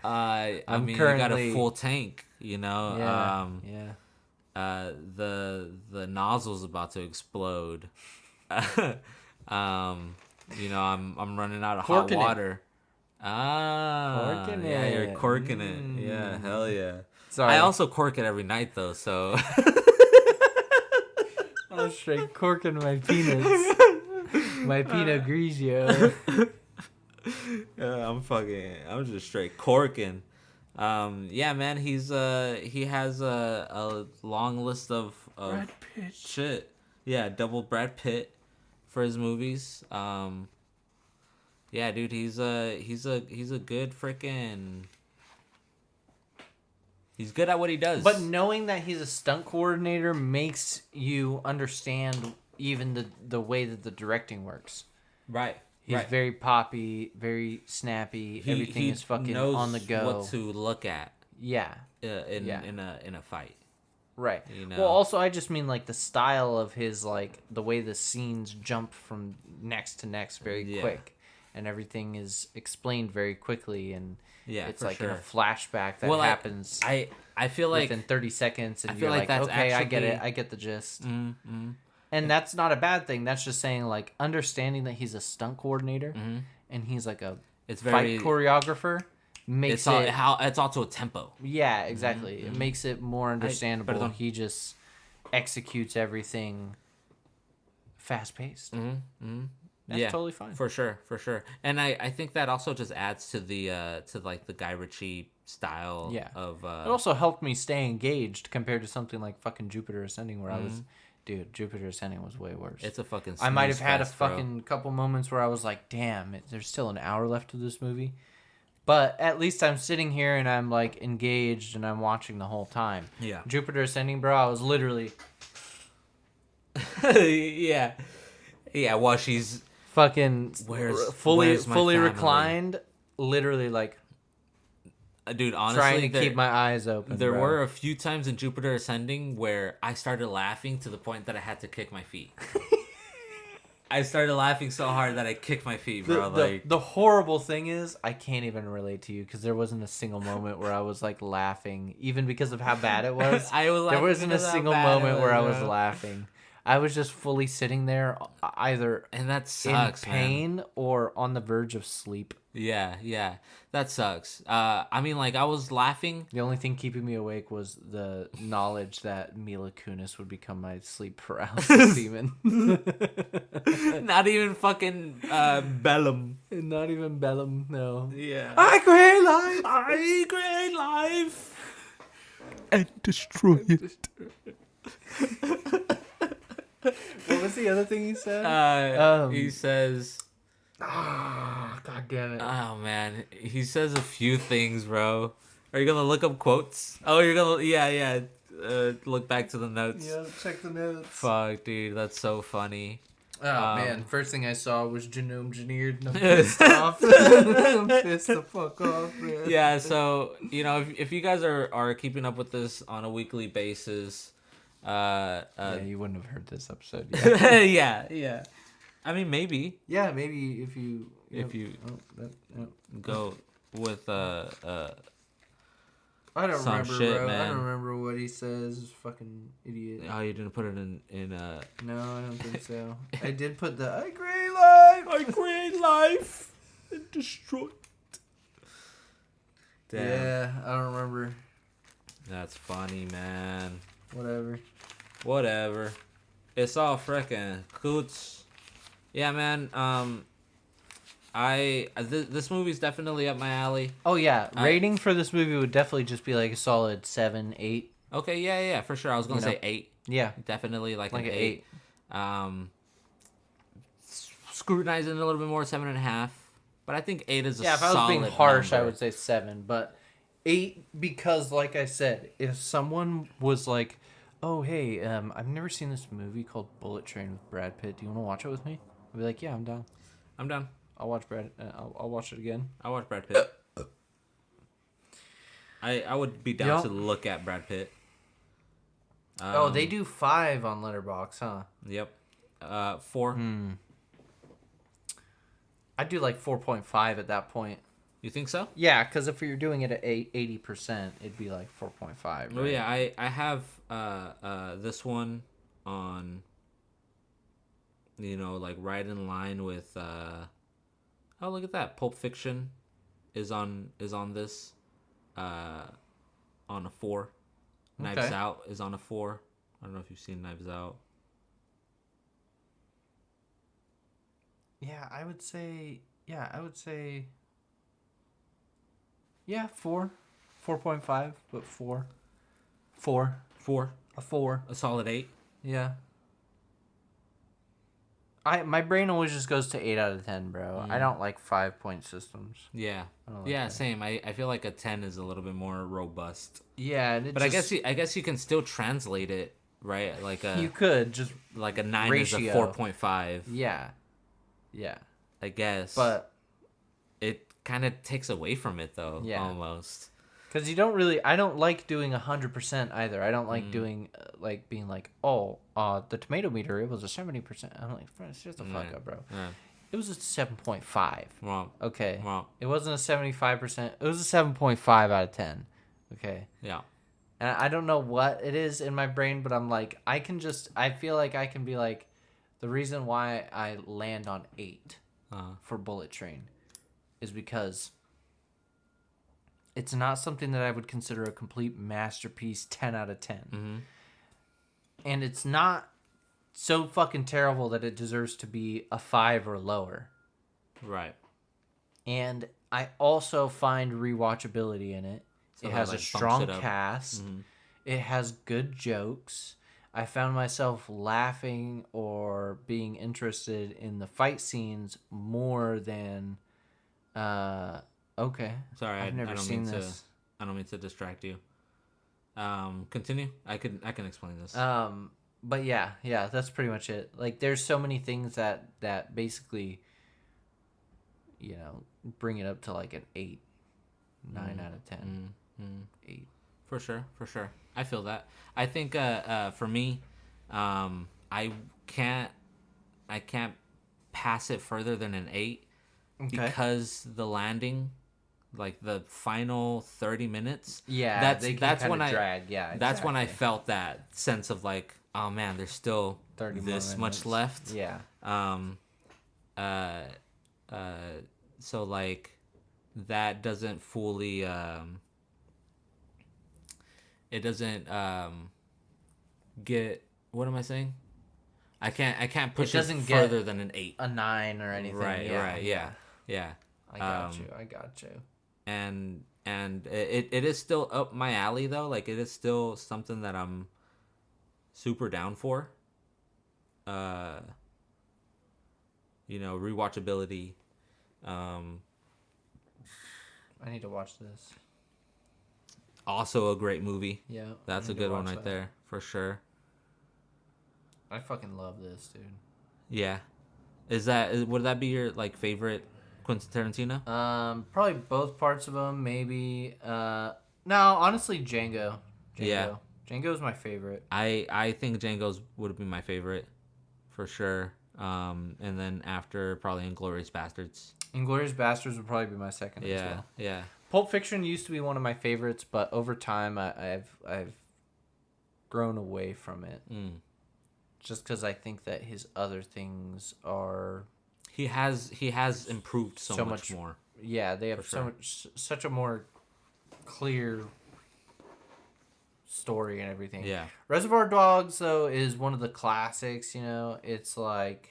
I mean, you got a full tank, you know. The nozzle's about to explode. You know, I'm running out of hot water. Corking it. You're corking it. Yeah, hell yeah. Sorry. I also cork it every night though, so. I'm straight corking my peanuts. My Pinot Grigio. I'm just straight corking. Yeah, man, he has a long list of Brad Pitt shit. Yeah, double Brad Pitt for his movies. Yeah, dude, he's a good freaking. He's good at what he does. But knowing that he's a stunt coordinator makes you understand even the way that the directing works. Right. He's very poppy, very snappy. Everything is fucking knows on the go. What to look at. Yeah. In a fight. Right. You know? Well, also I just mean like the style of his, like the way the scenes jump from next to next very quick, and everything is explained very quickly, and it's like in a flashback that happens. I feel like within 30 seconds, and I feel like that's okay, actually... I get it. I get the gist. Mm-hmm. And that's not a bad thing. That's just saying, like, understanding that he's a stunt coordinator and he's like a fight choreographer makes it's also a tempo. Yeah, exactly. It makes it more understandable. He just executes everything fast paced. That's totally fine. For sure. And I think that also just adds to the the Guy Ritchie style of it also helped me stay engaged compared to something like fucking Jupiter Ascending where I was Jupiter Ascending was way worse. It's a fucking I might have had a fucking couple moments where I was like, damn, there's still an hour left of this movie. But at least I'm sitting here and I'm like engaged and I'm watching the whole time. Yeah. Jupiter Ascending, bro, I was literally yeah, while she's fucking fully reclined, literally like dude, honestly, trying to keep my eyes open. There were a few times in Jupiter Ascending where I started laughing to the point that I had to kick my feet. I started laughing so hard that I kicked my feet, bro. The horrible thing is, I can't even relate to you because there wasn't a single moment where I was like laughing, even because of how bad it was. There wasn't a single moment where I was laughing. I was just fully sitting there, either and that sucks, in pain man. Or on the verge of sleep. Yeah, that sucks. I mean, like, I was laughing. The only thing keeping me awake was the knowledge that Mila Kunis would become my sleep paralysis demon. Not even fucking Bellum. Not even Bellum, no. Yeah. I create life. And destroy it. What was the other thing he said? He says... Oh, God damn it. Oh, man. He says a few things, bro. Are you going to look up quotes? Oh, you're going to... Yeah. Look back to the notes. Yeah, check the notes. Fuck, dude. That's so funny. Oh, man. First thing I saw was genome engineered, and I'm pissed off. I'm pissed the fuck off, man. Yeah, so, you know, if you guys are keeping up with this on a weekly basis... yeah, you wouldn't have heard this episode yet. Yeah. I mean, maybe. Yeah, maybe if you go with I don't remember, shit, bro. Man. I don't remember what he says. Fucking idiot. Oh, you didn't put it in No, I don't think so. I did put the I create life and destroy it. Damn. Yeah, I don't remember. That's funny, man. Whatever. It's all frickin' coots. Yeah, man. This movie's definitely up my alley. Oh yeah, rating for this movie would definitely just be like a solid 7, 8. Okay, yeah, for sure. I was gonna say 8. Yeah, definitely like an 8. scrutinize it a little bit more, 7.5. But I think 8 is a solid if I was being harsh, number. I would say 7. But 8 because, like I said, if someone was like, "Oh, hey, I've never seen this movie called Bullet Train with Brad Pitt. Do you want to watch it with me?" I'd be like, "Yeah, I'm down. I'm down. I'll watch Brad. I'll watch it again. I'll watch Brad Pitt. I would be down to look at Brad Pitt. They do 5 on Letterboxd, huh? Yep. 4. I'd do like 4.5 at that point. You think so? Yeah, because if you're doing it at 80%, it'd be like 4.5. Right? Oh yeah, I have this one on, like right in line with oh, look at that. Pulp Fiction is on this on a 4. Knives Out is on a 4. I don't know if you've seen Knives Out. Yeah, I would say 4. 4.5, but 4. 4. 4. A 4. A solid 8. Yeah. My brain always just goes to 8 out of 10, bro. I don't like 5-point systems. Yeah. Like yeah, that. same. I feel like a 10 is a little bit more robust. Yeah, but I guess you can still translate it, right? Like you could just like a 9 ratio. is a 4.5. Yeah. Yeah. I guess. But it kind of takes away from it though, almost. Because I don't like doing 100% either. I don't like doing, being like, the tomato meter, it was a 70%. I'm like, shut the fuck up, bro. Yeah. It was a 7.5. Wrong. Okay. Wrong. It wasn't a 75%. It was a 7.5 out of 10. Okay. Yeah. And I don't know what it is in my brain, but I'm like, I feel like I can be like, the reason why I land on 8 for Bullet Train is because it's not something that I would consider a complete masterpiece 10 out of 10. Mm-hmm. And it's not so fucking terrible that it deserves to be a 5 or lower. Right. And I also find rewatchability in it. So it has a strong cast. Mm-hmm. It has good jokes. I found myself laughing or being interested in the fight scenes more than... Okay. Sorry, I've never seen this. I don't mean to distract you. Continue. I can explain this. But yeah, that's pretty much it. Like, there's so many things that basically, bring it up to like an 8, 9 out of 10, 8. For sure. I feel that. I think for me, I can't pass it further than an 8 because the landing. Like the final 30 minutes. Yeah, that's when I drag. Yeah, exactly. That's when I felt that sense of like, oh man, there's still 30 this much left. Yeah. So like that doesn't fully it doesn't get, what am I saying? I can't push it further than an 8. A 9 or anything. Right, yeah. I got you. And it is still up my alley though. Like it is still something that I'm super down for. Rewatchability. I need to watch this. Also a great movie. Yeah. That's a good one right there for sure. I fucking love this, dude. Yeah. Would that be your like favorite Quentin Tarantino? Probably both parts of them, maybe. No, honestly, Django. Yeah. Django's my favorite. I think Django's would be my favorite, for sure. And then after, probably Inglourious Basterds. Inglourious Basterds would probably be my second as well. Yeah. Pulp Fiction used to be one of my favorites, but over time, I've grown away from it. Just because I think that his other things are... He has improved so much more. Yeah, they have such a more clear story and everything. Yeah. Reservoir Dogs though is one of the classics. It's like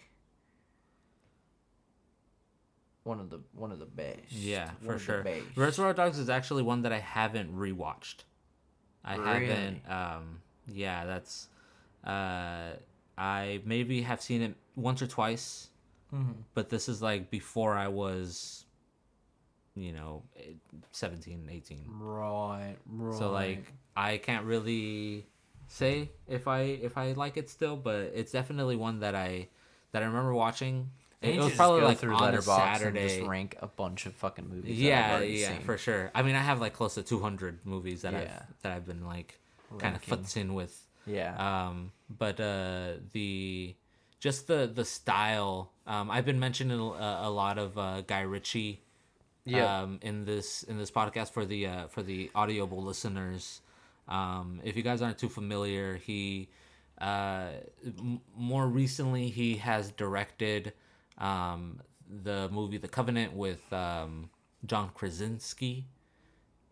one of the best. Yeah, for sure. Reservoir Dogs is actually one that I haven't rewatched. Haven't. Yeah, that's. I maybe have seen it once or twice. but this is like before I was, 17, 18. Right. So like I can't really say if I like it still, but it's definitely one that I remember watching. It was probably like through on a Letterboxd Saturday. And just rank a bunch of fucking movies. Yeah, that I've seen. for sure. I mean, I have like close to 200 movies that I've been like kind of futzing with. Yeah. But the style. I've been mentioning a lot of Guy Ritchie. In this podcast for the audible listeners. If you guys aren't too familiar, he more recently he has directed the movie The Covenant with John Krasinski.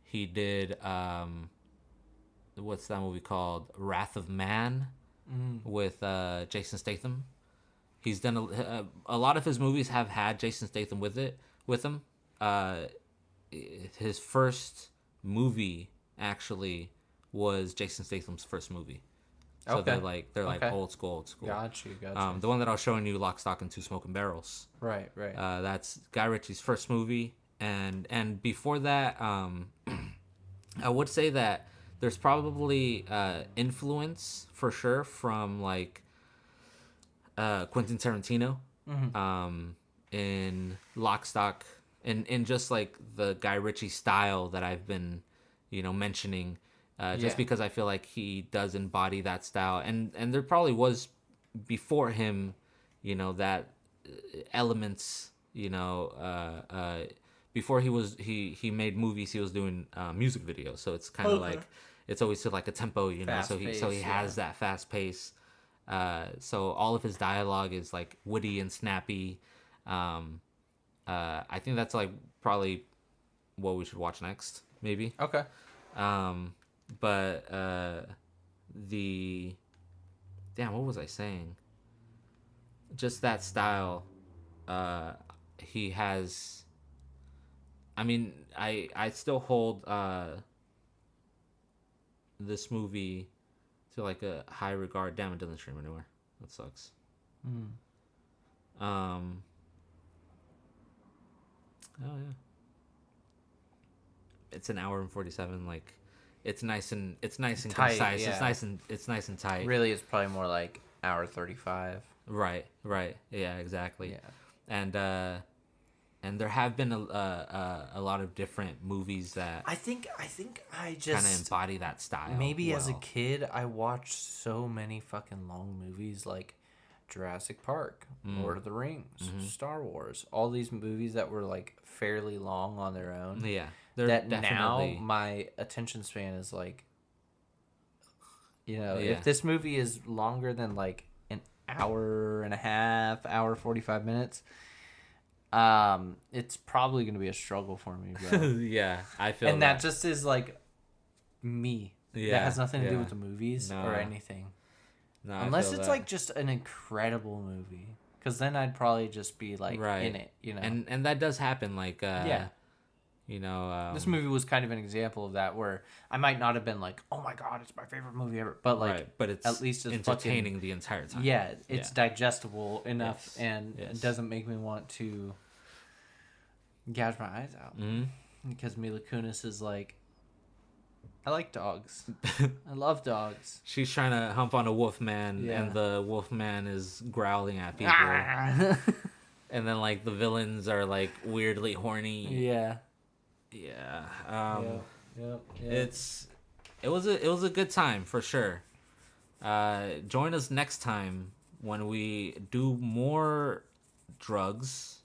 He did what's that movie called? Wrath of Man with Jason Statham. He's done a lot of his movies have had Jason Statham with him. His first movie actually was Jason Statham's first movie. So they're like old school. Got you. The one that I was showing you, Lock, Stock, and Two Smoking Barrels. Right. That's Guy Ritchie's first movie, and before that, I would say that there's probably influence for sure from like Quentin Tarantino, in Lock, Stock, in just like the Guy Ritchie style that I've been, mentioning. Just because I feel like he does embody that style, and there probably was before him, that elements, before he made movies, he was doing music videos, so it's kind of like it's always to like a tempo, so he has that fast pace. So all of his dialogue is like witty and snappy. I think that's like probably what we should watch next, maybe. Okay. But what was I saying? Just that style. He has. I mean, I still hold this movie to like a high regard. Damn, it doesn't stream anywhere. That sucks. Oh yeah. It's an hour and 47. Like, it's nice and tight, concise. Yeah. It's nice and tight. Really, it's probably more like hour 35. Right. Yeah, exactly. Yeah. And there have been a lot of different movies that I think I just kind of embody that style. Maybe as a kid, I watched so many fucking long movies like Jurassic Park, Lord of the Rings, Star Wars, all these movies that were like fairly long on their own. Yeah. That definitely... now my attention span is like, if this movie is longer than like an hour and a half, hour 45 minutes, it's probably going to be a struggle for me, bro. Yeah, I feel and that just is like me. Yeah. That has nothing to do with the movies or anything. No, unless it's like just an incredible movie. Because then I'd probably just be like in it, And that does happen, like... this movie was kind of an example of that, where I might not have been like, oh my god, it's my favorite movie ever, but like, but it's at least it's entertaining the entire time. Yeah, it's digestible enough, and it doesn't make me want to gouge my eyes out. Because Mila Kunis is like, I like dogs. I love dogs. She's trying to hump on a wolf man, and the wolf man is growling at people. And then like the villains are like weirdly horny. Yeah. It was a good time for sure. Join us next time when we do more drugs.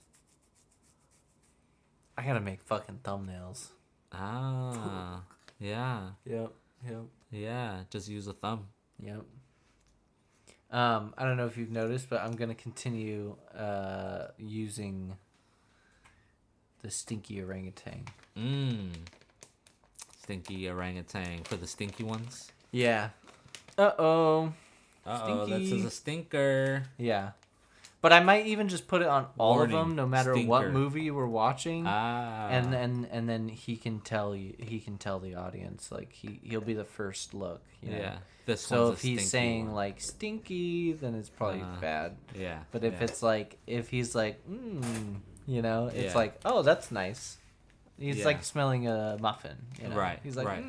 I gotta make fucking thumbnails. Yeah. Yep. Yeah, just use a thumb. Yep. I don't know if you've noticed, but I'm gonna continue using the stinky orangutan. Stinky orangutan for the stinky ones. Yeah. Uh-oh. This is a stinker. Yeah. But I might even just put it on all Warning, of them, no matter stinker. what movie we're watching. Ah. And then he can tell the audience, like he'll be the first look. You know? Yeah. This so one's if he's saying one. like stinky, then it's probably bad. Yeah. But if it's like if he's like you know, it's like, oh, that's nice. He's like smelling a muffin. You know? Right. He's like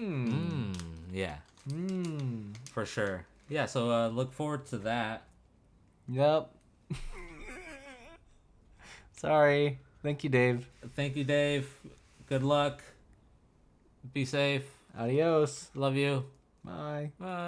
yeah. For sure. Yeah. So look forward to that. Yep. Sorry. Thank you, Dave. Thank you, Dave. Good luck. Be safe. Adios. Love you. Bye. Bye.